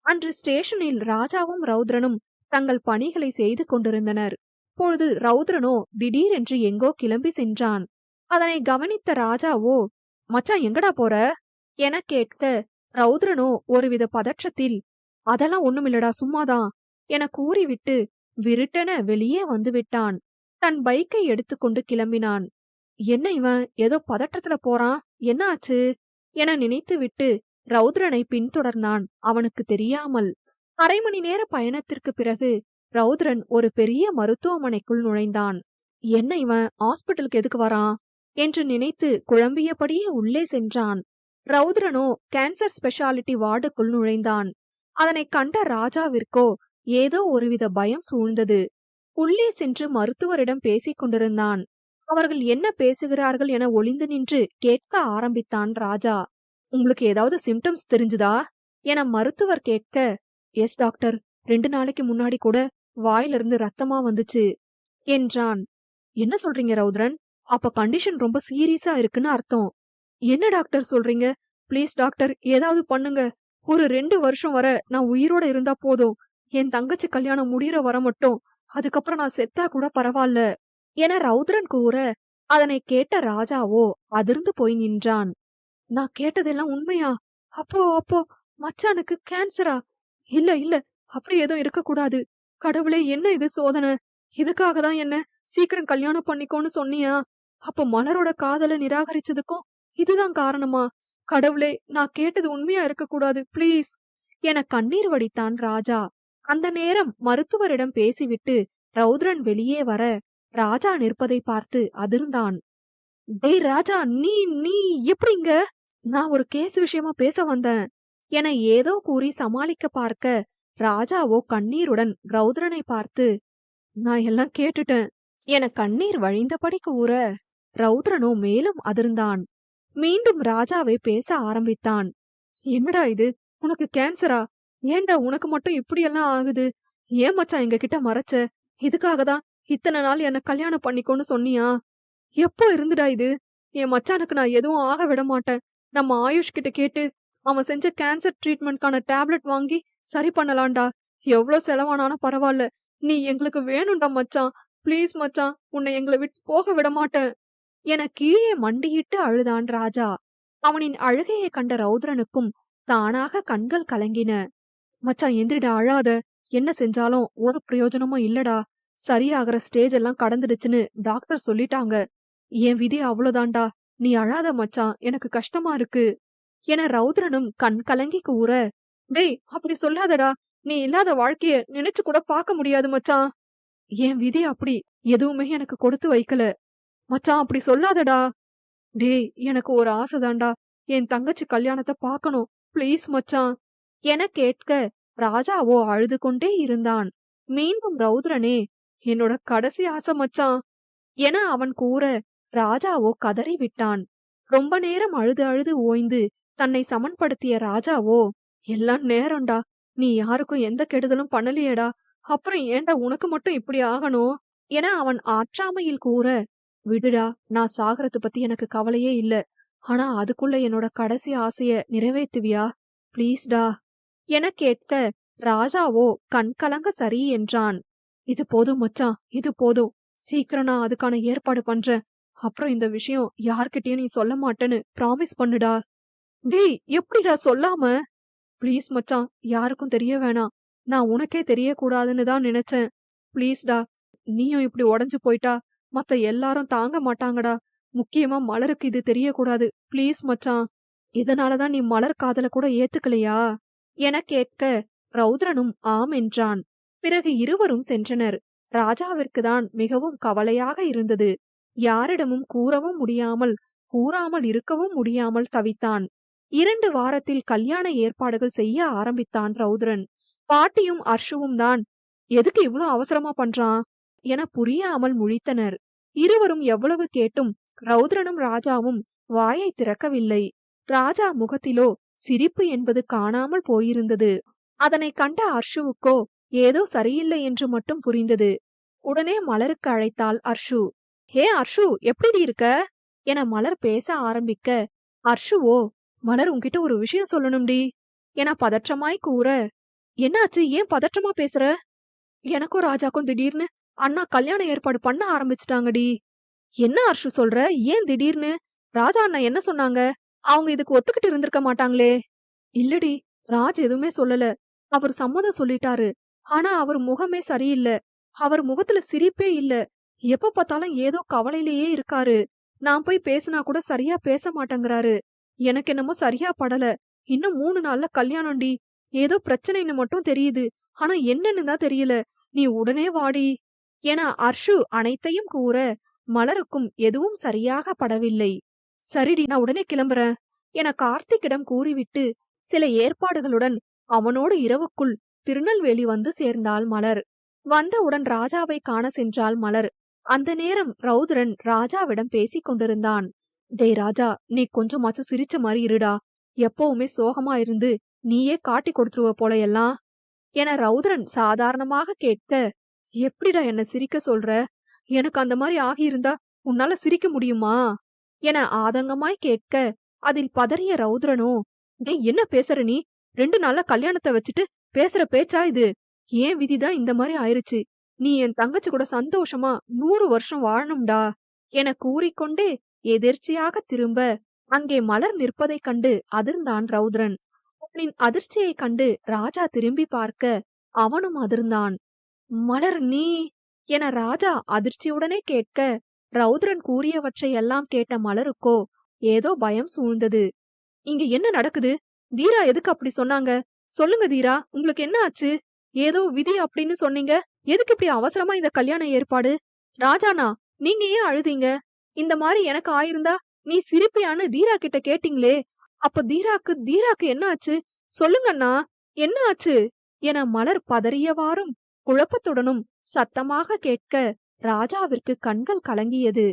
அன்று ஸ்டேஷனில் ராஜாவும் ரௌத்ரனும் தங்கள் பணிகளை செய்து கொண்டிருந்தனர். பொழுது ரௌத்ரனோ திடீரென்று எங்கோ கிளம்பி சென்றான். அதனை கவனித்த ராஜாவோ, மச்சான் எங்கடா போற என கேட்க, ரௌத்ரனோ ஒருவித பதற்றத்தில், அதெல்லாம் ஒண்ணுமில்லடா சும்மாதான் என கூறிவிட்டு விருட்டென வெளியே வந்துவிட்டான். தன் பைக்கை எடுத்துக்கொண்டு கிளம்பினான். என்ன இவன் ஏதோ பதற்றத்துல போறான், என்ன ஆச்சு என நினைத்துவிட்டு ரௌத்ரனை பின்தொடர்ந்தான் அவனுக்கு தெரியாமல். 1/2 மணி நேர பயணத்திற்கு பிறகு ரௌத்ரன் ஒரு பெரிய மருத்துவமனைக்குள் நுழைந்தான். என்ன இவன் ஹாஸ்பிட்டலுக்கு எதுக்கு வரான் என்று நினைத்து குழம்பியபடியே உள்ளே சென்றான். ரௌத்ரனோ கேன்சர் ஸ்பெஷாலிட்டி வார்டுக்குள் நுழைந்தான். அதனை கண்ட ராஜாவிற்கோ ஏதோ ஒருவித பயம் சூழ்ந்தது. உள்ளே சென்று மருத்துவரிடம் பேசிக் கொண்டிருந்தான். அவர்கள் என்ன பேசுகிறார்கள் என ஒளிந்து நின்று கேட்க ஆரம்பித்தான் ராஜா. உங்களுக்கு ஏதாவது சிம்டம்ஸ் தெரிஞ்சுதா என மருத்துவர் கேட்க, எஸ் டாக்டர், 2 நாளைக்கு முன்னாடி கூட வாயிலிருந்து ரத்தமா வந்துச்சு என்றான். என்ன சொல்றீங்க ரௌத்ரன்? அப்ப கண்டிஷன் ரொம்ப சீரியஸா இருக்குன்னு அர்த்தம். என்ன டாக்டர் சொல்றீங்க? ப்ளீஸ் டாக்டர், ஏதாவது பண்ணுங்க. ஒரு 2 வருஷம் வர நான் உயிரோட இருந்தா போதும். என் தங்கச்சி கல்யாணம் முடியற வர மட்டும். அதுக்கப்புறம் நான் செத்தா கூட பரவால்ல என ரௌத்ரன் கூற, அதனை கேட்ட ராஜாவோ அதிர்ந்து போய் நின்றான். நான் கேட்டதெல்லாம் உண்மையா? அப்போ மச்சானுக்கு கேன்சரா? இல்ல இல்ல, அப்படி எதுவும் இருக்கக்கூடாது. கடவுளே, என்ன இது சோதனை? இதுக்காக தான் என்ன சீக்கிரம் கல்யாணம் பண்ணிக்கோன்னு சொன்னியா? அப்ப மலரோட காதல நிராகரிச்சதுக்கும் இதுதான் காரணமா? கடவுளே, நான் கேட்டது உண்மையா இருக்கக்கூடாது, ப்ளீஸ் என கண்ணீர் வடித்தான் ராஜா. அந்த நேரம் மருத்துவரிடம் பேசிவிட்டு ரௌத்ரன் வெளியே வர, ராஜா நிற்பதை பார்த்து அதிர்ந்தான். டேய் ராஜா, நீ நீ எப்படிங்க? நான் ஒரு கேஸ் விஷயமா பேச வந்தேன் என ஏதோ கூறி சமாளிக்க பார்க்க, ராஜாவோ கண்ணீருடன் ரௌத்ரனை பார்த்து, நான் எல்லாம் கேட்டுட்டேன் என கண்ணீர் வழிந்தபடி கூற, ரௌத்ரனோ மேலும் அதிர்ந்தான். மீண்டும் ராஜாவை பேச ஆரம்பித்தான். என்னடா இது, உனக்கு கேன்சரா? ஏன்டா உனக்கு மட்டும் இப்படியெல்லாம் ஆகுது? ஏன் மச்சான் எங்க கிட்ட மறைச்ச? இதுக்காக தான் இத்தனை நாள் என்ன கல்யாணம் பண்ணிக்கோன்னு சொன்னியா? எப்போ இருந்துடா இது? என் மச்சானுக்கு நான் எதுவும் ஆக விட மாட்டேன். நம்ம ஆயுஷ் கிட்ட கேட்டு அவன் செஞ்ச கேன்சர் ட்ரீட்மெண்ட்கான டேப்லெட் வாங்கி சரி பண்ணலாம்டா. எவ்ளோ செலவானாலும் பரவாயில்ல. நீ எங்களுக்கு வேணும்டா மச்சான். ப்ளீஸ் மச்சான், உன்னை எங்களை விட்டு போக விட மாட்டேன் என கீழே மண்டியிட்டு அழுதான் ராஜா. அவனின் அழுகையை கண்ட ரௌத்ரனுக்கும் தானாக கண்கள் கலங்கின. மச்சான் எந்திரிடா, அழாத. என்ன செஞ்சாலும் ஒரு பிரயோஜனமும் இல்லடா. சரியாகிற ஸ்டேஜ் எல்லாம் கடந்துடுச்சுன்னு டாக்டர் சொல்லிட்டாங்க. என் விதி அவ்வளவுதான்டா. நீ அழாத மச்சான், எனக்கு கஷ்டமா இருக்கு என ரௌத்ரனும் கண் கலங்கி கூற, டேய் அப்படி சொல்லாதடா. நீ இல்லாத வாழ்க்கைய நினைச்சு கூட பார்க்க முடியாது மச்சான். என் விதி அப்படி எதுவுமே எனக்கு கொடுத்து வைக்கல. மச்சான் அப்படி சொல்லாதடா. டேய், எனக்கு ஒரு ஆசைதான்டா. என் தங்கச்சி கல்யாணத்தை பார்க்கணும். ப்ளீஸ் மச்சான் என கேட்க, ராஜாவோ அழுது கொண்டே இருந்தான். மீண்டும் ரௌத்ரனே, என்னோட கடைசி ஆசை மச்சான் என அவன் கூற, ராஜாவோ கதறி விட்டான். ரொம்ப நேரம் அழுது அழுது ஓய்ந்து தன்னை சமன்படுத்திய ராஜாவோ, எல்லாம் நேரம்டா. நீ யாருக்கும் எந்த கெடுதலும் பண்ணலையேடா. அப்புறம் ஏன்டா உனக்கு மட்டும் இப்படி ஆகணும் என அவன் ஆற்றாமையில் கூற, விடுடா, நான் சாகரத்து பத்தி எனக்கு கவலையே இல்ல. ஆனா அதுக்குள்ள என்னோட கடைசி ஆசைய நிறைவேத்துவியா? ப்ளீஸ்டா என கேட்க, ராஜாவோ கண் கலங்க சரி என்றான். இது போதும் மச்சான், இது போதும். சீக்கிரம் நான் அதுக்கான ஏற்பாடு பண்றேன். அப்புறம் இந்த விஷயம் யார்கிட்டயும் நீ சொல்ல மாட்டேன்னு ப்ராமிஸ் பண்ணுடா. டேய், எப்படிடா சொல்லாம? ப்ளீஸ் மச்சான், யாருக்கும் தெரிய வேணாம். நான் உனக்கே தெரியக்கூடாதுன்னு தான் நினைச்சேன். ப்ளீஸ்டா. நீயும் இப்படி உடைஞ்சு போயிட்டா மத்த எல்லாரும் தாங்க மாட்டாங்கடா. முக்கியமா மலருக்கு இது தெரியக்கூடாது. ப்ளீஸ் மச்சான். இதனாலதான் நீ மலர் காதல கூட ஏத்துக்கலையா என கேட்க, ரௌத்ரனும் ஆம் என்றான். பிறகு இருவரும் சென்றனர். ராஜாவிற்கு தான் மிகவும் கவலையாக இருந்தது. யாரிடமும் கூறவும் முடியாமல், கூறாமல் இருக்கவும் முடியாமல் தவித்தான். 2 வாரத்தில் கல்யாண ஏற்பாடுகள் செய்ய ஆரம்பித்தான் ரௌத்ரன். பாட்டியும் அர்ஷுவும் தான், எதுக்கு இவ்ளோ அவசரமா பண்றான் என புரியாமல் முழித்தனர். இருவரும் எவ்வளவு கேட்டும் ரௌத்ரனும் ராஜாவும் வாயை திறக்கவில்லை. ராஜா முகத்திலோ சிரிப்பு என்பது காணாமல் போயிருந்தது. அதனை கண்ட அர்ஷுவுக்கோ ஏதோ சரியில்லை என்று மட்டும் புரிந்தது. உடனே மலருக்கு அழைத்தாள் அர்ஷு. ஹே அர்ஷு, எப்படி இருக்க என மலர் பேச ஆரம்பிக்க, அர்ஷுவோ, மலர் உன்கிட்ட ஒரு விஷயம் சொல்லணும்டி என பதற்றமாய் கூற, என்னாச்சு, ஏன் பதற்றமா பேசுற? எனக்கும் ராஜாக்கும் திடீர்னு அண்ணா கல்யாண ஏற்பாடு பண்ண ஆரம்பிச்சிட்டாங்கடி. என்ன அர்ஷு சொல்ற? ஏன் திடீர்னு? ராஜா அண்ணா என்ன சொன்னாங்க? அவங்க இதுக்கு ஒத்துக்கிட்டு இருந்திருக்க மாட்டாங்களே. இல்லடி, ராஜ் எதுவுமே சொல்லல. அவர் சம்மதம் சொல்லிட்டாரு. ஆனா அவர் முகமே சரியில்ல. அவர் முகத்துல சிரிப்பே இல்ல. எப்ப பார்த்தாலும் ஏதோ கவலையிலேயே இருக்காரு. நான் போய் பேசினா கூட சரியா பேச மாட்டேங்கிறாரு. எனக்கு என்னமோ சரியா படல. இன்னும் 3 நாள்ல கல்யாணம்டி. ஏதோ பிரச்சனைன்னு மட்டும் தெரியுது. ஆனா என்னன்னு தான் தெரியல. நீ உடனே வாடி என அர்ஷு அனைத்தையும் கூற, மலருக்கும் எதுவும் சரியாக படவில்லை. சரிடி, நான் உடனே கிளம்புறேன் என கார்த்திக்கிடம் கூறிவிட்டு சில ஏற்பாடுகளுடன் அவனோடு இரவுக்குள் திருநெல்வேலி வந்து சேர்ந்தாள் மலர். வந்தவுடன் ராஜாவை காண சென்றாள் மலர். அந்த நேரம் ரௌத்ரன் ராஜாவிடம் பேசிக் கொண்டிருந்தான். டேய் ராஜா, நீ கொஞ்சமாச்சும் சிரிச்ச மாதிரி இருடா. எப்பவுமே சோகமா இருந்து நீயே காட்டி கொடுத்துருவ போல எல்லாம் என ரௌத்ரன் சாதாரணமாக கேட்க, எப்படிடா என்ன சிரிக்க சொல்ற? எனக்கு அந்த மாதிரி ஆகியிருந்தா உன்னால சிரிக்க முடியுமா? என ஆதங்கமாய் கேட்க, அதில் பதறிய ரௌத்ரனோ, டேய் என்ன பேசுற நீ? 2 நாளா கல்யாணத்த வச்சுட்டு பேசுற பேச்சா இது? ஏன் விதிதான் இந்த மாதிரி ஆயிருச்சு. நீ என் தங்கச்சி கூட சந்தோஷமா 100 வருஷம் வாழணும்டா என கூறிக்கொண்டே எதேர்ச்சியாக திரும்ப, அங்கே மலர் நிற்பதைக் கண்டு அதிர்ந்தான் ரௌத்ரன். அவனின் அதிர்ச்சியைக் கண்டு ராஜா திரும்பி பார்க்க அவனும் அதிர்ந்தான். மலர் நீ என ராஜா அதிர்ச்சியுடனே கேட்க, ரௌத்ரன் கூறியவற்றை எல்லாம் கேட்ட மலருக்கோ ஏதோ பயம் சூழ்ந்தது. இங்க என்ன நடக்குது? தீரா எதுக்கு அப்படி சொன்னாங்க? சொல்லுங்க தீரா, உங்களுக்கு என்ன ஆச்சு? ஏதோ விதி அப்படின்னு சொன்னீங்க. எதுக்கு இப்படி அவசரமா இந்த கல்யாண ஏற்பாடு? ராஜாண்ணா, நீங்க ஏன் அழுதீங்க? இந்த மாதிரி எனக்கு ஆயிருந்தா நீ சிரிப்பியான்னு தீரா கிட்ட கேட்டீங்களே, அப்ப தீராக்கு என்ன ஆச்சு? சொல்லுங்கண்ணா, என்ன ஆச்சு என மலர் பதறியவாறும் குழப்பத்துடனும் சத்தமாக கேட்க, ராஜாவிற்கு கண்கள் கலங்கியது.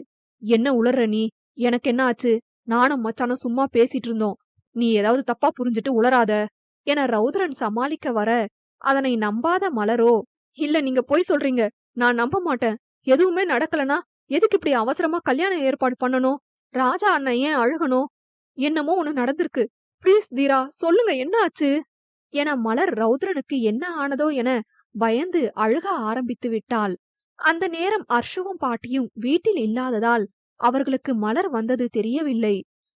என்ன உளர்ற நீ? எனக்கு என்ன ஆச்சு? நானும் மச்சானும் சும்மா பேசிட்டு இருந்தோம். நீ ஏதாவது தப்பா புரிஞ்சுட்டு உளராத என ரௌத்ரன் சமாளிக்க வர, அதனை நம்பாத மலரோ, இல்ல நீங்க பொய் சொல்றீங்க, நான் நம்ப மாட்டேன். எதுவுமே நடக்கலனா எதுக்கு இப்படி அவசரமா கல்யாண ஏற்பாடு பண்ணணும்? ராஜா அண்ணன் ஏன் அழுகணும்? என்னமோ ஒண்ணு நடந்திருக்கு. ப்ளீஸ் தீரா, சொல்லுங்க என்ன ஆச்சு என மலர் ரௌத்ரனுக்கு என்ன ஆனதோ என பயந்து அழுக ஆரம்பித்து விட்டாள். அந்த நேரம் அர்ஷுவும் பாட்டியும் வீட்டில் இல்லாததால் அவர்களுக்கு மலர் வந்தது தெரியவில்லை.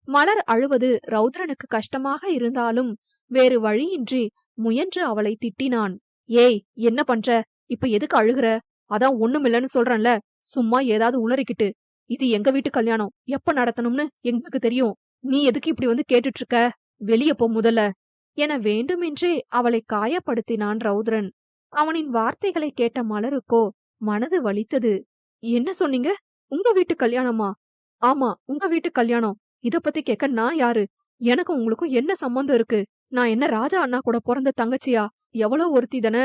மலர் அழுவது ரௌத்ரனுக்கு கஷ்டமாக இருந்தாலும் வேறு வழியின்றி முயன்று அவளை திட்டினான். ஏய், என்ன பண்ற? இப்ப எதுக்கு அழுகுற? அதான் ஒண்ணுமில்லன்னு சொல்றேன்ல, சும்மா ஏதாவது உளறிக்கிட்டு. இது எங்க வீட்டு கல்யாணம், எப்ப நடத்தணும்னு எங்களுக்கு தெரியும். நீ எதுக்கு இப்படி வந்து கேட்டுட்டு இருக்க? வெளிய போ முதல்ல என வேண்டுமென்றே அவளை காயப்படுத்தினான் ரௌத்ரன். அவனின் வார்த்தைகளை கேட்ட மலருக்கோ மனது வலித்தது. என்ன சொன்னீங்க? உங்க வீட்டு கல்யாணமா? ஆமா, உங்க வீட்டு கல்யாணம். இத பத்தி கேட்க நான் யாரு? எனக்கும் உங்களுக்கும் என்ன சம்பந்தம் இருக்கு? நான் என்ன ராஜா அண்ணா கூட பிறந்த தங்கச்சியா? எவ்வளோ ஒருத்தி தானே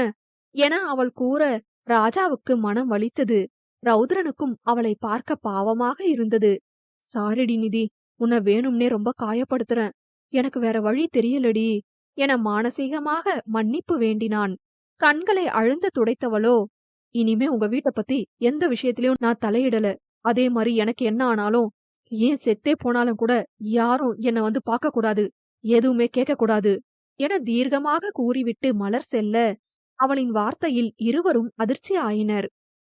என அவள் கூற, ராஜாவுக்கு மனம் வலித்தது. ரௌத்ரனுக்கும் அவளை பார்க்க பாவமாக இருந்தது. சாரிடி நிதி, உன்னை வேணும்னே ரொம்ப காயப்படுத்துறேன். எனக்கு வேற வழி தெரியலடி என மானசீகமாக மன்னிப்பு வேண்டினான். கண்களை அழுந்த துடைத்தவளோ, இனிமே உங்க வீட்டை பத்தி எந்த விஷயத்திலயும் நான் தலையிடல. அதே மாதிரி எனக்கு என்ன ஆனாலும், ஏன் செத்தே போனாலும் கூட யாரும் என்ன வந்து பார்க்க கூடாது, எதுவுமே கேட்க கூடாது என தீர்க்கமாக கூறிவிட்டு மலர் செல்ல, அவளின் வார்த்தையில் இருவரும் அதிர்ச்சி ஆயினர்.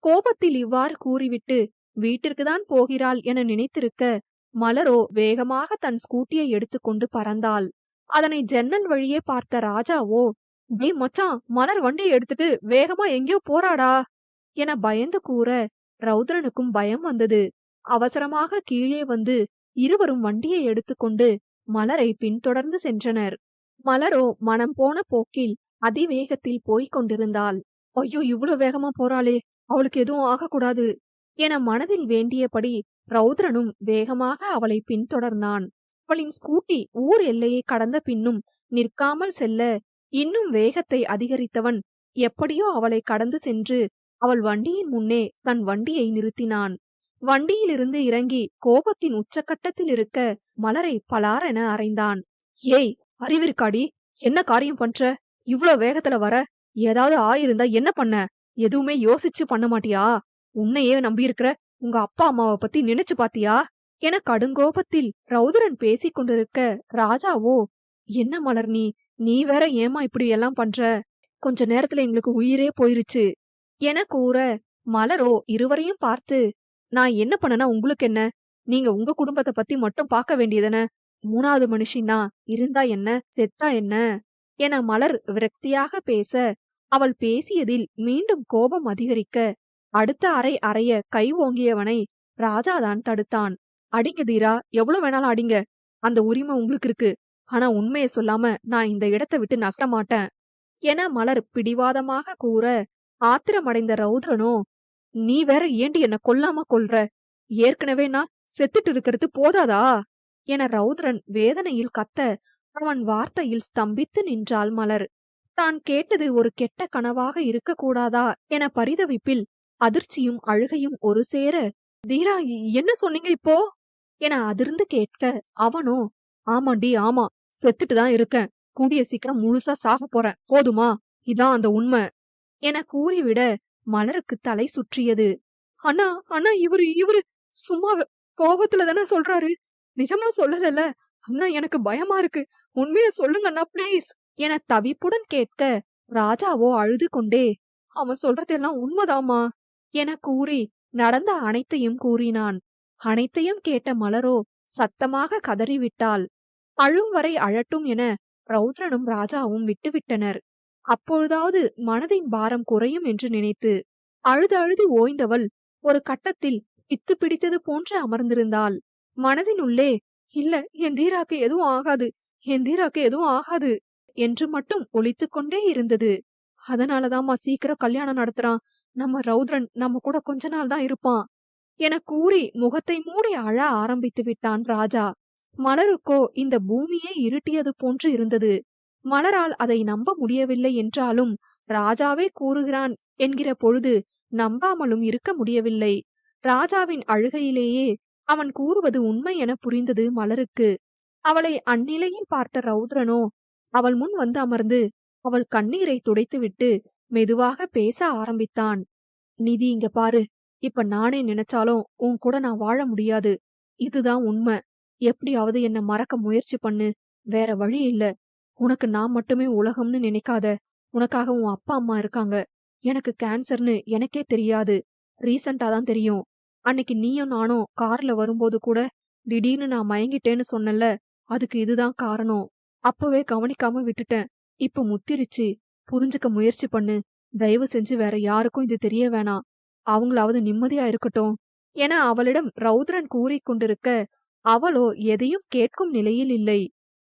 கோபத்தில் இவ்வாறு கூறிவிட்டு வீட்டிற்குதான் போகிறாள் என நினைத்திருக்க, மலரோ வேகமாக தன் ஸ்கூட்டியை எடுத்துக்கொண்டு பறந்தாள். அதனை ஜன்னல் வழியே பார்த்த ராஜாவோ, டேய் மச்சான், மலர் வண்டியை எடுத்துட்டு வேகமா எங்கேயோ போறாடா என பயந்து கூற, ரௌத்ரனுக்கும் பயம் வந்தது. அவசரமாக கீழே வந்து இருவரும் வண்டியை எடுத்துக்கொண்டு மலரை பின்தொடர்ந்து சென்றனர். மலரோ மனம் போன போக்கில் அதிவேகத்தில் போய்க் கொண்டிருந்தாள். ஐயோ, இவ்ளோ வேகமா போறாளே, அவளுக்கு எதுவும் ஆகக்கூடாது என மனதில் வேண்டியபடி ரௌத்ரனும் வேகமாக அவளை பின்தொடர்ந்தான். அவளின் ஸ்கூட்டி ஊர் எல்லையை கடந்த பின்னும் நிற்காமல் செல்ல, இன்னும் வேகத்தை அதிகரித்தவன் எப்படியோ அவளை கடந்து சென்று அவள் வண்டியின் முன்னே தன் வண்டியை நிறுத்தினான். வண்டியிலிருந்து இறங்கி கோபத்தின் உச்சக்கட்டத்தில் இருக்க மலரை பலாரென அறைந்தான். ஏய், அறிவிருக்காடி? என்ன காரியம் பண்ற? இவ்ளோ வேகத்துல வர? ஏதாவது ஆயிருந்தா என்ன பண்ண? எதுவுமே யோசிச்சு பண்ண மாட்டியா? உன்னையே நம்பியிருக்கிற உங்க அப்பா அம்மாவை பத்தி நினைச்சு பாத்தியா என கடுங்கோபத்தில் ரௌத்ரன் பேசிக் கொண்டிருக்க, ராஜாவோ, என்ன மலர் நீ வேற ஏமா இப்படி எல்லாம் பண்ற? கொஞ்ச நேரத்துல எங்களுக்கு உயிரே போயிருச்சு என கூற, மலரோ இருவரையும் பார்த்து, நான் என்ன பண்ணனா உங்களுக்கு என்ன? நீங்க உங்க குடும்பத்தை பத்தி மட்டும் பார்க்க வேண்டியதுன. 3வது மனுஷினா இருந்தா என்ன, செத்தா என்ன என மலர் விரக்தியாக பேச, அவள் பேசியதில் மீண்டும் கோபம் அதிகரிக்க, அடுத்த அறை அறைய கை ஓங்கியவனை ராஜாதான் தடுத்தான். அடிங்க தீரா, எவ்வளவு வேணாலும் அடிங்க. அந்த உரிமை உங்களுக்கு இருக்கு. ஆனா உண்மையை சொல்லாம நான் இந்த இடத்தை விட்டு நகர மாட்டேன் என மலர் பிடிவாதமாக கூற, ஆத்திரமடைந்த ரௌத்ரனோ, நீ வேற ஏண்டி என்ன கொல்லாம கொல்ற? ஏற்கனவே நான் செத்துட்டு இருக்கிறது போதாதா என ரௌத்ரன் வேதனையில் கத்த, அவன் வார்த்தையில் ஸ்தம்பித்து நின்றாள் மலர். தான் கேட்டது ஒரு கெட்ட கனவாக இருக்கக்கூடாதா என பரிதவிப்பில் அதிர்ச்சியும் அழுகையும் ஒரு சேர, தீரா என்ன சொன்னீங்க இப்போ என அதிர்ந்து கேட்க, அவனோ, ஆமாண்டி ஆமா, செத்துட்டு தான் இருக்கேன். கூடிய சீக்கிரம் முழுசா சாக போறேன், போதுமா? இதான் அந்த உண்மை என கூறிவிட, மலருக்கு தலை சுற்றியது. அண்ணா அண்ணா இவரு இவரு சும்மா கோபத்துல தானே சொல்றாரு, நிஜமா சொல்லல. அண்ணா எனக்கு பயமா இருக்கு, உண்மைய சொல்லுங்க அண்ணா ப்ளீஸ் என தவிப்புடன் கேட்க, ராஜாவோ அழுது கொண்டே அவன் சொல்றதெல்லாம் உண்மைதாமா என கூறி நடந்த அனைத்தையும் கூறினான். அனைத்தையும் கேட்ட மலரோ சத்தமாக கதறிவிட்டாள். அழும் வரை அழட்டும் என ரௌத்ரனும் ராஜாவும் விட்டுவிட்டனர். அப்பொழுதாவது மனதின் பாரம் குறையும் என்று நினைத்து அழுது அழுது ஓய்ந்தவள் ஒரு கட்டத்தில் பித்து பிடித்தது போன்று அமர்ந்திருந்தாள். மனதினுள்ளே, இல்ல, என் தீராக்கு எதுவும் ஆகாது, என் தீராக்கு எதுவும் ஆகாது என்று மட்டும் ஒலித்துக் கொண்டே இருந்தது. அதனாலதாம்மா சீக்கிரம் கல்யாணம் நடத்துறான், நம்ம ரௌத்ரன் நம்ம கூட கொஞ்ச நாள் தான் இருப்பான் என கூறி முகத்தை மூடி அழ ஆரம்பித்து விட்டான் ராஜா. மலருக்கோ இந்த பூமியே இருட்டியது போன்று இருந்தது. மலரால் அதை நம்ப முடியவில்லை என்றாலும் ராஜாவே கூறுகிறான் என்கிற பொழுது நம்பாமலும் இருக்க முடியவில்லை. ராஜாவின் அழுகையிலேயே அவன் கூறுவது உண்மை என புரிந்தது மலருக்கு. அவளை அந்நிலையில் பார்த்த ரௌத்ரனோ அவள் முன் வந்து அமர்ந்து அவள் கண்ணீரை துடைத்துவிட்டு மெதுவாக பேச ஆரம்பித்தான். நிதி, இங்க பாரு, இப்ப நானே நினைச்சாலும் உன் கூட நான் வாழ முடியாது. இதுதான் உண்மை. எப்படியாவது என்ன மறக்க முயற்சி பண்ணு, வேற வழி இல்ல. உனக்கு நான் மட்டுமே உலகம்னு நினைக்காத. உனக்காக உன் அப்பா அம்மா இருக்காங்க. எனக்கு கேன்சர்னு எனக்கே தெரியாது, ரீசெண்டா தான் தெரியும். அன்னைக்கு நீயும் நானும் கார்ல வரும்போது கூட திடீர்னு நான் மயங்கிட்டேன்னு சொன்னல, அதுக்கு இதுதான் காரணம். அப்பவே கவனிக்காம விட்டுட்டேன். இப்ப முத்திருச்சு, புரிஞ்சுக்க முயற்சி பண்ணு. தயவு செஞ்சு வேற யாருக்கும் இது தெரிய வேணாம், அவங்களாவது நிம்மதியா இருக்கட்டும் என அவளிடம் ரௌத்ரன் கூறிக்கொண்டிருக்க, அவளோ எதையும் கேட்கும் நிலையில் இல்லை.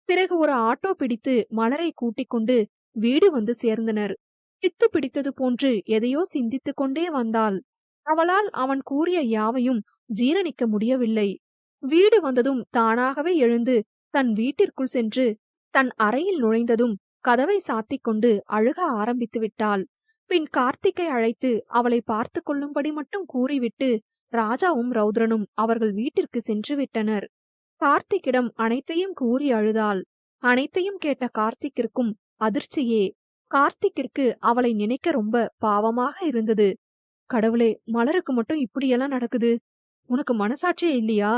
பிறகு ஒரு ஆட்டோ பிடித்து மலரை கூட்டிக் கொண்டு வீடு வந்து சேர்ந்தனர். பித்து பிடித்தது போன்று எதையோ சிந்தித்துக் கொண்டே வந்தாள். அவளால் அவன் கூறிய யாவையும் ஜீரணிக்க முடியவில்லை. வீடு வந்ததும் தானாகவே எழுந்து தன் வீட்டிற்குள் சென்று தன் அறையில் நுழைந்ததும் கதவை சாத்திக் கொண்டு அழுக ஆரம்பித்து விட்டாள். பின் கார்த்திக்கை அழைத்து அவளை பார்த்து கொள்ளும்படி மட்டும் கூறிவிட்டு ராஜாவும் ரௌத்ரனும் அவர்கள் வீட்டிற்கு சென்று விட்டனர். கார்த்திக்கிடம் அனைத்தையும் கூறி அழுதாள். அனைத்தையும் கேட்ட கார்த்திக்கிற்கும் அதிர்ச்சியே. கார்த்திக்கிற்கு அவளை நினைக்க ரொம்ப பாவமாக இருந்தது. கடவுளே, மலருக்கு மட்டும் இப்படியெல்லாம் நடக்குது, உனக்கு மனசாட்சியே இல்லையா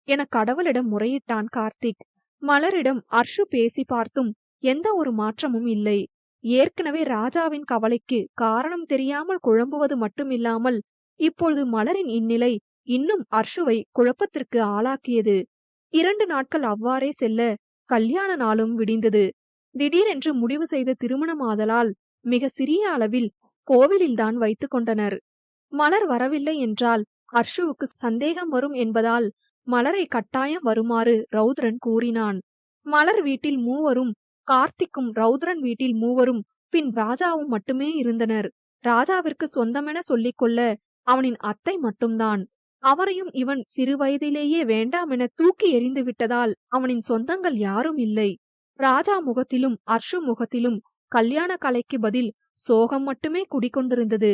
என கடவுளிடம் முறையிட்டான் கார்த்திக். மலரிடம் அர்ஷு பேசி பார்த்தும் எந்த ஒரு மாற்றமும் இல்லை. ஏற்கனவே ராஜாவின் கவலைக்கு காரணம் தெரியாமல் குழம்புவது மட்டுமில்லாமல் இப்பொழுது மலரின் இந்நிலை இன்னும் அர்ஷுவை குழப்பத்திற்கு ஆளாக்கியது. 2 நாட்கள் அவ்வாறே செல்ல கல்யாண நாளும் விடிந்தது. திடீரென்று முடிவு செய்த திருமணமாதலால் மிக சிறிய அளவில் கோவிலில்தான் வைத்துக் கொண்டனர். மலர் வரவில்லை என்றால் அர்ஷுவுக்கு சந்தேகம் வரும் என்பதால் மலரை கட்டாயம் வருமாறு ரௌத்ரன் கூறினான். மலர் வீட்டில் 3 கார்த்திக்கும் ரௌத்ரன் வீட்டில் 3 பின் ராஜாவும் மட்டுமே இருந்தனர். ராஜாவிற்கு சொந்தமென சொல்லிக்கொள்ள அவனின் அத்தை மட்டும்தான். அவரையும் இவன் சிறு வயதிலேயே வேண்டாமென தூக்கி எறிந்து விட்டதால் அவனின் சொந்தங்கள் யாரும் இல்லை. ராஜா முகத்திலும் அர்ஷு முகத்திலும் கல்யாண கலைக்கு பதில் சோகம் மட்டுமே குடிக்கொண்டிருந்தது.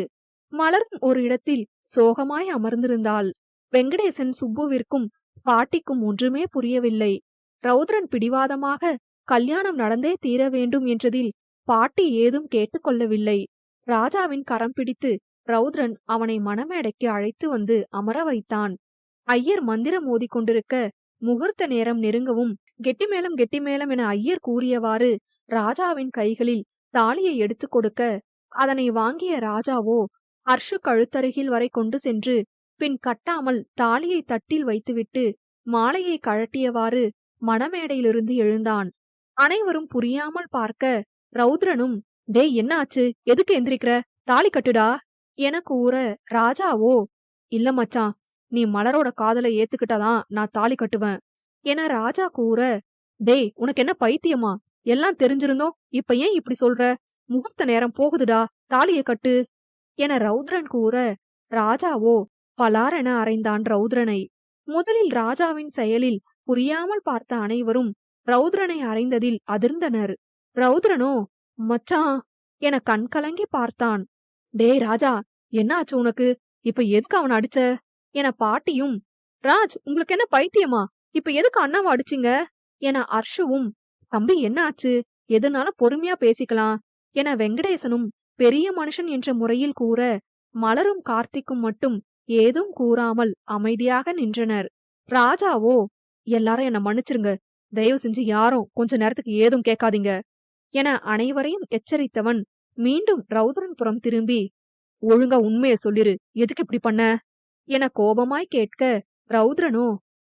மலரும் ஒரு இடத்தில் சோகமாய் அமர்ந்திருந்தாள். வெங்கடேசன் சுப்புவிற்கும் பாட்டிக்கும் ஒன்றுமே புரியவில்லை. ரௌத்ரன் பிடிவாதமாக கல்யாணம் நடந்தே தீர வேண்டும் என்றதில் பாட்டி ஏதும் கேட்டுக்கொள்ளவில்லை. ராஜாவின் கரம் பிடித்து ரௌத்ரன் அவனை மணமேடைக்கு அழைத்து வந்து அமர வைத்தான். ஐயர் மந்திரம் ஓதிக்கொண்டிருக்க முகூர்த்த நேரம் நெருங்கவும் கெட்டிமேளம் கெட்டிமேளம் என ஐயர் கூறியவாறு ராஜாவின் கைகளில் தாலியை எடுத்து கொடுக்க, அதனை வாங்கிய ராஜாவோ அர்ஷு கழுத்தருகில் வரை கொண்டு சென்று பின் கட்டாமல் தாலியை தட்டில் வைத்துவிட்டு மாலையை கழட்டியவாறு மணமேடையிலிருந்து எழுந்தான். அனைவரும் புரியாமல் பார்க்க ரௌத்ரனும், டேய் என்ன ஆச்சு, எதுக்கு எந்திரிக்கிற, தாலி கட்டுடா என கூற, ராஜாவோ, இல்ல மச்சான், நீ மலரோட காதலை ஏத்துக்கிட்டாதான் நான் தாலி கட்டுவேன் என ராஜா கூற, டேய் உனக்கு என்ன பைத்தியமா, எல்லாம் தெரிஞ்சிருந்தோம் இப்ப ஏன் இப்படி சொல்ற, முகூர்த்த நேரம் போகுதுடா, தாலியை கட்டு என ரௌத்ரன் கூற, ராஜாவோ பலாரென அறைந்தான் ரௌத்ரனை. முதலில் ராஜாவின் செயலில் புரியாமல் பார்த்த அனைவரும் ரௌத்ரனை அறைந்ததில் அதிர்ந்தனர். ரௌத்ரனோ, மச்சான் என கண் கலங்கி பார்த்தான். டேய் ராஜா, என்ன ஆச்சு உனக்கு, இப்ப எதுக்கு அவன் அடிச்ச என பாட்டியும், ராஜ் உங்களுக்கு என்ன பைத்தியமா, இப்ப எதுக்கு அண்ணாவை அடிச்சிங்க என அர்ஷுவும், தம்பி என்ன ஆச்சு, எதுனாலும் பொறுமையா பேசிக்கலாம் என வெங்கடேசனும் பெரிய மனுஷன் என்ற முறையில் கூற, மலரும் கார்த்திக்கும் மட்டும் ஏதும் கூறாமல் அமைதியாக நின்றனர். ராஜாவோ, எல்லாரும் என்ன மன்னிச்சிருங்க, தயவு செஞ்சு யாரும் கொஞ்ச நேரத்துக்கு ஏதும் கேட்காதீங்க என அனைவரையும் எச்சரித்தவன் மீண்டும் ரௌத்ரன் புறம் திரும்பி, ஒழுங்கா உண்மைய சொல்லிரு, எதுக்கு இப்படி பண்ண என கோபமாய் கேட்க, ரௌத்ரனோ,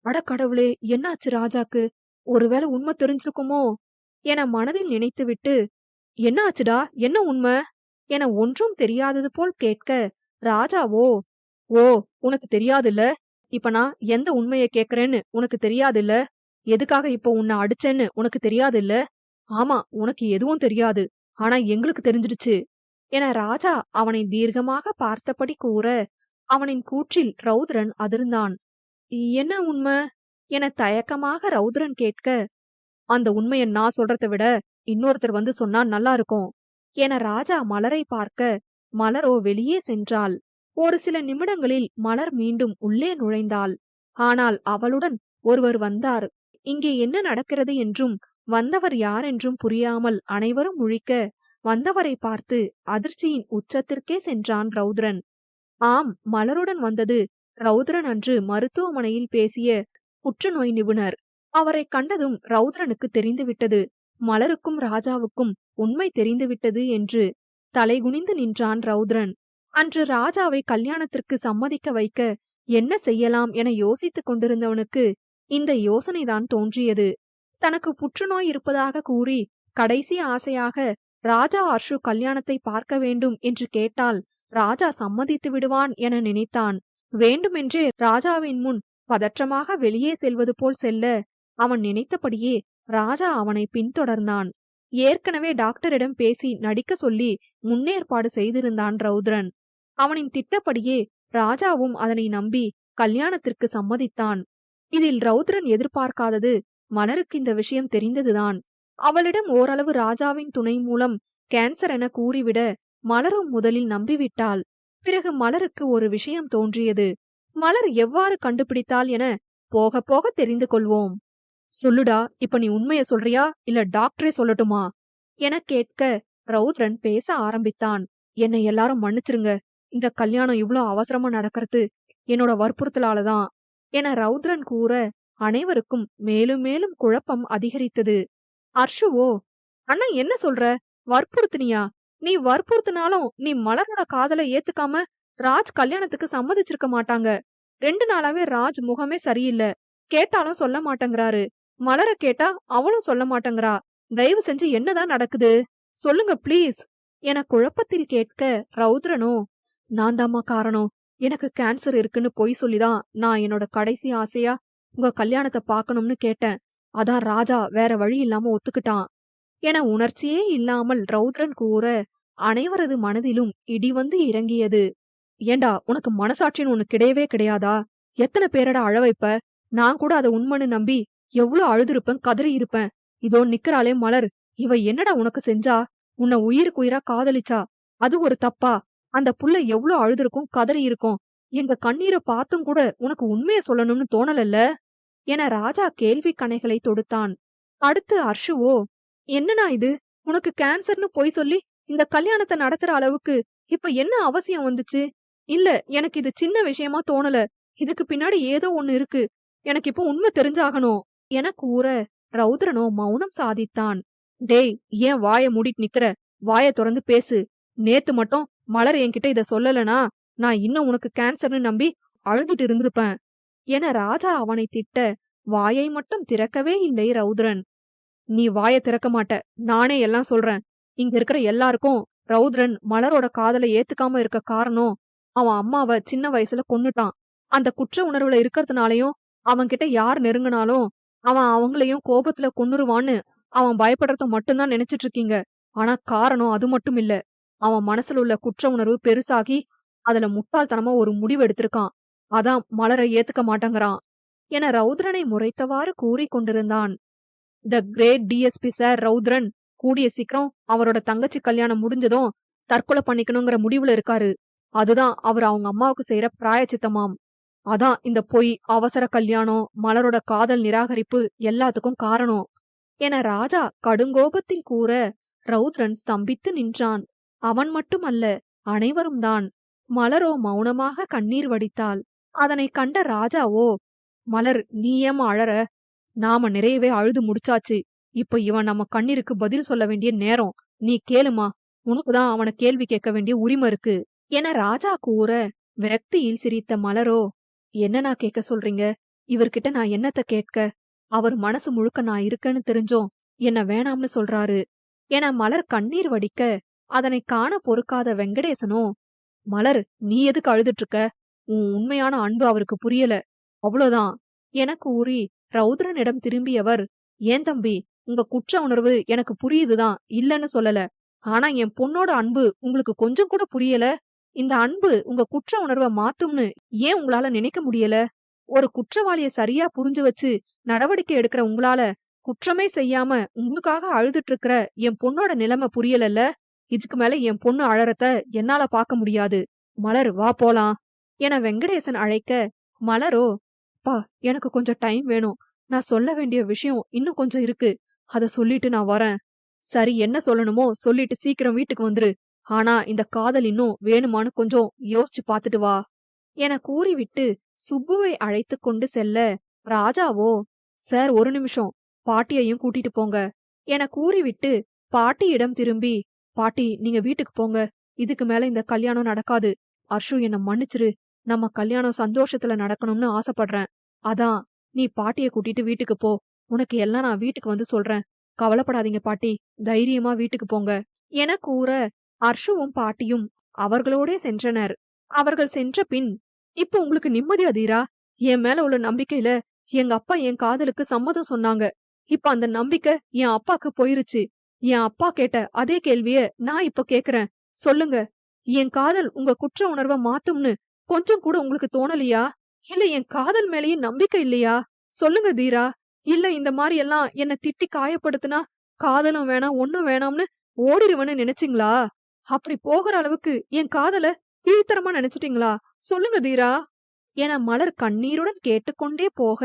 அட கடவுளே, என்னாச்சு ராஜாக்கு, ஒருவேளை உண்மை தெரிஞ்சிருக்குமோ என மனதில் நினைத்துவிட்டு, என்ன ஆச்சுடா, என்ன உண்மை என ஒன்றும் தெரியாதது போல் கேட்க, ராஜாவோ, ஓ, உனக்கு தெரியாதுல்ல, இப்ப நான் எந்த உண்மைய கேக்குறேன்னு உனக்கு தெரியாதுல்ல, எதுக்காக இப்போ உன்னை அடிச்சேன்னு உனக்கு தெரியாதுல்ல, ஆமா, உனக்கு எதுவும் தெரியாது, ஆனா எங்களுக்கு தெரிஞ்சிடுச்சு என ராஜா அவனை தீர்க்கமாக பார்த்தபடி கூற, அவனின் கூற்றில் ரௌத்ரன் அதிர்ந்தான். என்ன உண்மை என தயக்கமாக ரௌத்ரன் கேட்க, அந்த உண்மையை நான் சொல்றதை விட இன்னொருத்தர் வந்து சொன்னா நல்லா இருக்கும் என ராஜா மலரை பார்க்க, மலரோ வெளியே சென்றாள். ஒரு சில நிமிடங்களில் மலர் மீண்டும் உள்ளே நுழைந்தாள். ஆனால் அவளுடன் ஒருவர் வந்தார். இங்கே என்ன நடக்கிறது என்றும் வந்தவர் யாரென்றும் புரியாமல் அனைவரும் முழிக்க, வந்தவரை பார்த்து அதிர்ச்சியின் உச்சத்திற்கே சென்றான் ரௌத்ரன். ஆம், மலருடன் வந்தது ரௌத்ரன் அன்று மருத்துவமனையில் பேசிய புற்றுநோய் நிபுணர். அவரை கண்டதும் ரௌத்ரனுக்கு தெரிந்துவிட்டது, மலருக்கும் ராஜாவுக்கும் உண்மை தெரிந்துவிட்டது என்று. தலைகுனிந்து நின்றான் ரௌத்ரன். அன்று ராஜாவை கல்யாணத்திற்கு சம்மதிக்க வைக்க என்ன செய்யலாம் என யோசித்துக் கொண்டிருந்தவனுக்கு இந்த யோசனைதான் தோன்றியது. தனக்கு புற்றுநோய் இருப்பதாக கூறி கடைசி ஆசையாக ராஜா அர்ஷு கல்யாணத்தை பார்க்க வேண்டும் என்று கேட்டால் ராஜா சம்மதித்து விடுவான் என நினைத்தான். வேண்டுமென்றே ராஜாவின் முன் பதற்றமாக வெளியே செல்வது போல் செல்ல, அவன் நினைத்தபடியே ராஜா அவனை பின்தொடர்ந்தான். ஏற்கனவே டாக்டரிடம் பேசி நடிக்க சொல்லி முன்னேற்பாடு செய்திருந்தான் ரௌத்ரன். அவனின் திட்டப்படியே ராஜாவும் அதனை நம்பி கல்யாணத்திற்கு சம்மதித்தான். இதில் ரௌத்ரன் எதிர்பார்க்காதது, மலருக்கு இந்த விஷயம் தெரிந்ததுதான். அவளிடம் ஓரளவு ராஜாவின் துணை மூலம் கேன்சர் என கூறிவிட மலரும் முதலில் நம்பிவிட்டாள். பிறகு மலருக்கு ஒரு விஷயம் தோன்றியது. மலர் எவ்வாறு கண்டுபிடித்தாள் என போக போக தெரிந்து கொள்வோம். சொல்லுடா, இப்ப நீ உண்மைய சொல்றியா இல்ல டாக்டரே சொல்லட்டுமா என கேட்க ரௌத்ரன் பேச ஆரம்பித்தான். என்னை எல்லாரும் மன்னிச்சிருங்க, இந்த கல்யாணம் இவ்ளோ அவசரமா நடக்கிறது என்னோட வற்புறுத்தலாலதான் என ரௌத்ரன் கூற, அனைவருக்கும் மேலும் மேலும் குழப்பம் அதிகரித்தது. அர்ஷுவோ, அண்ணா என்ன சொல்ற, வற்புறுத்தினியா? நீ வற்புறுத்தினாலும் நீ மலரோட காதலை ஏத்துக்காம ராஜ் கல்யாணத்துக்கு சம்மதிச்சிருக்க மாட்டாங்க. 2 நாளாவே ராஜ் முகமே சரியில்லை, கேட்டாலும் சொல்ல மாட்டேங்கிறாரு. மலர கேட்டா அவளும் சொல்ல மாட்டேங்கிறா. தயவு செஞ்சு என்னதான் நடக்குது, சொல்லுங்க ப்ளீஸ் என குழப்பத்தில் கேட்க, ரௌத்ரனோ, நான் தாமா காரணம், எனக்கு கேன்சர் இருக்குன்னு பொய் சொல்லிதான் நான் என்னோட கடைசி ஆசையா உங்க கல்யாணத்தை பார்க்கணும்னு கேட்டேன். அதான் ராஜா வேற வழி இல்லாம ஒத்துக்கிட்டான் என உணர்ச்சியே இல்லாமல் ரௌத்ரன் கூற, அனைவரது மனதிலும் இடி வந்து இறங்கியது. ஏண்டா, உனக்கு மனசாட்சின்னு ஒண்ணு கிடையவே கிடையாதா? எத்தனை பேரடா அழ வைப்ப? நான் கூட அதை உண்மைன்னு நம்பி எவ்வளவு அழுதுருப்பேன், கதறி இருப்பேன். இதோ நிக்கிறாளே மலர், இவ என்னடா உனக்கு செஞ்சா? உன்னை உயிருக்கு உயிரா காதலிச்சா, அது ஒரு தப்பா? அந்த புள்ள எவ்வளவு அழுதுருக்கும், கதறி இருக்கும். எங்க கண்ணீரை பார்த்தும் கூட உனக்கு உண்மைய சொல்லணும்னு தோணலல்ல என ராஜா கேள்வி கணைகளை தொடுத்தான். அடுத்து அர்ஷுவோ, என்னன்னா இது, உனக்கு கேன்சர்னு பொய் சொல்லி இந்த கல்யாணத்தை நடத்துற அளவுக்கு இப்ப என்ன அவசியம் வந்துச்சு? இல்ல, எனக்கு இது சின்ன விஷயமா தோணல, இதுக்கு பின்னாடி ஏதோ ஒண்ணு இருக்கு, எனக்கு இப்போ உண்மை தெரிஞ்சாகணும் என கூற, ரௌத்ரனோ மௌனம் சாதித்தான். டேய், ஏன் வாய மூடிட்டு நிக்கிற? வாய திறந்து பேசு. நேத்து மட்டும் மலர் என்கிட்ட இத சொல்லலனா நான் இன்னும் உனக்கு கேன்சர்னு நம்பி அழுதுட்டு இருந்திருப்பேன் என ராஜா அவனை திட்ட, வாயை மட்டும் திறக்கவே இல்லை ரௌத்ரன். நீ வாய திறக்க மாட்ட, நானே எல்லாம் சொல்றேன். இங்க இருக்கிற எல்லாருக்கும் ரௌத்ரன் மலரோட காதலை ஏத்துக்காம இருக்க காரணம், அவன் அம்மாவை சின்ன வயசுல கொன்னுட்டான். அந்த குற்ற உணர்வுல இருக்கிறதுனாலயும் அவன்கிட்ட யார் நெருங்கினாலும் அவன் அவங்களையும் கோபத்துல கொன்னுருவான்னு அவன் பயப்படுறத மட்டும்தான் நினைச்சிட்டு இருக்கீங்க. ஆனா காரணம் அது மட்டும் இல்ல, அவன் மனசுல உள்ள குற்ற உணர்வு பெருசாகி அதுல முட்டாள்தனமா ஒரு முடிவு எடுத்திருக்கான். அதான் மலரை ஏத்துக்க மாட்டேங்கிறான் என ரௌத்ரனை முறைத்தவாறு கூறி கொண்டிருந்தான். The great DSP sir Raudran கூடிய சீக்கிரம் அவரோட தங்கச்சி கல்யாணம் முடிஞ்சதும் தற்கொலை பண்ணிக்கணுங்கிற முடிவுல இருக்காரு. அதுதான் அவர் அவங்க அம்மாவுக்கு செய்யற பிராயச்சித்தமாம். அதான் இந்த பொய், அவசர கல்யாணம், மலரோட காதல் நிராகரிப்பு எல்லாத்துக்கும் காரணம் என ராஜா கடுங்கோபத்தில் கூற, ரௌத்ரன் ஸ்தம்பித்து நின்றான். அவன் மட்டுமல்ல, அனைவரும் தான். மலரோ மௌனமாக கண்ணீர் வடித்தாள். அதனை கண்ட ராஜாவோ, மலர், நீ ஏம்மா அழற? நாம நிறையவே அழுது முடிச்சாச்சு. இப்ப இவன் நம்ம கண்ணீருக்கு பதில் சொல்ல வேண்டிய நேரம். நீ கேளுமா, உனக்குதான் அவன கேள்வி கேட்க வேண்டிய உரிமை இருக்கு என ராஜா கூற, விரக்தியில் சிரித்த மலரோ, என்ன நான் கேட்க சொல்றீங்க? இவர்கிட்ட நான் என்னத்த கேட்க? அவர் மனசு முழுக்க நான் இருக்கேன்னு தெரிஞ்சோம் என்ன வேணாம்னு சொல்றாரு என மலர் கண்ணீர் வடிக்க, அதனை காண பொறுக்காத வெங்கடேசனோ, மலர், நீ எதுக்கு அழுதுட்டு இருக்க? உன் உண்மையான அன்பு அவருக்கு புரியல, அவ்வளவுதான் என கூறி ரௌத்ரனிடம் திரும்பியவர், ஏன் தம்பி, உங்க குற்ற உணர்வு எனக்கு புரியுதுதான், இல்லன்னு சொல்லல. ஆனா என் பொண்ணோட அன்பு உங்களுக்கு கொஞ்சம் கூட புரியல. இந்த அன்பு உங்க குற்ற உணர்வை மாத்தும்னு ஏன் உங்களால நினைக்க முடியல? ஒரு குற்றவாளிய சரியா புரிஞ்சு வச்சு நடவடிக்கை எடுக்கிற உங்களால குற்றமே செய்யாம உங்களுக்காக அழுதுட்டு இருக்கிற என் பொண்ணோட நிலைமை புரியலல்ல? இதுக்கு மேல என் பொண்ணு அழறத என்னால பாக்க முடியாது. மலர், வா போலாம் என வெங்கடேசன் அழைக்க, மலரோ, பா, எனக்கு கொஞ்சம் டைம் வேணும். நான் சொல்ல வேண்டிய விஷயம் இன்னும் கொஞ்சம் இருக்கு. அத சொல்லிட்டு நான் வரேன். சரி, என்ன சொல்லணுமோ சொல்லிட்டு சீக்கிரம் வீட்டுக்கு வந்துரு. ஆனா இந்த காதல் இன்னும் வேணுமான்னு கொஞ்சம் யோசிச்சு பாத்துட்டு வா என கூறிவிட்டு சுப்புவை அழைத்து கொண்டு செல்ல, ராஜாவோ, சார், ஒரு நிமிஷம், பாட்டியையும் கூட்டிட்டு போங்க என கூறிவிட்டு பாட்டியிடம் திரும்பி, பாட்டி, நீங்க வீட்டுக்கு போங்க. இதுக்கு மேல இந்த கல்யாணம் நடக்காது. அர்ஷு, என்ன மன்னிச்சிரு. நம்ம கல்யாணம் சந்தோஷத்துல நடக்கணும்னு ஆசைப்படுறேன். அதான் நீ பாட்டிய கூட்டிட்டு வீட்டுக்கு போ. உனக்கு எல்லாம் நான் வீட்டுக்கு வந்து சொல்றேன். கவலைப்படாதீங்க பாட்டி, தைரியமா வீட்டுக்கு போங்க என கூற, அர்ஷுவும் பாட்டியும் அவர்களோடே சென்றனர். அவர்கள் சென்ற பின், இப்ப உங்களுக்கு நிம்மதியா தீரா? என் மேல உள்ள நம்பிக்கையில எங்க அப்பா என் காதலுக்கு சம்மதம் சொன்னாங்க. இப்ப அந்த நம்பிக்கை என் அப்பாக்கு போயிருச்சு. என் அப்பா கேட்ட அதே கேள்விய நான் இப்ப கேக்குறேன். சொல்லுங்க, என் காதல் உங்க குற்ற உணர்வை மாத்தும்னு கொஞ்சம் கூட உங்களுக்கு தோணலையா? இல்ல என் காதல் மேலேயே நம்பிக்கை இல்லையா? சொல்லுங்க தீரா. இல்ல இந்த மாதிரி எல்லாம் என்ன திட்டி காயப்படுத்தினா காதலும் வேணாம் ஒண்ணும் வேணாம்னு ஓடிடுவேன்னு நினைச்சீங்களா? அப்படி போகிற அளவுக்கு என் காதல கீழ்த்தரமா நினைச்சிட்டீங்களா? சொல்லுங்க தீரா என மலர் கண்ணீருடன் கேட்டுக்கொண்டே போக,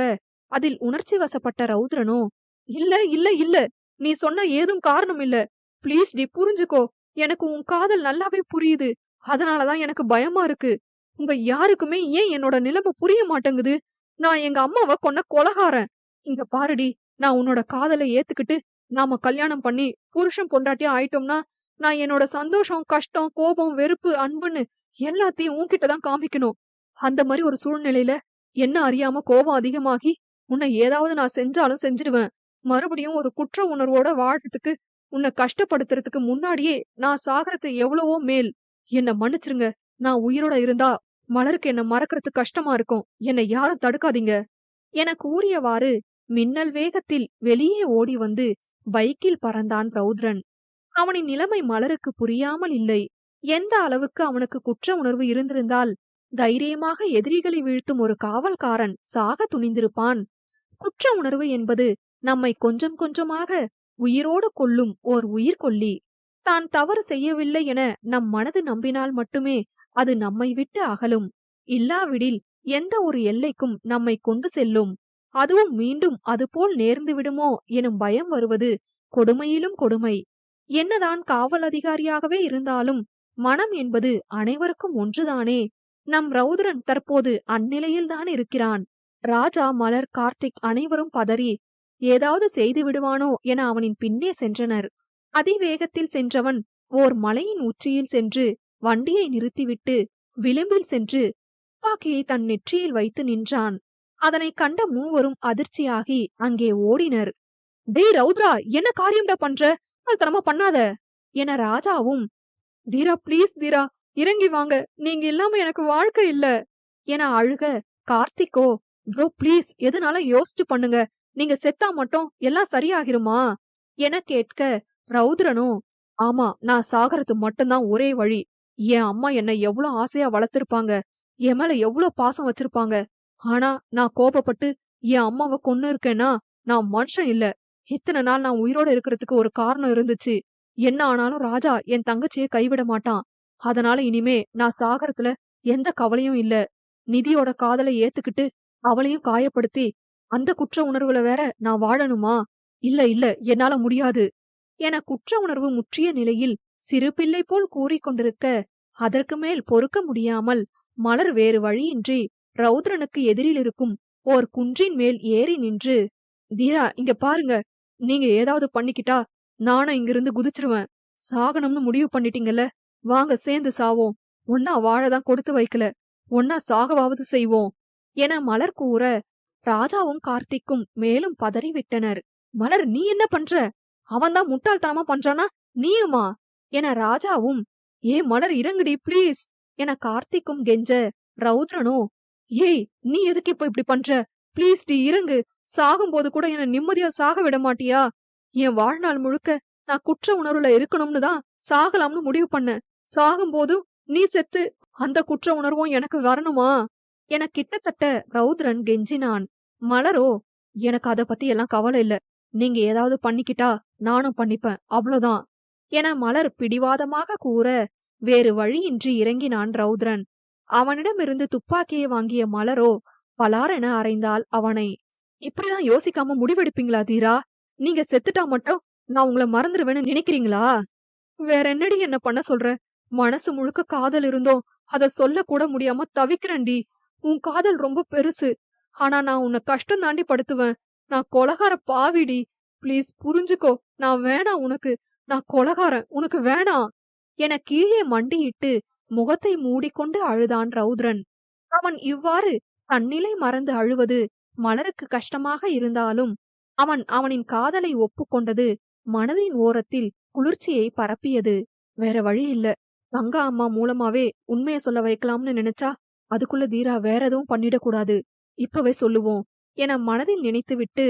அதில் உணர்ச்சி வசப்பட்ட ரௌத்ரனோ, இல்ல இல்ல இல்ல, நீ சொன்ன ஏதும் காரணம் இல்ல. ப்ளீஸ் டி, புரிஞ்சுக்கோ. எனக்கு உன் காதல் நல்லாவே புரியுது. அதனாலதான் எனக்கு பயமா இருக்கு. உங்க யாருக்குமே ஏன் என்னோட நிலைமை புரிய மாட்டேங்குது? நான் எங்க அம்மாவை கொன்ன கொலகாரன். இங்க பாருடி, நான் உன்னோட காதலை ஏத்துக்கிட்டு நாம கல்யாணம் பண்ணி புருஷன் பொண்டாட்டியா ஆயிட்டோம்னா, நான் என்னோட சந்தோஷம், கஷ்டம், கோபம், வெறுப்பு, அன்புன்னு எல்லாத்தையும் உன்கிட்டதான் காமிக்கணும். அந்த மாதிரி ஒரு சூழ்நிலையில என்ன அறியாம கோபம் அதிகமாகி உன்னை ஏதாவது நான் செஞ்சாலும் செஞ்சிடுவேன். மறுபடியும் ஒரு குற்ற உணர்வோட வாழ்றதுக்கு, உன்னை கஷ்டப்படுத்துறதுக்கு முன்னாடியே நான் சாகறது எவ்வளவோ மேல். என்ன மன்னிச்சிருங்க. நான் உயிரோட இருந்தா மலருக்கு என்ன மறக்கறது கஷ்டமா இருக்கும். என்னை யாரும் தடுக்காதீங்க என கூறியவாறு மின்னல் வேகத்தில் வெளியே ஓடி வந்து பைக்கில் பறந்தான் ரௌத்ரன். அவனின் நிலைமை மலருக்கு புரியாமல் இல்லை. எந்த அளவுக்கு அவனுக்கு குற்ற உணர்வு இருந்திருந்தால் தைரியமாக எதிரிகளை வீழ்த்தும் ஒரு காவல்காரன் சாக துணிந்திருப்பான். குற்ற உணர்வு என்பது நம்மை கொஞ்சம் கொஞ்சமாக உயிரோடு கொல்லும் ஓர் உயிர்கொல்லி. தான் தவறு செய்யவில்லை என நம் மனது நம்பினால் மட்டுமே அது நம்மை விட்டு அகலும். இல்லாவிடில் எந்த ஒரு எல்லைக்கும் நம்மை கொண்டு செல்லும். அதுவும் மீண்டும் அதுபோல் நேர்ந்து விடுமோ எனும் பயம் வருவது கொடுமையிலும் கொடுமை. என்னதான் காவல் அதிகாரியாகவே இருந்தாலும் மனம் என்பது அனைவருக்கும் ஒன்றுதானே. நம் ரௌத்ரன் தற்போது அந்நிலையில்தான் இருக்கிறான். ராஜா, மலர், கார்த்திக் அனைவரும் பதறி ஏதாவது செய்து விடுவானோ என அவனின் பின்னே சென்றனர். அதிவேகத்தில் சென்றவன் ஓர் மலையின் உச்சியில் சென்று வண்டியை நிறுத்திவிட்டு விளிம்பில் சென்று துப்பாக்கியை தன் நெற்றியில் வைத்து நின்றான். அதனை கண்ட மூவரும் அதிர்ச்சியாகி அங்கே ஓடினர். டேய் ரௌத்ரா, என்ன காரியம்டா பண்ற? தனமா பண்ணாத என ராஜாவும், தீரா, ப்ளீஸ் தீரா, இறங்கி வாங்க, நீங்க இல்லாம எனக்கு வாழ்க்கை இல்ல என அழுக, கார்த்திக்கோ, ப்ரோ ப்ளீஸ், எதுனால யோசிச்சு பண்ணுங்க. நீங்க செத்தா மட்டும் எல்லாம் சரியாகிருமா என கேட்க, ரௌத்ரனோ, ஆமா, நான் சாகறது மட்டும்தான் ஒரே வழி. என் அம்மா என்ன எவ்வளவு ஆசையா வளர்த்திருப்பாங்க, என் மேல எவ்வளவு பாசம் வச்சிருப்பாங்க. ஆனா நான் கோபப்பட்டு என் அம்மாவை கொன்னு இருக்கேன்னா நான் மனுஷன் இல்ல. இத்தனை நாள் நான் உயிரோட இருக்கிறதுக்கு ஒரு காரணம் இருந்துச்சு. என்ன ஆனாலும் ராஜா என் தங்கச்சியை கைவிட மாட்டான். அதனால இனிமே நான் சாகறதுல எந்த கவலையும் இல்ல. நிதியோட காதலை ஏத்துக்கிட்டு அவளையும் காயப்படுத்தி அந்த குற்ற உணர்வுல வேற நான் வாழணுமா? இல்ல இல்ல, என்னால முடியாது என குற்ற உணர்வு முற்றிய நிலையில் சிறு பிள்ளை போல் கூறிக்கொண்டிருக்க, அதற்கு மேல் பொறுக்க முடியாமல் மலர் வேறு வழியின்றி ரௌத்ரனுக்கு எதிரில் இருக்கும் ஓர் குன்றின் மேல் ஏறி நின்று, தீரா இங்க பாருங்க, நீங்க ஏதாவது பண்ணிக்கிட்டா நானும் இங்கிருந்து குதிச்சிருவேன். சாகணும்னு முடிவு பண்ணிட்டீங்கல்ல, வாங்க சேர்ந்து சாவோம். ஒன்னா வாழதான் கொடுத்து வைக்கல, ஒன்னா சாகவாவது செய்வோம் என மலர் கூற, ராஜாவும் கார்த்திக்கும் மேலும் பதறிவிட்டனர். மலர், நீ என்ன பண்ற? அவன்தான் முட்டாள்தனமா பண்றானா, நீயுமா என ராஜாவும், ஏ மலர் இறங்குடி ப்ளீஸ் என கார்த்திக்கும் கெஞ்ச, ரௌத்ரனோ, ஏய் நீ எதுக்கு இப்ப இப்படி பண்ற? ப்ளீஸ் டி இறங்கு. சாகும்போது கூட என்ன நிம்மதியா சாக விட மாட்டியா? என் வாழ்நாள் முழுக்க நான் குற்ற உணர்வுல இருக்கணும்னு தான் சாகலாம்னு முடிவு பண்ண. சாகும்போதும் நீ செத்து அந்த குற்ற உணர்வும் எனக்கு வரணுமா என கிட்டத்தட்ட ரௌத்ரன் கெஞ்சினான். மலரோ, எனக்கு அத பத்தி எல்லாம் கவலை இல்ல, நீங்க ஏதாவது பண்ணிக்கிட்டா நானும் பண்ணிப்பேன், அவ்வளவுதான் என மலர் பிடிவாதமாக கூற, வேறு வழியின்றி இறங்கினான் ரௌத்ரன். அவனிடமிருந்து துப்பாக்கியை வாங்கிய மலரோ பலாரென அறைந்தாள் அவனை. இப்படிதான் யோசிக்காம முடிவெடுப்பீங்களா தீரா? நீங்க செத்துட்டா மட்டும் நான் உங்களை மறந்துடுவேன்னு நினைக்கிறீங்களா? வேற என்னடி என்ன பண்ண சொல்ற? மனசு முழுக்க காதல் இருந்தோம், அத சொல்ல கூட முடியாம தவிக்கிறேன்டி. உன் காதல் ரொம்ப பெருசு, ஆனா நான் உன்னை கஷ்டம் தாண்டி படுத்துவேன். நான் கொலகார பாவிடி, ப்ளீஸ் புரிஞ்சுக்கோ. நான் வேணாம் உனக்கு, நான் கொலகாரன், உனக்கு வேணாம் என கீழே மண்டியிட்டு முகத்தை மூடிக்கொண்டு அழுதான் ரௌத்ரன். அவன் இவ்வாறு தன்னிலை மறந்து அழுவது மலருக்கு கஷ்டமாக இருந்தாலும், அவன் அவனின் காதலை ஒப்புக்கொண்டது மனதின் ஓரத்தில் குளிர்ச்சியை பரப்பியது. வேற வழி இல்ல, கங்கா அம்மா மூலமாவே உண்மைய சொல்ல வைக்கலாம்னு நினைச்சா அதுக்குள்ள தீரா வேற எதுவும் பண்ணிடக்கூடாது, இப்பவே சொல்லுவோம் என மனதில் நினைத்துவிட்டு,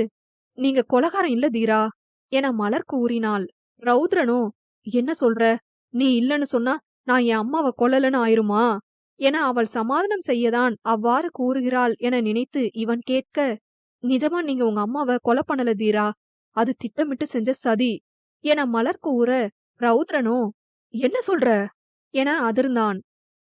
நீங்க கொலகாரம் இல்ல தீரா என மலர் கூறினாள். ரௌத்ரனோ, என்ன சொல்ற? நீ இல்லன்னு சொன்னா நான் என் அம்மாவை கொல்லலன்னு ஆயிருமா என அவள் சமாதானம் செய்யதான் அவ்வாறு கூறுகிறாள் என நினைத்து இவன் கேட்க, நிஜமா நீங்க உங்க அம்மாவை கொலை பண்ணல தீரா, அது திட்டமிட்டு செஞ்ச சதி என மலர் கூற, ரௌத்ரனோ, என்ன சொல்ற என அதிர்ந்தான்.